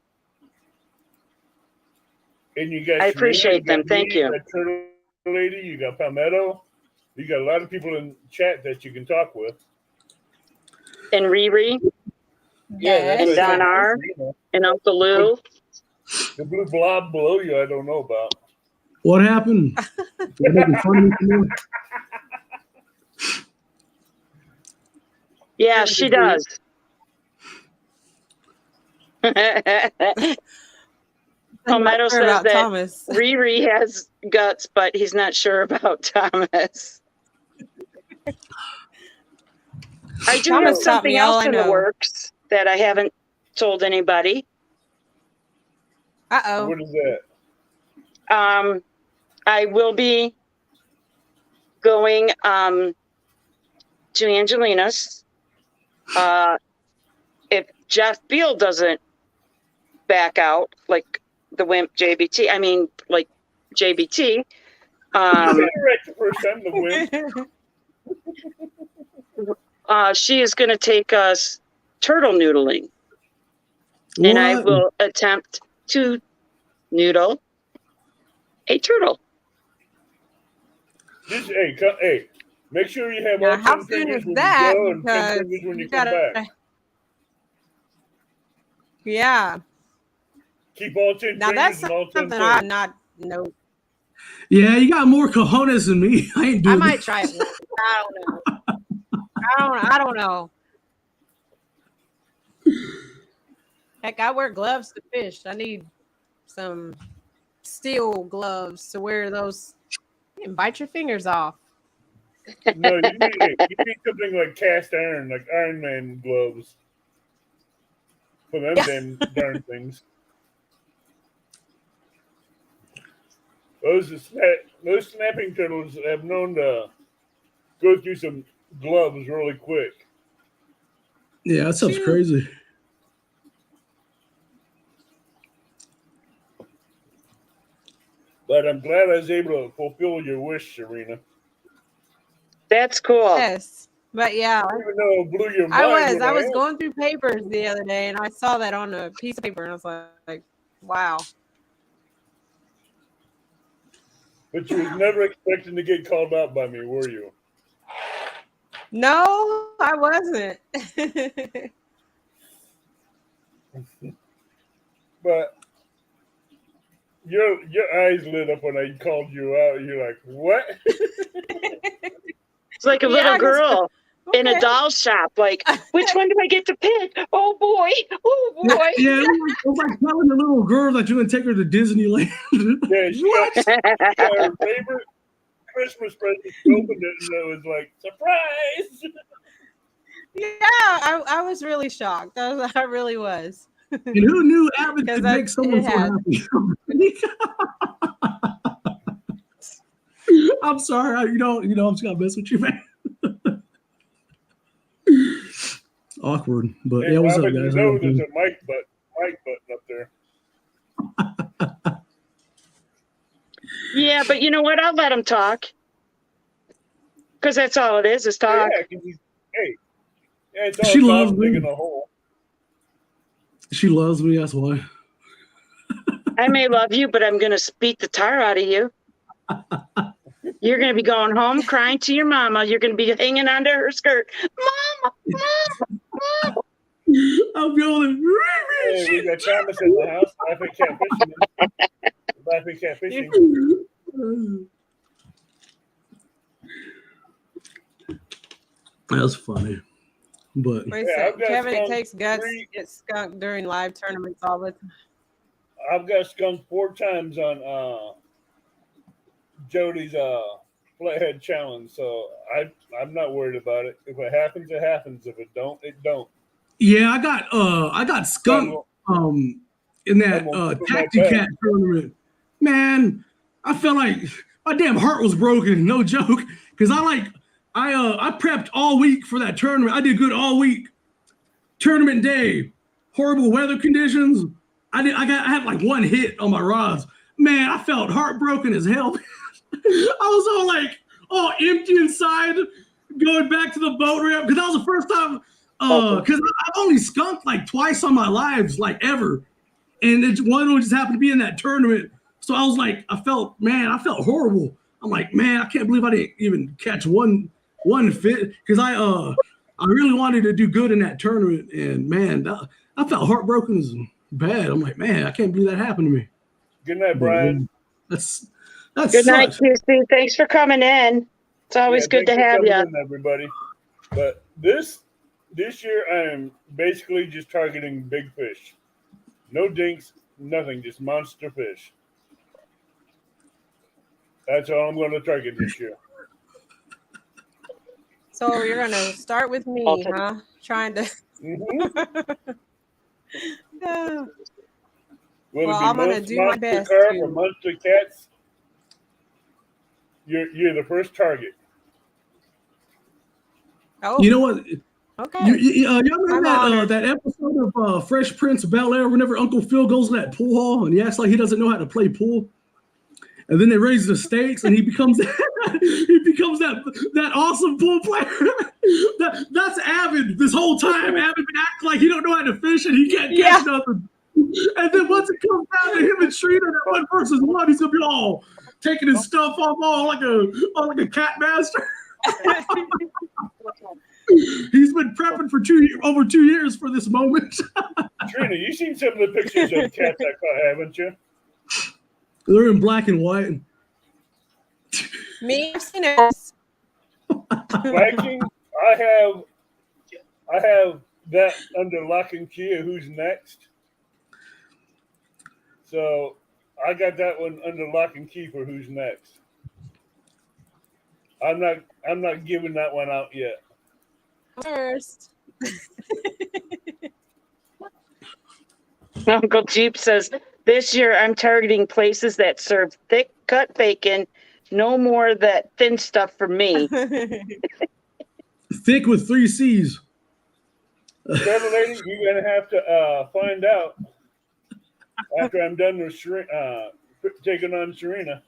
B: And you got
A: I appreciate them. Thank you.
B: You got Turtle Lady, you got Palmetto. You got a lot of people in chat that you can talk with.
A: And Riri.
B: Yeah.
A: And Don R. And Uncle Lou.
B: The blue blob below you, I don't know about.
D: What happened? You're making fun of me.
A: Yeah, she does. Palmetto says that Thomas. Riri has guts, but he's not sure about Thomas. I do have something else in the works that I haven't told anybody.
C: Uh-oh.
B: What is that?
A: I will be going to Angelina's. If Jeff Beal doesn't back out, like the wimp JBT, I mean, like JBT.
B: The first time, the
A: wimp. She is going to take us turtle noodling.
D: What?
A: And I will attempt to noodle a turtle.
B: Just, hey, make sure you have all 10 fingers when
C: that?
B: you go and 10 fingers when you come back.
C: Yeah.
B: Keep all 10
C: Now
B: fingers
C: that's
B: and all 10
C: something
B: toes.
C: I'm not. No,
D: Yeah, you got more cojones than me. I ain't
C: I
D: doing
C: might
D: it.
C: try it. I don't know. I don't know. Heck, I wear gloves to fish. I need some steel gloves to wear those. You can bite your fingers off.
B: No, you need something like cast iron, like Iron Man gloves. For them damn darn things. Those snapping turtles have known to go through some gloves really quick.
D: Yeah, that sounds
C: Shoot.
D: crazy.
B: But I'm glad I was able to fulfill your wish, Shireena.
A: That's cool.
C: Yes, but yeah,
B: Even though it blew your
C: I
B: mind
C: was.
B: when
C: I
B: I
C: was
B: asked.
C: going through papers the other day, and I saw that on a piece of paper, and I was like, "Wow."
B: But you was never expecting to get called out by me, were you?
C: No, I wasn't.
B: But your eyes lit up when I called you out. You're like, what?
A: It's like a
C: Yeah,
A: little
C: 'cause-
A: girl in a
C: okay.
A: doll shop. Like, which one do I get to pick? Oh boy! Oh boy!
D: Yeah, it was like telling the little girl that you're gonna take her to Disneyland.
B: Yeah, she got her favorite Christmas present. She opened it and it was like, surprise!
C: Yeah, I was really shocked. I really was.
D: And who knew Abbott
C: Because
D: could make someone so happy? I'm sorry, I'm just gonna mess with you, man. Awkward, but
B: Hey,
D: yeah, what's up,
B: Robin,
D: guys?
B: you know there's a mic button up there.
A: Yeah, but you know what? I'll let him talk. Because that's all it is talk.
B: Yeah, it's all
D: She
B: talk
D: loves me.
B: digging a hole.
D: She loves me. That's why.
A: I may love you, but I'm going to beat the tar out of you. You're going to be going home crying to your mama. You're going to be hanging onto her skirt. Mama, mama, mama.
D: I'll be all like,
B: Hey, we got Thomas in the house laughing catfishing.
D: That's funny, but
C: Wait,
B: Yeah,
C: so Kevin, it takes guts to get skunked during live tournaments all the time.
B: I've got skunked 4 times on Jody's flathead challenge, so I'm not worried about it. If it happens, it happens. If it don't, it don't.
D: yeah, I got skunked in that Taxi Cat tournament. Man, I felt like my damn heart was broken. No joke, because I prepped all week for that tournament. I did good all week. Tournament day, horrible weather conditions. I had like one hit on my rods. Man, I felt heartbroken as hell. I was all empty inside, going back to the boat ramp because that was the first time. Because I've only skunked like twice on my lives, like ever, and one just happened to be in that tournament. So I was like, I felt horrible. I'm like, man, I can't believe I didn't even catch one fit because I really wanted to do good in that tournament, and man, I felt heartbroken as bad. I'm like, man, I can't believe that happened to me.
B: Good night, Brian.
D: That's
A: good night, QC. Thanks for coming in. It's always good to have you,
B: everybody. But this year, I am basically just targeting big fish. No dinks, nothing, just monster fish. That's all I'm going to target this year.
C: So you're gonna start with me, huh? Trying to.
B: Mm-hmm.
C: No.
B: Will
C: Well,
B: it be
C: I'm gonna
B: most
C: do my
B: monster
C: best
B: carp
C: to-
B: or monster cats? You're the first target.
C: Oh,
D: You know what?
C: okay.
D: Y'all
C: I'm
D: remember
C: honored.
D: that episode of Fresh Prince of Bel-Air whenever Uncle Phil goes to that pool hall and he acts like he doesn't know how to play pool? And then they raise the stakes and he becomes that awesome pool player. That's Avid this whole time. Avid been acting like he don't know how to fish and he can't catch nothing. And then once it comes down to him and Shireena, that 1 versus 1, he's gonna be all taking his stuff off all like a cat master. He's been prepping for over 2 years for this moment.
B: Trina, you seen some of the pictures of cats I caught, haven't you?
D: They're in black and white.
C: Me, I've seen it.
B: Viking, I have that under lock and key of who's next. So I got that one under lock and key for who's next. I'm not giving that one out yet.
C: First.
A: Uncle Jeep says, this year I'm targeting places that serve thick cut bacon. No more of that thin stuff for me.
D: Thick with 3 C's.
B: Travel lady, you're gonna have to find out after I'm done with taking on Shireena.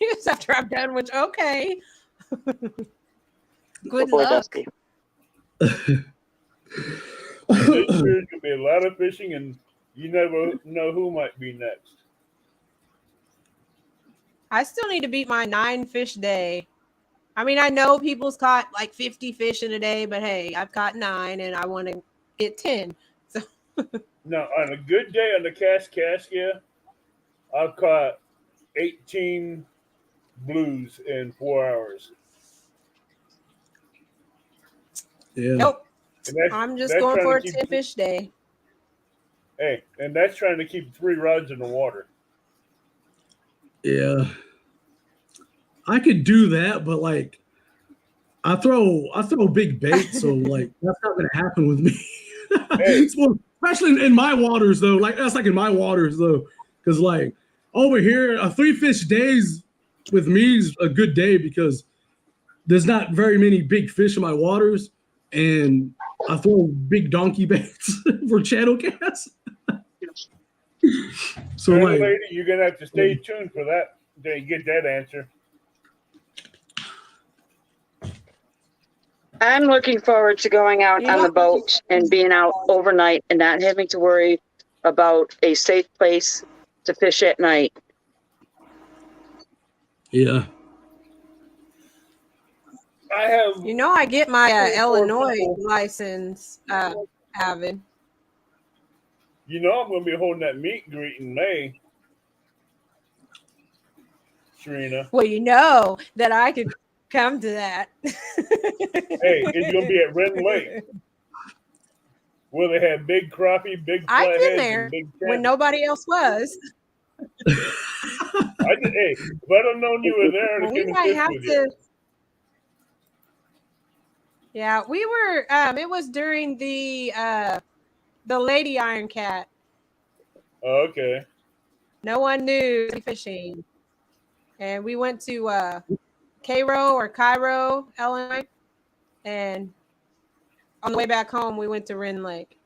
C: Yes, after I'm done, which okay. Good
A: Boy,
C: luck.
A: Dusty.
B: This year's gonna be a lot of fishing, and you never know who might be next.
C: I still need to beat my 9 fish day. I mean, I know people's caught like 50 fish in a day, but hey, I've caught 9 and I want to get 10. So
B: Now, on a good day on the Kaskaskia, I've caught 18 blues in 4 hours.
D: Yeah.
C: nope.
B: And that's,
C: I'm just
B: that's
C: going
B: trying
C: for
B: to
C: a
B: keep-
C: 10 fish day.
B: Hey, and that's trying to keep 3 rods in the water.
D: Yeah. I could do that, but like I throw big bait, so like that's not gonna happen with me.
B: Hey.
D: Well, especially in my waters though. Like that's like in my waters though. Because like over here, a 3 fish days with me is a good day because there's not very many big fish in my waters, and I throw big donkey baits for channel casts. So
B: Travel
D: like
B: lady, you're gonna have to stay tuned for that until you get that answer.
A: I'm looking forward to going out on the boat and being out overnight and not having to worry about a safe place to fish at night.
D: yeah.
B: I have
C: You know, I get my
B: Four
C: Illinois
B: people.
C: license, Avid.
B: You know I'm going to be holding that meet and greet in May, Shireena.
C: Well, you know that I could come to that.
B: Hey, it's going to be at Ren Lake, where they have big crappie, big
C: I've been
B: flatheads,
C: there
B: and big
C: when
B: salmon.
C: nobody else was.
B: Hey, if I'd have known you were there, I'd
C: Well,
B: have
C: we
B: come and
C: might
B: fished
C: have
B: with you.
C: to. Yeah, we were. It was during the Lady Iron Cat.
B: Oh, okay.
C: No one knew fishing, and we went to Cairo, Illinois, and on the way back home, we went to Ren Lake.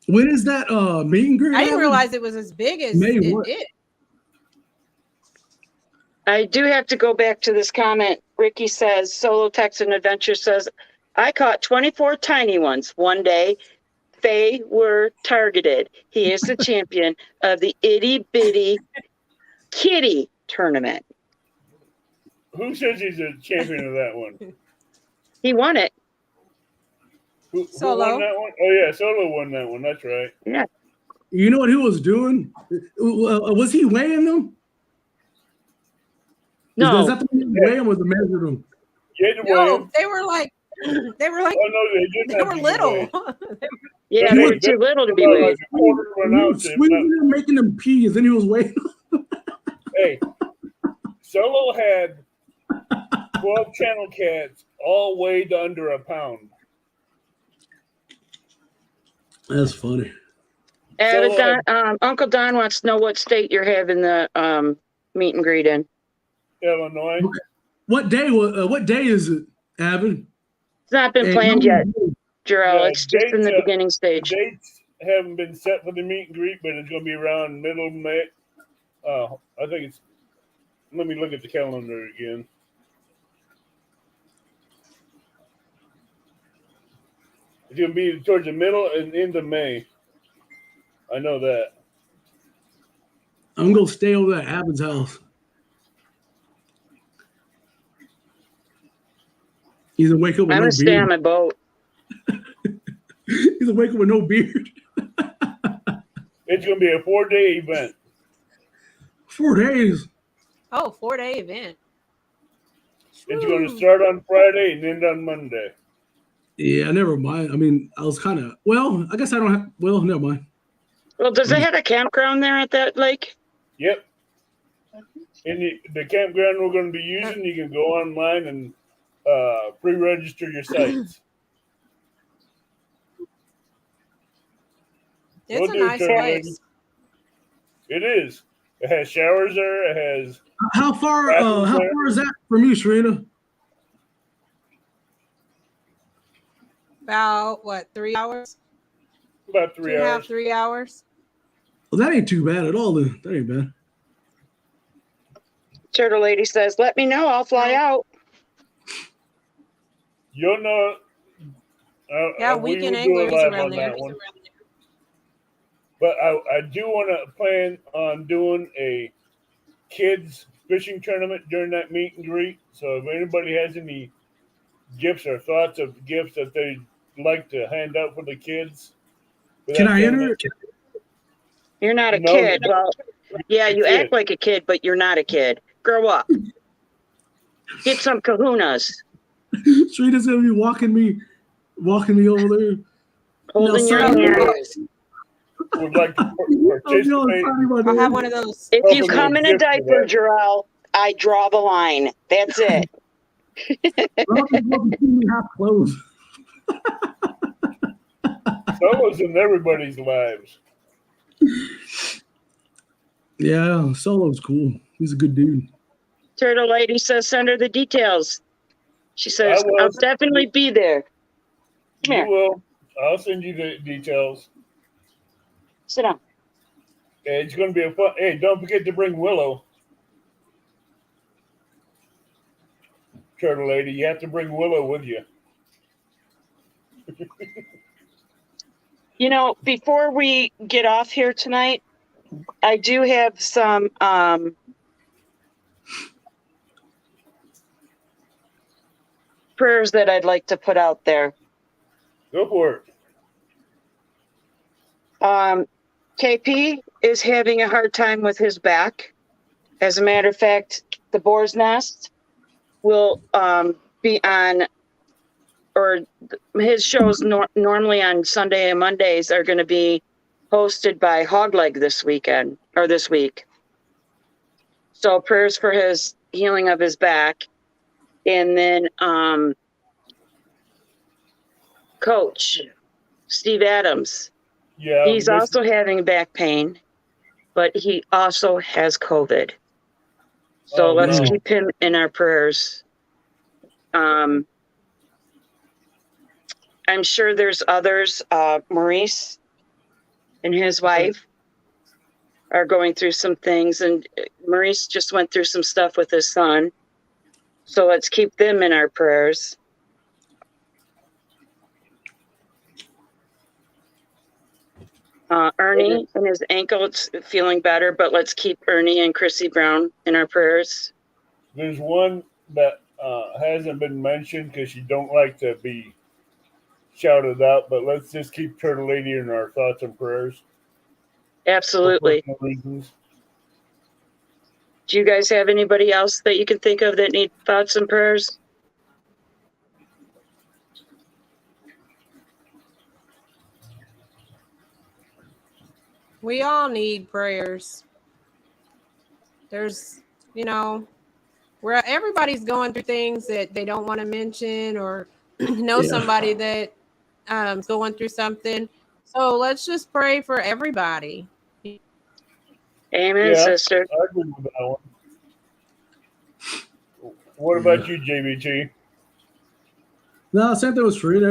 D: When is that meet and greet?
C: I didn't
D: Alan?
C: realize it was as big as
D: May
C: it
D: what?
C: did.
A: I do have to go back to this comment. Ricky says, Solo Texan Adventure says, I caught 24 tiny ones one day. They were targeted. He is the champion of the itty bitty kitty tournament.
B: Who says he's a champion of that one?
A: He won it.
B: Who
C: Solo.
B: won that one? Oh, yeah, Solo won that one. That's right.
A: Yeah.
D: You know what he was doing? Was he weighing them?
A: No.
D: Is that the way he weighed them or the measure them?
B: You had to weigh
C: No,
B: him.
C: they were like,
B: Oh, no, they didn't
C: they
B: have
C: were
B: to be
C: little.
B: weighed.
A: Yeah,
B: But
A: they
B: hey,
A: were too little to be
B: about
A: weighed.
B: like a quarter of an
D: He
B: ounce.
D: was squeezing them, making them pee, and then he was weighing them.
B: Hey, Solo had 12 channel cats, all weighed under a pound.
D: That's funny.
A: Uncle Don wants to know what state you're having the meet and greet in.
B: Illinois.
D: What day is it, Avin?
A: It's not been
D: And
A: planned yet, Jarrell.
B: Yeah,
A: It's just in the
B: dates,
A: beginning
B: The
A: stage.
B: dates haven't been set for the meet and greet, but it's going to be around middle of May. I think it's. Let me look at the calendar again. It's going to be towards the middle and end of May. I know that.
D: I'm gonna stay over at Avin's house. Either wake up with
A: I'm
D: no
A: gonna stay on
D: beard.
A: my boat.
D: He's a wake up with no beard.
B: It's going to be a 4-day event.
D: 4 days.
C: Oh, 4-day event.
B: It's going to start on Friday and end on Monday.
D: Yeah, never mind. I mean, I was kind of, well, I guess I don't have, well, never mind.
A: Well, does it have a campground there at that lake?
B: Yep. In the campground we're going to be using, you can go online and pre-register your sites.
C: It's
B: We'll
C: a
B: do it,
C: nice
B: Turtle
C: place.
B: Lady. It is. It has showers there. It has.
D: How far is that from you, Shireena?
C: About what, 3 hours?
B: About 3 hours.
C: 3 hours.
D: Well, that ain't too bad at all, then. That ain't bad.
A: Turtle Lady says, let me know. I'll fly out.
B: You'll know.
C: Yeah,
B: we
C: weekend
B: will do a
C: anglers
B: live
C: around
B: on
C: there.
B: that one. But I do want to plan on doing a kids fishing tournament during that meet and greet. So if anybody has any gifts or thoughts of gifts that they'd like to hand out for the kids.
D: Can I enter?
A: You're not a
B: No.
A: kid. Well, yeah, you
B: Kid.
A: act like a kid, but you're not a kid. Grow up. Get some kahunas.
D: Shreena's gonna be walking me over there.
A: Holding your
D: son,
A: hand.
B: Would like to
D: I'll be all
B: participate.
D: excited about
C: I'll have
D: that.
C: one of those.
A: If you
B: Open
A: come
B: your
A: in a
B: gift for
A: diaper,
B: that.
A: Jarrell, I draw the line. That's it.
D: Well, just love to see me half clothes.
B: Solo's in everybody's lives.
D: Yeah, Solo's cool. He's a good dude.
A: Turtle Lady says, send her the details. She says,
B: I will.
A: I'll definitely be there. Come
B: You
A: here.
B: will. I'll send you the details.
A: Sit down.
B: It's going to be a fun. Hey, don't forget to bring Willow. Turtle Lady, you have to bring Willow with you.
A: You know, before we get off here tonight, I do have some prayers that I'd like to put out there.
B: Go for it.
A: KP is having a hard time with his back. As a matter of fact, the Boar's Nest will be on, or his shows normally on Sunday and Mondays are going to be hosted by Hogleg this week. So prayers for his healing of his back. And then Coach Steve Adams.
B: Yeah.
A: He's also having back pain, but he also has COVID. So let's keep him in our prayers. I'm sure there's others. Maurice and his wife are going through some things, and Maurice just went through some stuff with his son. So let's keep them in our prayers. Ernie and his ankle, it's feeling better, but let's keep Ernie and Chrissy Brown in our prayers.
B: There's one that hasn't been mentioned because you don't like to be shouted out, but let's just keep Turtle Lady in our thoughts and prayers.
A: Absolutely.
B: For personal reasons.
A: Do you guys have anybody else that you can think of that need thoughts and prayers?
C: We all need prayers. There's, where everybody's going through things that they don't want to mention or know somebody that is going through something. So let's just pray for everybody.
A: Amen, sister.
B: I agree with that one. What about you, JBT?
D: No, same thing with Shireena.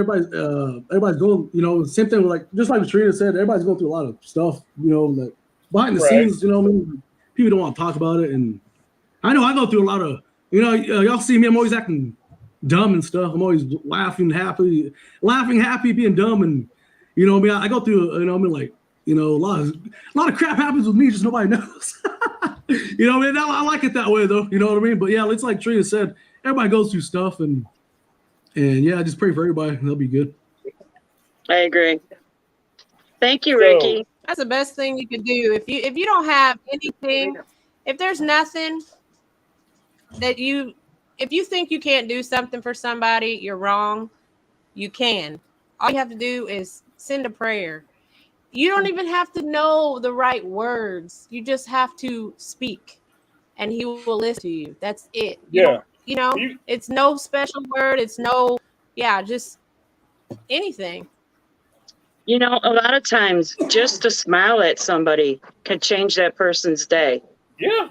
D: Everybody's going, same thing with just like Shireena said, everybody's going through a lot of stuff, like behind the scenes, people don't want to talk about it. And I know I go through a lot of, y'all see me, I'm always acting dumb and stuff. I'm always laughing, happy, being dumb. And, I go through, a lot of crap happens with me, just nobody knows. I like it that way though, you know what I mean? But yeah, it's like Trina said, everybody goes through stuff and yeah, just pray for everybody. They'll be good.
A: I agree. Thank you,
B: So-
A: Ricky.
C: That's the best thing you could do. If you don't have anything, if there's nothing that if you think you can't do something for somebody, you're wrong. You can. All you have to do is send a prayer. You don't even have to know the right words. You just have to speak, and he will listen to you. That's it.
B: Yeah.
C: It's no special word. It's no, just anything.
A: You know, a lot of times just to smile at somebody can change that person's day.
B: Yeah.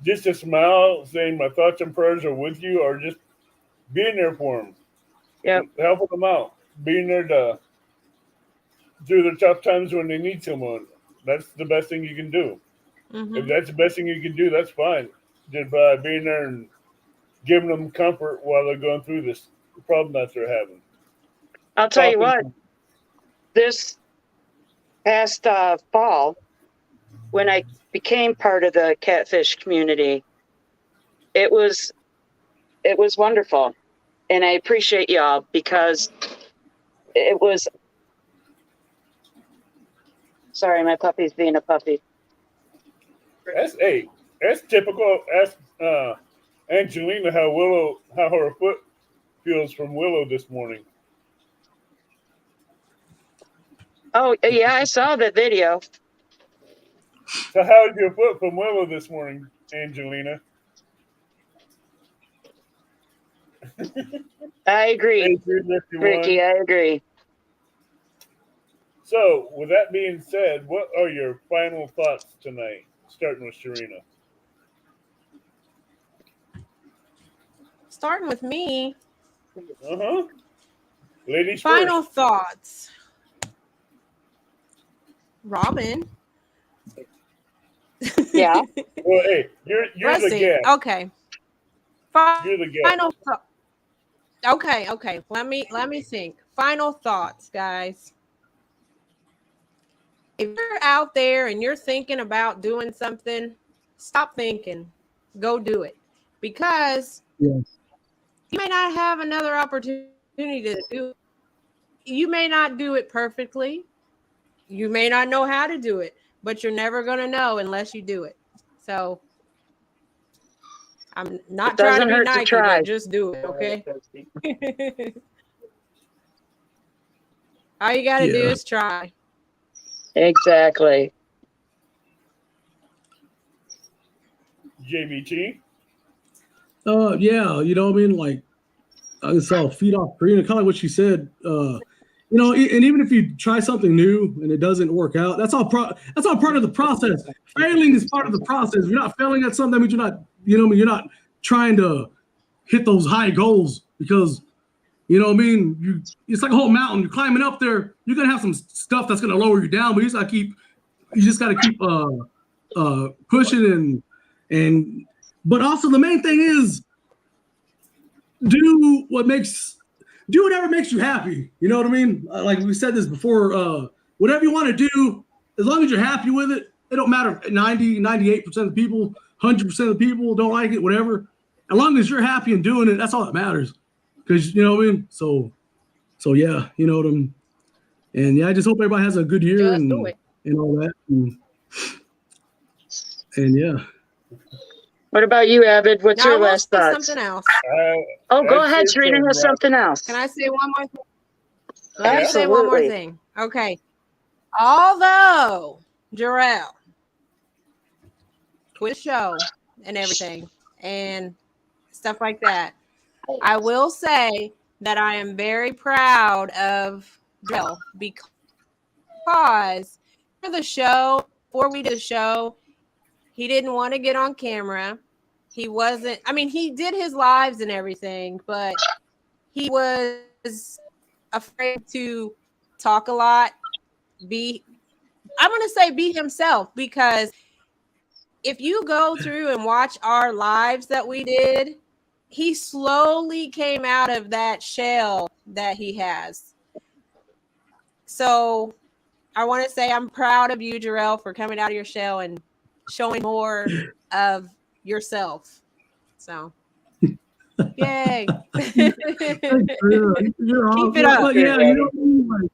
B: Just a smile, saying my thoughts and prayers are with you, or just being there for them.
A: Yep.
B: Helping them out. Being there to through the tough times when they need someone. That's the best thing you can do.
C: Mm-hmm.
B: If that's the best thing you can do, that's fine. Just by being there and giving them comfort while they're going through this problem that they're having.
A: I'll tell you what, this past fall, when I became part of the catfish community, it was wonderful. And I appreciate y'all because it was, sorry, my puppy's being a puppy.
B: That's typical. Ask Angelina how her foot feels from Willow this morning.
A: Oh, yeah, I saw the video.
B: So how's your foot from Willow this morning, Angelina?
A: I agree, Ricky, I agree.
B: So, with that being said, what are your final thoughts tonight, starting with Shireena?
C: Starting with me.
B: Ladies
C: Final
B: first.
C: thoughts. Robin.
A: Yeah.
B: Well, hey, you're
C: Let's
B: the
C: see.
B: guest.
C: Okay.
B: You're the guest.
C: Final thought. Okay. Let me think. Final thoughts, guys. If you're out there and you're thinking about doing something, stop thinking. Go do it. Because you may not have another opportunity to do it. You may not do it perfectly. You may not know how to do it, but you're never going to know unless you do it. So I'm not trying to be Nike, but just do it, okay? All you got to do is try.
A: Exactly.
B: JBT.
D: Yeah, you know what I mean? Like, I saw feed off Karina, kind of like what she said. You know, and even if you try something new and it doesn't work out, that's all part of the process. Failing is part of the process. If you're not failing at something, that means you're not, you're not trying to hit those high goals because, you know what I mean? It's like a whole mountain. You're climbing up there. You're gonna have some stuff that's gonna lower you down, but you just gotta keep pushing but also the main thing is do whatever makes you happy. You know what I mean? Like we said this before, whatever you want to do, as long as you're happy with it, it don't matter. 98% of the people, 100% of the people don't like it, whatever. As long as you're happy and doing it, that's all that matters. Because, you know what I mean? So yeah, you know what I mean? And yeah, I just hope everybody has a good year and all that. And yeah.
A: What about you, Avid? What's your last thoughts?
C: Something else.
A: Go ahead, Shireena has something else.
C: Can I say one more thing?
A: Let me
C: say one more thing. Okay. Although Jarrell quit the show and everything and stuff like that, I will say that I am very proud of Jarrell because for the show, before we did the show, he didn't want to get on camera. He wasn't, he did his lives and everything, but he was afraid to talk a lot. Be himself, because if you go through and watch our lives that we did, he slowly came out of that shell that he has. So I want to say I'm proud of you, Jarrell, for coming out of your shell and showing more of yourself. So yay.
D: You're
C: Keep it up.
D: But yeah, you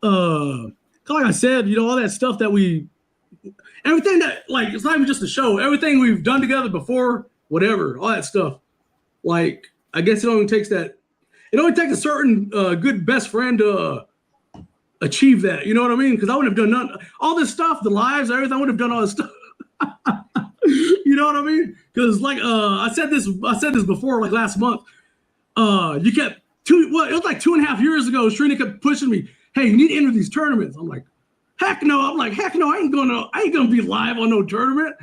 D: know, like I said, all that stuff that everything that, like, it's not even just a show. Everything we've done together before, whatever, all that stuff. Like, I guess it only takes a certain good best friend to achieve that. You know what I mean? Because I wouldn't have done all this stuff, the lives, everything. I wouldn't have done all this stuff. You know what I mean? Because like I said this before, like last month. You kept it was like 2.5 years ago. Shireena kept pushing me. Hey, you need to enter these tournaments. I'm like, heck no. I ain't gonna be live on no tournament.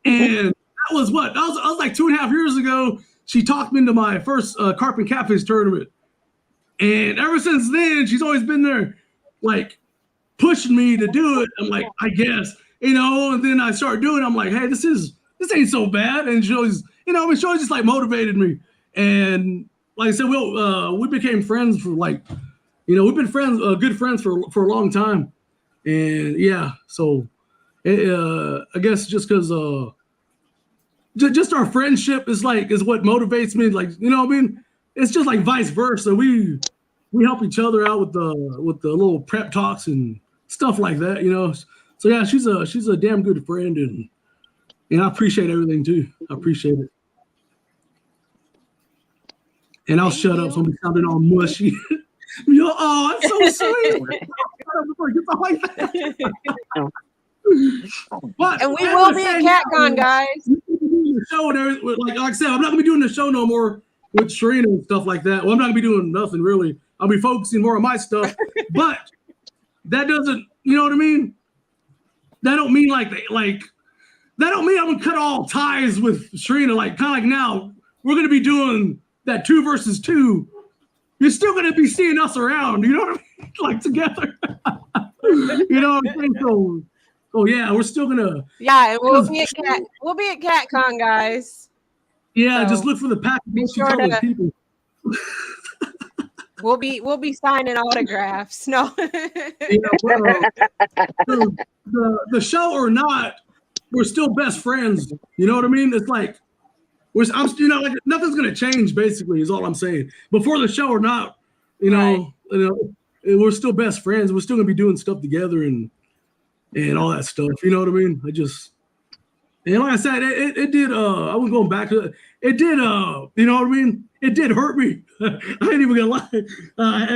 D: And that was what? I was like 2.5 years ago. She talked me into my first carp and catfish tournament. And ever since then, she's always been there, like, pushing me to do it. I'm like, I guess, and then I started doing it. I'm like, hey, this ain't so bad. And she always, she always just like motivated me. And like I said, we became friends for like, we've been good friends for a long time. And yeah, so I guess just because just our friendship is what motivates me. Like, you know what I mean? It's just like vice versa. We help each other out with the little prep talks and stuff like that, So yeah, she's a damn good friend, and I appreciate everything too. I appreciate it. And I'll shut up, so I'm sounding all mushy. Oh, I'm so sweet. But
C: and we will be at CatCon, guys.
D: Show and like I said, I'm not gonna be doing the show no more with Shireena and stuff like that. Well, I'm not gonna be doing nothing really. I'll be focusing more on my stuff. But that doesn't, you know what I mean? That don't mean that don't mean I'm gonna cut all ties with Shireena. Like, kind of like now we're gonna be doing that 2 versus 2. You're still gonna be seeing us around, you know what I mean? Like together. You know what I'm saying? So yeah, we're still gonna.
C: Yeah, we'll be at CatCon, guys.
D: Yeah, so just look for the pack of people.
C: We'll be signing autographs. No.
D: The show or not, we're still best friends. You know what I mean? It's like like nothing's gonna change. Basically, is all I'm saying. Before the show or not, we're still best friends. We're still gonna be doing stuff together and all that stuff. You know what I mean? And like I said, it did. I was going back to it. It did. You know what I mean? It did hurt me. I ain't even gonna lie.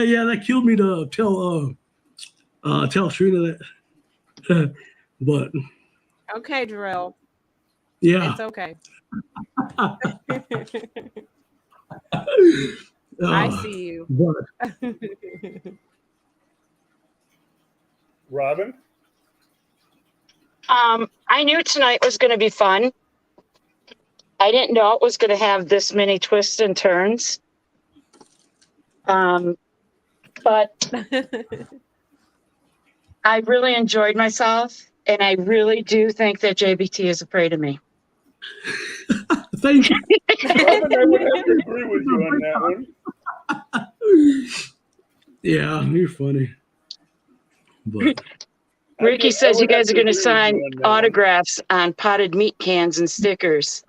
D: Yeah, that killed me to tell Shireena that. But
C: okay, Jarrell.
D: Yeah,
C: it's okay. I see you.
B: Robin?
A: I knew tonight was going to be fun. I didn't know it was going to have this many twists and turns. But I really enjoyed myself, and I really do think that JBT is afraid of me.
D: Thank you.
B: Robin, I would have to agree with you on that one.
D: Yeah, you're funny. But
A: Ricky says you guys are going to sign autographs on potted meat cans and stickers.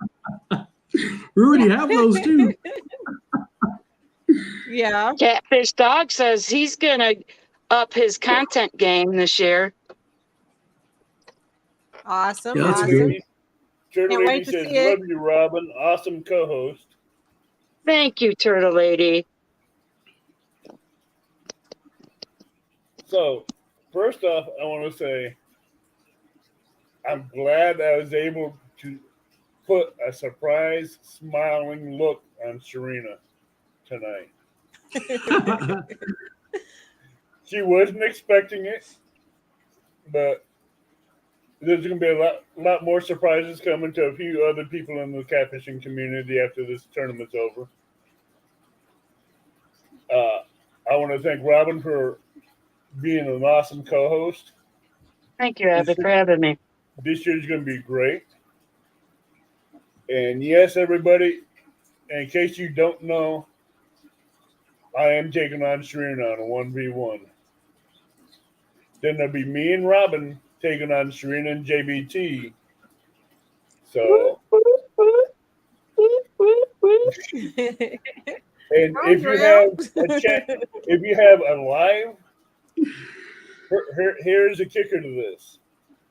D: We already have those too.
C: Yeah.
A: Catfish Dog says he's going to up his content game this year.
C: Awesome.
D: Yeah,
C: awesome.
B: Turtle Lady says, love you, Robin. Awesome co-host.
A: Thank you, Turtle Lady.
B: So, first off, I want to say I'm glad I was able to put a surprise, smiling look on Shireena tonight. She wasn't expecting it, but there's going to be a lot more surprises coming to a few other people in the catfishing community after this tournament's over. I want to thank Robin for being an awesome co-host.
A: Thank you, Abby, for having me.
B: This year's going to be great. And yes, everybody, in case you don't know, I am taking on Shireena on a 1v1. Then there'll be me and Robin taking on Shireena and JBT. So, and if you have a live Here's a kicker to this.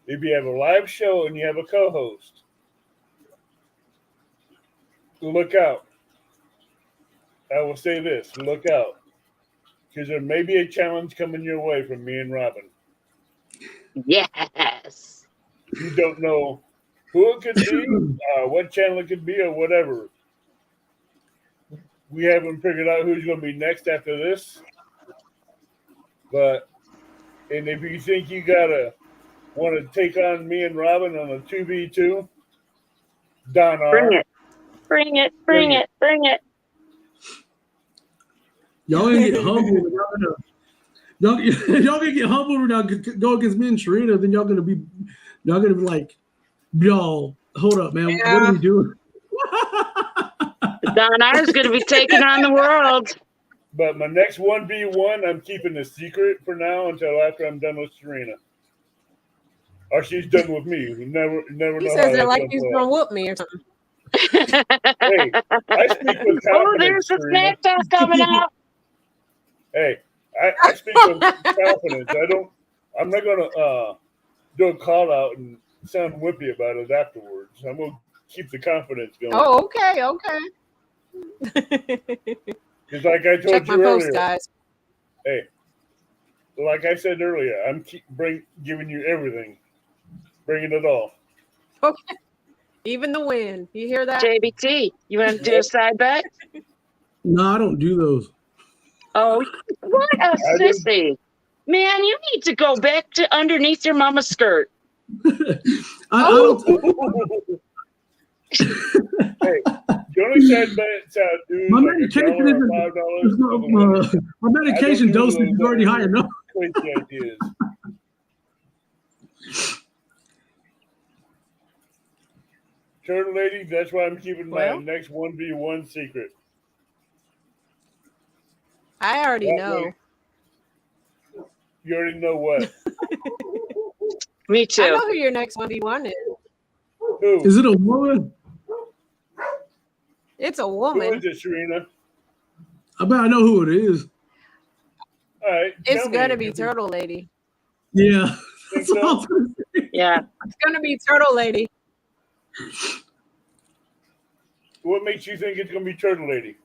B: If you have a live show and you have a co-host, look out. I will say this, look out. Because there may be a challenge coming your way from me and Robin.
A: Yes.
B: You don't know who it could be, what channel it could be, or whatever. We haven't figured out who's going to be next after this. And if you think you want to take on me and Robin on a 2v2, Don R.
A: Bring it. Bring it. Bring it. Bring it.
D: Y'all gonna get humbled. Y'all gonna get humbled when y'all go against me and Shireena. Then y'all gonna be like, y'all, hold up, man.
C: Yeah.
D: What are we doing?
A: Don R is going to be taking on the world.
B: But my next 1v1, I'm keeping a secret for now until after I'm done with Shireena. Or she's done with me. You never
C: He
B: know.
C: says it like he's gonna whoop me or something.
B: Hey, I speak with confidence.
A: Oh, there's the
B: Shireena.
A: snack toss coming out.
B: Hey, I speak with confidence. I'm not gonna do a call out and sound whippy about it afterwards. I'm gonna keep the confidence going.
C: Oh, okay.
B: Because like I told
C: Check
B: you
C: my
B: earlier,
C: post, guys.
B: hey, like I said earlier, I'm giving you everything, bringing it all.
C: Okay. Even the win. You hear that?
A: JBT, you want to do a side bet?
D: No, I don't do those.
A: Oh, what a sissy. Man, you need to go back to underneath your mama's skirt.
D: I don't.
B: Hey, the only sad bets I do
D: My
B: like
D: medication
B: $1 or $5.
D: My medication dosage is already high enough.
B: Crazy ideas. Turtle lady, that's why I'm keeping my next 1v1 secret.
C: I already
B: That
C: know.
B: way- You already know what?
A: Me
C: I
A: too.
C: know who your next 1v1 is.
B: Who?
D: Is it a woman?
C: It's a
B: Who
C: woman.
B: is it, Shireena?
D: I bet I know who it is.
B: All right.
C: It's
B: tell me.
C: gonna be Turtle Lady.
D: Yeah.
B: Think
D: That's what I
B: so?
D: was gonna say.
A: Yeah.
C: It's gonna be Turtle Lady.
B: What makes you think it's gonna be Turtle Lady?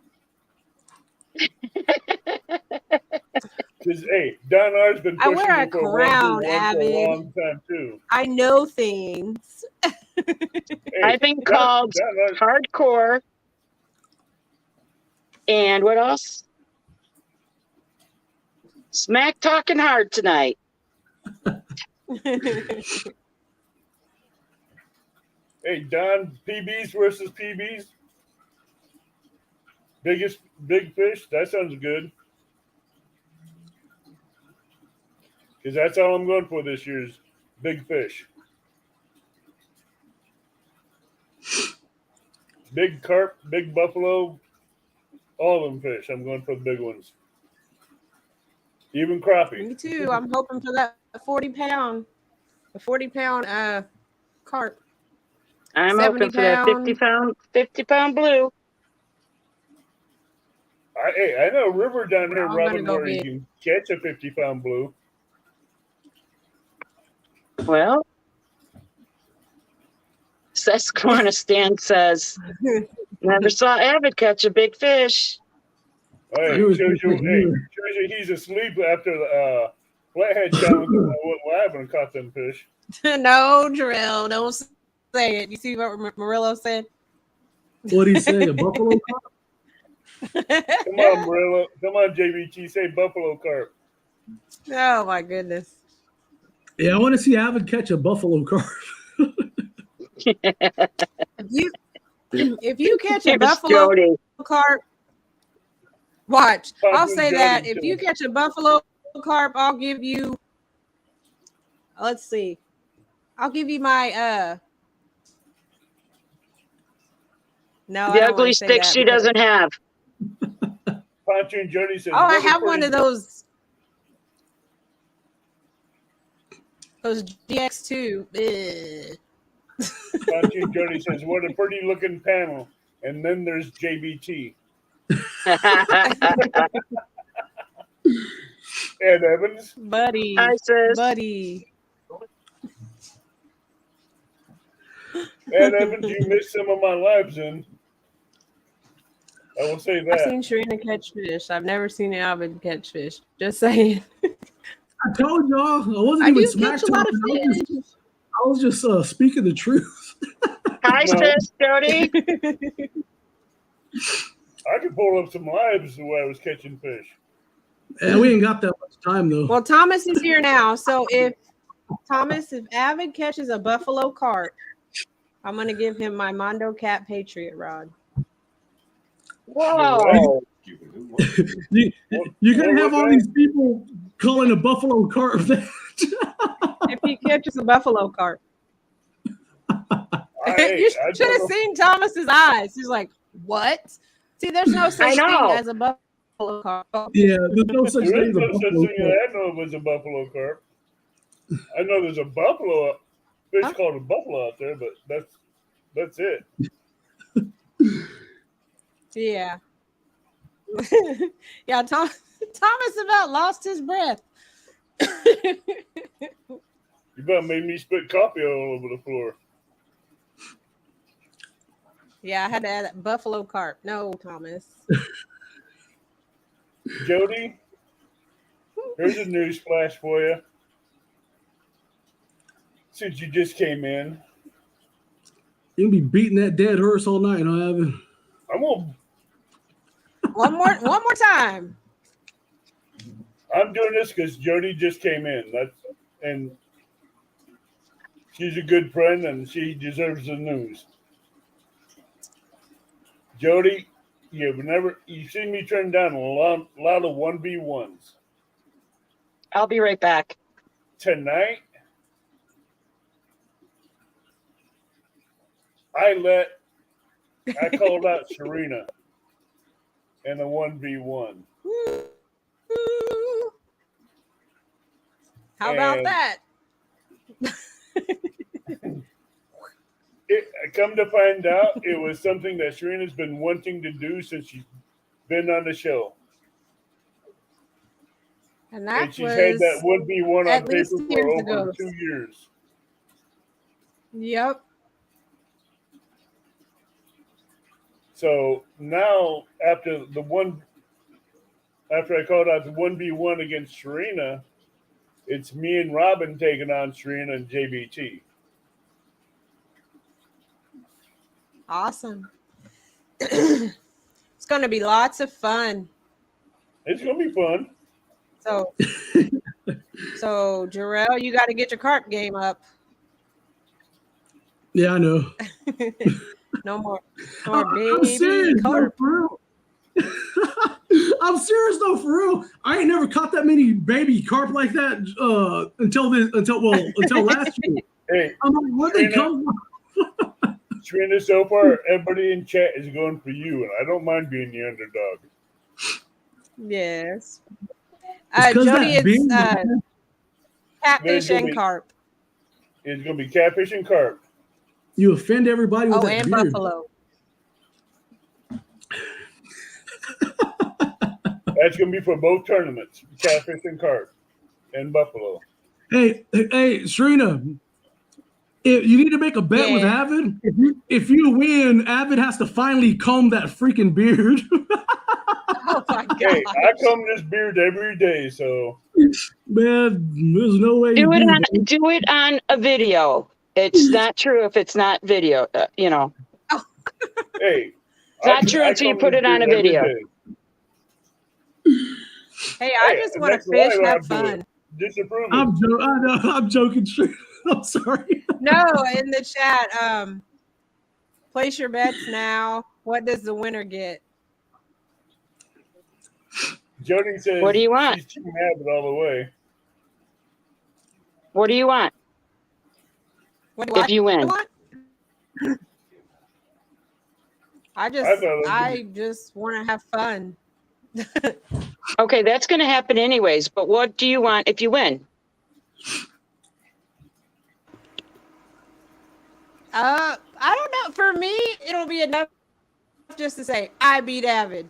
B: Because hey, Don R's been
C: I
B: pushing
C: wear
B: me
C: a
B: for
C: crown,
B: 1v1 for
C: Abby.
B: a long time too.
C: I know things.
B: Hey,
A: I've been called
B: Don R-
A: hardcore. And what else? Smack talking hard tonight.
B: Hey, Don, PBs versus PBs. Big fish. That sounds good. Because that's all I'm going for this year's big fish. Big carp, big buffalo, all of them fish. I'm going for the big ones. Even crappie.
C: Me too. I'm hoping for that 40-pound, carp.
A: I'm
C: 70
A: hoping for that
C: pound.
A: 50 pound blue.
B: I know a river down here,
C: I'm
B: Robin,
C: gonna go
B: where you can catch a 50-pound blue.
A: Well, Susquehanna says, never saw Avid catch a big fish.
B: Hey, shows you he's asleep after the flathead challenge. I went live and caught them fish.
C: No, Drill. Don't say it. You see what Murillo said?
D: What'd he say? A buffalo carp?
B: Come on, Murillo. Come on, JBT. Say buffalo carp.
C: Oh my goodness.
D: Yeah, I want to see Avid catch a buffalo carp.
C: If you catch a
A: Here's
C: buffalo
A: Jody.
C: carp, watch. I'll
B: Fucking
C: say that.
B: Jody,
C: If
B: too.
C: you catch a buffalo carp, I'll give you. Let's see. I'll give you my No, I
A: The
C: don't
A: ugly
C: wanna say
A: stick
C: that
A: she
C: because-
A: doesn't have.
B: Poncho and Jody says,
C: Oh, I
B: what a
C: have one
B: pretty-
C: of those. Those GX2. Ugh.
B: Poncho and Jody says, what a pretty looking panel. And then there's JBT. Ed Evans.
C: Buddy.
A: Hi, sis.
C: Buddy.
B: Ed Evans, you missed some of my lives in. I will say
C: I've
B: that.
C: seen Shireena catch fish. I've never seen Alvin catch fish. Just saying.
D: I told y'all I wasn't
C: I
D: even
C: do
D: smack
C: catch a lot of
D: talking.
C: fish.
D: I was just speaking the truth.
A: Hi,
B: No.
A: sis, Jody.
B: I could pull up some lives the way I was catching fish.
D: And we ain't got that much time though.
C: Well, Thomas is here now. So if Avid catches a buffalo carp, I'm gonna give him my Mondo Cat Patriot rod.
A: Whoa.
D: You're gonna have all these people calling a buffalo carp that.
C: If he catches a buffalo carp.
B: Hey,
C: You
B: I
C: should
B: don't
C: have
B: know.
C: seen Thomas's eyes. He's like, "What?" See, there's no such thing
A: know.
C: as a buffalo carp.
D: Yeah, there's no such
B: There
D: thing
B: is
D: as a
B: no such
D: buffalo
B: thing
D: carp.
B: as I know of as a buffalo carp. I know there's a buffalo fish
C: Huh?
B: called a buffalo out there, but that's it.
C: Yeah. Yeah, Thomas about lost his breath.
B: You about made me spit coffee all over the floor.
C: Yeah, I had to add that buffalo carp. No, Thomas.
B: Jody, here's a news flash for you. Since you just came in,
D: You can be beating that dead horse all night, huh, Evan?
B: I'm gonna
C: One more time.
B: I'm doing this because Jody just came in. And she's a good friend and she deserves the news. Jody, you've seen me turn down a lot of 1v1s.
A: I'll be right back.
B: Tonight, I called out Shireena in a 1v1.
C: How about
B: And-
C: that?
B: Come to find out, it was something that Shireena's been wanting to do since she's been on the show.
C: And that
B: And she's had that
C: was
B: 1v1 on
C: at least
B: paper for
C: years
B: over
C: ago.
B: 2 years.
C: Yep.
B: So now, after I called out the 1v1 against Shireena, it's me and Robin taking on Shireena and JBT.
C: Awesome. It's going to be lots of fun.
B: It's gonna be fun.
C: So Jarrell, you got to get your carp game up.
D: Yeah, I know.
C: No more
D: I'm
C: baby
D: serious, though,
C: carp.
D: for real. I'm serious though, for real. I ain't never caught that many baby carp like that until last year.
B: Hey,
D: I'm like, where they
B: Shireena-
D: come from?
B: Shireena, so far, everybody in chat is going for you, and I don't mind being the underdog.
C: Yes.
D: It's 'cause
C: Jody,
D: that
C: it's
D: beard, man.
C: catfish
B: There's
C: and carp.
B: It's gonna be catfish and carp.
D: You offend everybody with
C: Oh,
D: that
C: and
D: beard.
C: buffalo.
B: That's gonna be for both tournaments: catfish and carp, and buffalo.
D: Hey, Shireena, you need to make a bet with
C: Yeah.
D: Avid. If you win, Avid has to finally comb that freaking beard.
C: Oh my god.
B: Hey, I comb this beard every day, so
D: Man, there's no way
A: Do
D: you
A: it
D: do.
A: on a video. It's not true if it's not video.
B: hey,
A: It's not true until you
B: comb
A: put
B: this
A: it on a
B: beard every
A: video.
B: day.
C: Hey, I
B: Hey,
C: just want to
B: next live
C: fish,
B: I'll
C: have
B: do
C: fun.
B: it. Disapprove it.
D: I know, I'm joking, Shireena. I'm sorry.
C: No, in the chat, place your bets now. What does the winner get?
B: Jody says,
A: What do you want?
B: She's Team Abbott all the way.
A: What do you want
C: What do
A: if you win?
C: want? I just want to have fun.
A: Okay, that's going to happen anyways. But what do you want if you win?
C: I don't know. For me, it'll be enough just to say I beat Avid.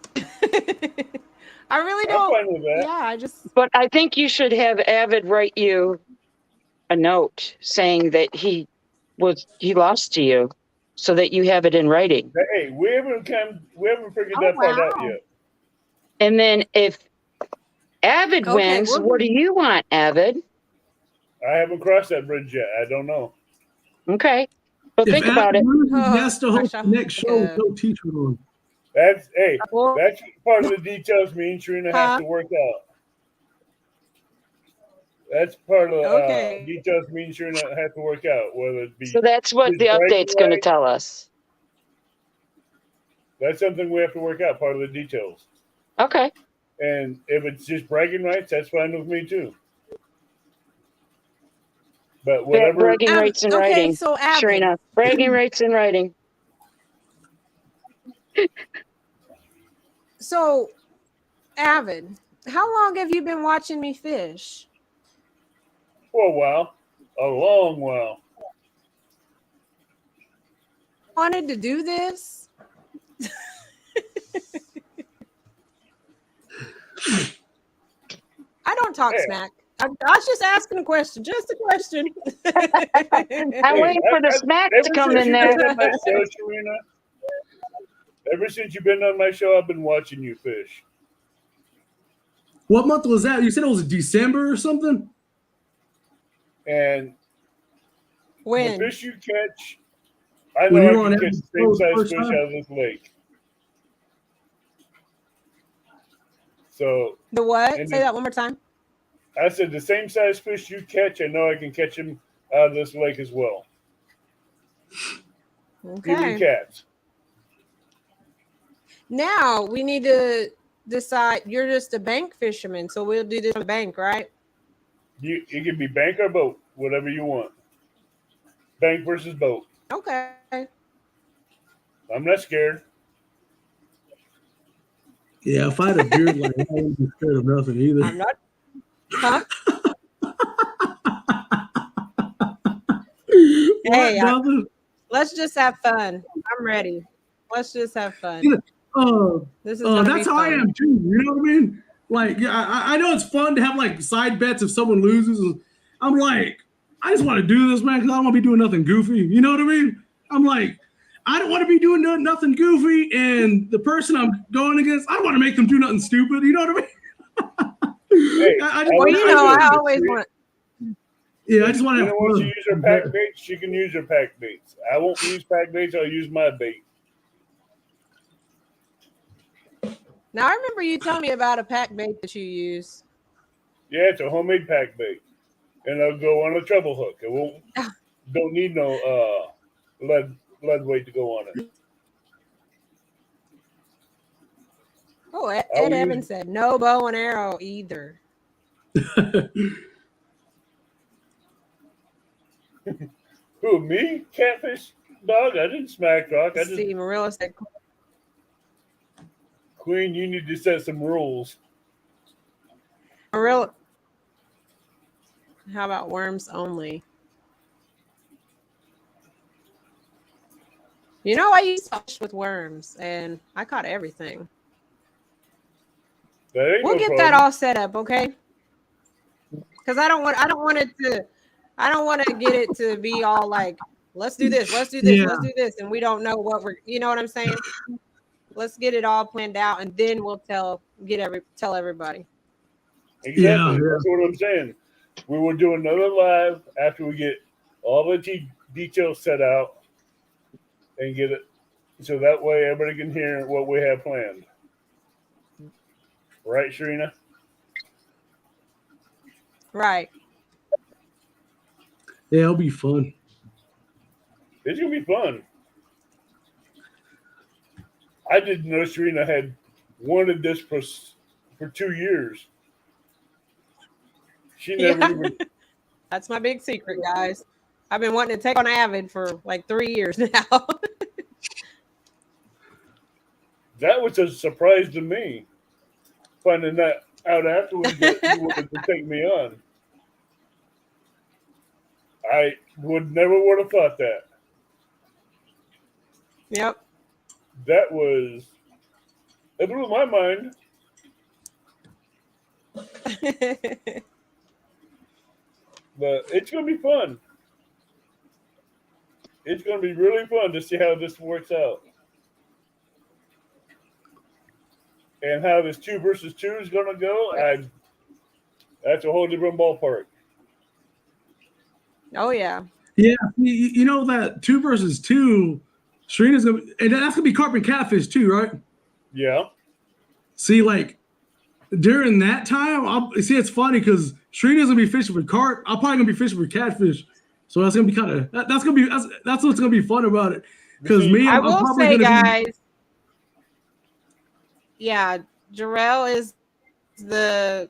C: I really
B: I'm
C: don't.
B: fine with that.
C: Yeah, I just.
A: But I think you should have Avid write you a note saying that he lost to you, so that you have it in writing.
B: Hey, we haven't figured
C: Oh
B: that part out
C: wow.
B: yet.
A: And then if Avid
C: Okay,
A: wins,
C: we'll
A: what do you want, Avid?
B: I haven't crossed that bridge yet. I don't know.
A: Okay. But
D: If
A: think
D: Adam
A: about it.
D: loses, he
C: Oh
D: has to host
C: gosh, I
D: the next show with
C: hope
D: no teacher on.
B: That's
C: Well,
B: that's part of the details me and Trina have
C: huh?
B: to work out. That's part of the
C: Okay.
B: details me and Trina have to work out, whether it be
A: So that's what
B: his
A: the
B: bragging
A: update's going to
B: rights.
A: tell us.
B: That's something we have to work out, part of the details.
A: Okay.
B: And if it's just bragging rights, that's fine with me too. But whatever.
A: Bragging rights in
C: Okay,
A: writing.
C: so Avid.
A: Shireena, bragging rights in writing.
C: So Avid, how long have you been watching me fish?
B: For a while. A long while.
C: Wanted to do this? I don't talk
B: Yeah.
C: smack. I was just asking a question. Just a question.
A: I'm waiting for the smack to come in there.
B: Been on my show, Shireena, ever since you've been on my show, I've been watching you fish.
D: What month was that? You said it was December or something?
B: And the
C: When?
B: fish you catch, I
D: When
B: know
D: you
B: I
D: were on
B: can catch the same
D: episode
B: size
D: first
B: fish
D: time?
B: out of this lake. So
C: The what?
B: And
C: Say that one more time.
B: I said the same size fish you catch, I know I can catch them out of this lake as well. Even
C: Okay.
B: cats.
C: Now we need to decide. You're just a bank fisherman, so we'll do this on the bank, right?
B: It can be bank or boat, whatever you want. Bank versus boat.
C: Okay.
B: I'm not scared.
D: Yeah, if I had a beard like that, I wouldn't be scared of nothing either.
C: I'm not. Huh?
D: What,
C: Hey,
D: nothing?
C: let's just have fun. I'm ready. Let's just have fun.
D: Yeah,
C: This is gonna be
D: that's how I
C: fun.
D: am too. You know what I mean? Like, yeah, I know it's fun to have like side bets if someone loses. I'm like, I just want to do this, man, because I don't want to be doing nothing goofy. You know what I mean? I'm like, I don't want to be doing nothing goofy, and the person I'm going against, I don't want to make them do nothing stupid. You know what I mean?
B: Hey,
C: Well, you know, I always want.
D: Yeah, I just want to
B: Trina
D: have
B: wants to
D: fun.
B: use her pack baits, she can use her pack baits. I won't use pack baits, I'll use my bait.
C: Now I remember you telling me about a pack bait that you use.
B: Yeah, it's a homemade pack bait. And I'll go on a treble hook. It won't don't need no lead weight to go on it.
C: Oh, Ed Evans said no bow and arrow either.
B: Who, me? Catfish? Dog, I didn't smack rock. I just
C: See, Marilla said
B: Queen, you need to set some rules.
C: Marilla. How about worms only? You know, I used to fish with worms, and I caught everything. We'll get that all set up, okay? Because I don't want to get it to be all like, let's do this, let's do this, let's do this, and we don't know what we're. You know what I'm saying? Let's get it all planned out, and then we'll tell everybody.
B: Exactly.
D: Yeah.
B: That's what I'm saying. We will do another live after we get all the details set out and get it so that way everybody can hear what we have planned. Right, Shireena?
C: Right.
D: Yeah, it'll be fun.
B: It's going to be fun. I didn't know Shireena had wanted this for 2 years. She never even.
C: That's my big secret, guys. I've been wanting to take on Avid for like 3 years now.
B: That was a surprise to me, finding that out afterwards that you wanted to take me on. I never would have thought that.
C: Yep.
B: It blew my mind. But it's going to be fun. It's going to be really fun to see how this works out. And how this 2 versus 2 is going to go, that's a whole different ballpark.
C: Oh yeah.
D: Yeah, you know that 2 versus 2, Shireena's gonna, and that's gonna be carp and catfish too, right?
B: Yeah.
D: See, like during that time, it's funny because Shireena's gonna be fishing for carp. I'm probably gonna be fishing for catfish, so that's gonna be kind of that's what's gonna be fun about it. Because me,
C: I
D: I'm
C: will
D: probably
C: say,
D: gonna
C: guys. Yeah, Jarrell is the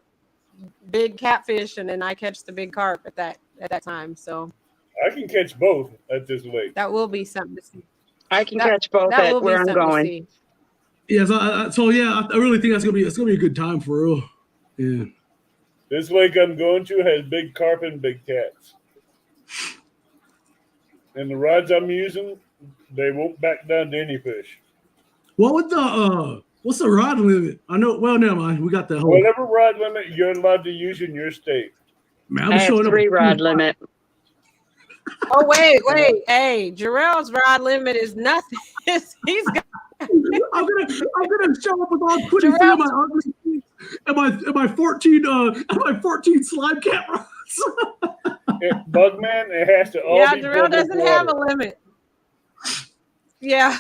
C: big catfish, and then I catch the big carp at that time. So
B: I can catch both at this lake.
C: that will be something to see.
A: I can catch both at where I'm going.
C: See.
D: Yeah, so yeah, I really think it's gonna be a good time for real. Yeah.
B: This lake I'm going to has big carp and big cats. And the rods I'm using, they won't back down to any fish.
D: What's the rod limit? I know. Well, never mind. We got that whole.
B: Whatever rod limit you're allowed to use in your state.
D: Man,
A: I have
D: showing up
A: 3 rod limit.
C: Oh wait! Hey, Jarrell's rod limit is nothing. He's got.
D: I'm gonna show up with all 23 of my ugly and my 14 slime cameras.
B: Bugman, it has to all be
C: Jarrell doesn't
B: water.
C: have a limit. Yeah.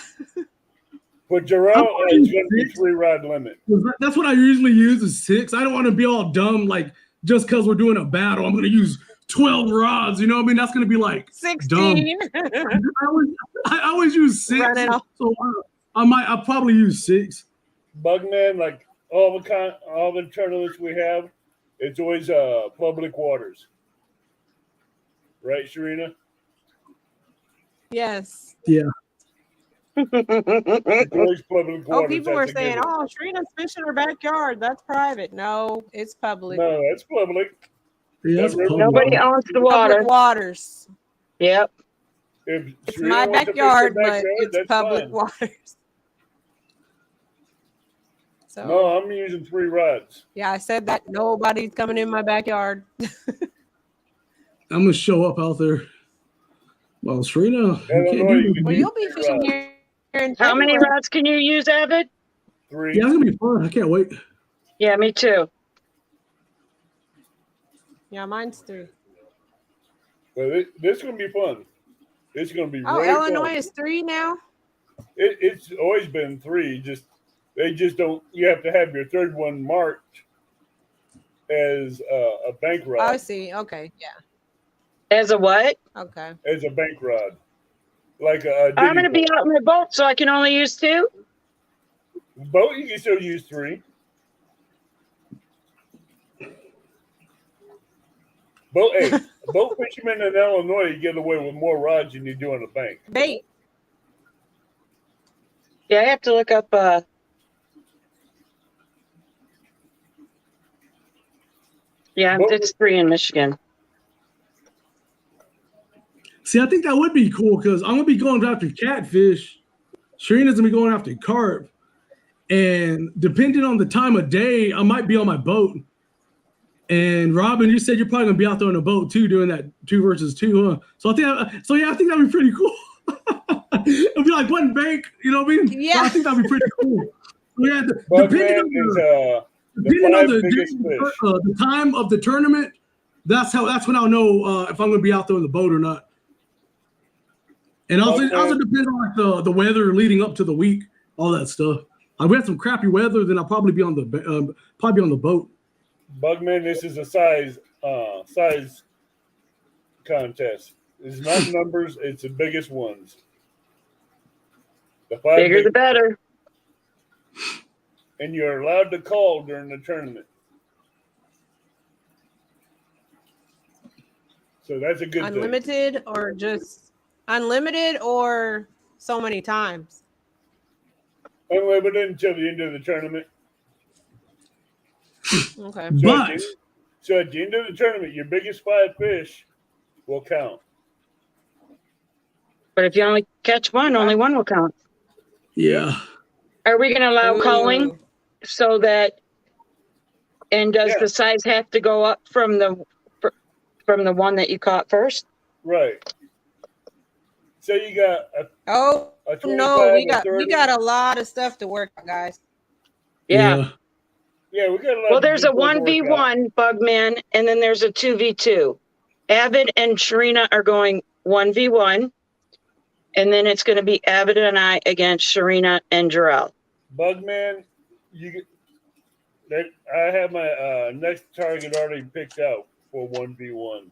B: But Jarrell is going to be 3 rod limit.
D: That's what I usually use is 6. I don't want to be all dumb like just because we're doing a battle, I'm gonna use 12 rods. You know what I mean? That's gonna be like
C: 16.
D: I always use 6. So I'll probably use 6.
B: Bugman, like all the tournaments we have, it's always public waters. Right, Shireena?
C: Yes.
D: Yeah.
B: It's always public waters.
C: Oh, people were saying, "Oh, Shireena's fishing her backyard. That's private." No, it's public.
B: No, that's public.
D: Yeah, that's public.
A: Nobody owns the water.
C: Public waters.
A: Yep.
B: If
C: It's
B: Shireena
C: my
B: wants to fish
C: backyard,
B: her
C: but it's
B: that's
C: public
B: fine.
C: waters. So
B: No, I'm using 3 rods.
C: yeah, I said that nobody's coming in my backyard.
D: I'm gonna show up out there. Well, Shireena,
C: You'll be fishing here in
A: How many
C: February.
A: rods can you use, Avid?
B: 3.
D: Yeah, it's gonna be fun. I can't wait.
A: Yeah, me too.
C: Yeah, mine's 3.
B: But this is going to be fun. It's going to be
C: Oh,
B: really
C: Illinois
B: fun.
C: is 3 now.
B: It's always been 3. They just don't. You have to have your 3rd one marked as a bank
C: Oh,
B: rod.
C: I see. Okay, yeah.
A: As a what?
C: Okay.
B: As a bank rod, like a.
A: I'm going to be out in my boat, so I can only use 2.
B: Boat. You can still use 3. Boat fishermen in Illinois, you get away with more rods than you do on a bank.
C: Bait.
A: Yeah, I have to look up. Yeah, it's 3 in Michigan.
D: See, I think that would be cool because I'm gonna be going after catfish. Shireena's gonna be going after carp, and depending on the time of day, I might be on my boat. And Robin, you said you're probably gonna be out there on a boat too, doing that 2 versus 2, huh? So I think that'd be pretty cool. It'll be like one bank, you know what I mean?
C: Yeah.
D: So I think that'd be pretty cool. So yeah,
B: Depending on
D: the time of the tournament, that's when I'll know if I'm gonna be out there on the boat or not. And also depends on like the weather leading up to the week, all that stuff. If we had some crappy weather, then I'll probably be on the boat.
B: Bugman, this is a size contest. It's not numbers; it's the biggest ones. The 5
A: Bigger the better.
B: And you're allowed to call during the tournament. So that's a good thing.
C: Unlimited or so many times?
B: Unlimited until the end of the tournament.
C: Okay.
B: So at the end of the tournament, your biggest 5 fish will count.
A: But if you only catch one, only one will count.
D: Yeah.
A: Are we going to allow calling so that And does
B: Yeah.
A: the size have to go up from the one that you caught first?
B: Right. So you got
C: Oh
B: a 25,
C: no, we
B: a
C: got
B: 30.
C: a lot of stuff to work on, guys.
A: Yeah.
B: Yeah, we got a lot.
A: Well, there's a
B: details to work out.
A: 1v1 Bugman, and then there's a 2v2. Avid and Shireena are going 1v1, and then it's going to be Avid and I against Shireena and Jarrell.
B: Bugman, I have my next target already picked out for 1v1.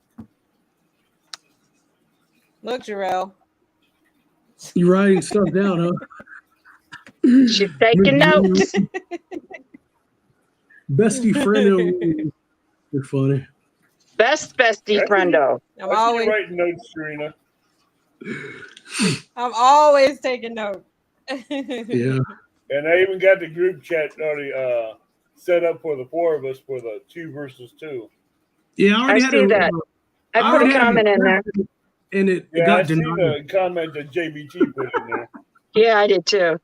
C: Look, Jarrell.
D: You writing stuff down, huh?
A: She's taking notes.
D: Bestie friend. You're funny.
A: Bestie friendo.
C: I'm always
B: writing notes, Shireena.
C: I'm always taking notes.
D: Yeah.
B: And I even got the group chat already set up for the 4 of us for the 2 versus 2.
D: Yeah, I already
A: I
D: had
A: see that. I put a comment in there.
D: And it
B: Yeah, I
D: got
B: see
D: denied.
B: the comment that JBT put in there.
A: Yeah, I did too.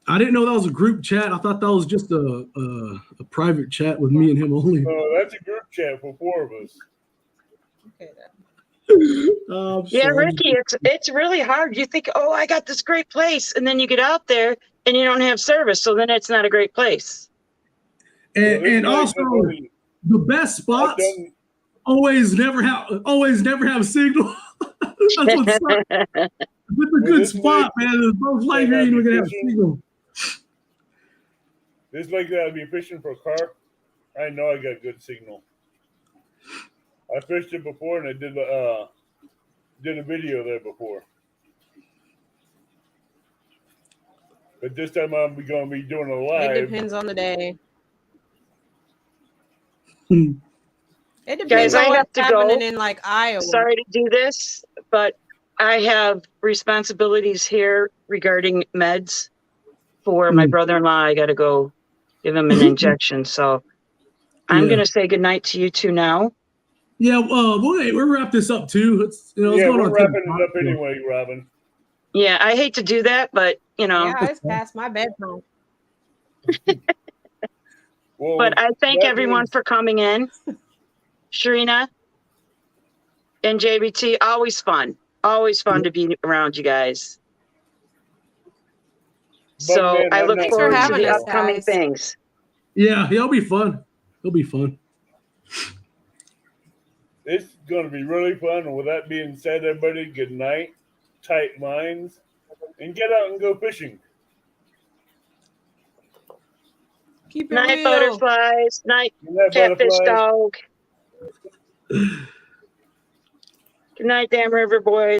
D: I didn't know that was a group chat. I thought that was just a private chat with me and him only.
B: Oh, that's a group chat for 4 of us.
C: Okay,
A: Yeah,
D: sorry.
A: Ricky, it's really hard. You think, oh, I got this great place, and then you get out there and you don't have service, so then it's not a great place.
D: And also the best spots always never have signal. That's what sucks. It's a good spot, man. There's most likely you're even gonna have signal.
B: This lake that I'd be fishing for carp, I know I got good signal. I fished it before, and I did a video there before. But this time I'm going to be doing a live.
C: it depends on the day.
D: Hmm.
C: It depends
A: Guys,
C: on
A: I
C: what's
A: have to
C: happening
A: go.
C: in like Iowa.
A: Sorry to do this, but I have responsibilities here regarding meds for my brother-in-law. I got to go give him an injection. So I'm going to say goodnight to you two now.
D: Yeah, we'll wrap this up too. It's
B: Yeah,
D: going
B: we're
D: on
B: wrapping it up anyway, Robin.
A: Yeah, I hate to do that, but
C: Yeah, it's past my bedtime.
B: Well,
A: but I thank everyone for coming in. Shireena and JBT, always fun. Always fun to be around you guys. So
B: man,
A: I look
C: Thanks for
A: forward to
C: having
A: the
C: us,
A: upcoming
C: guys.
A: things.
D: Yeah, it'll be fun. It'll be fun.
B: It's going to be really fun. And with that being said, everybody, good night, tight minds, and get out and go fishing.
C: Keep it
A: Night
C: real.
A: butterflies, night
B: Good night,
A: catfish
B: butterflies.
A: dog. Good night, Dam River boys.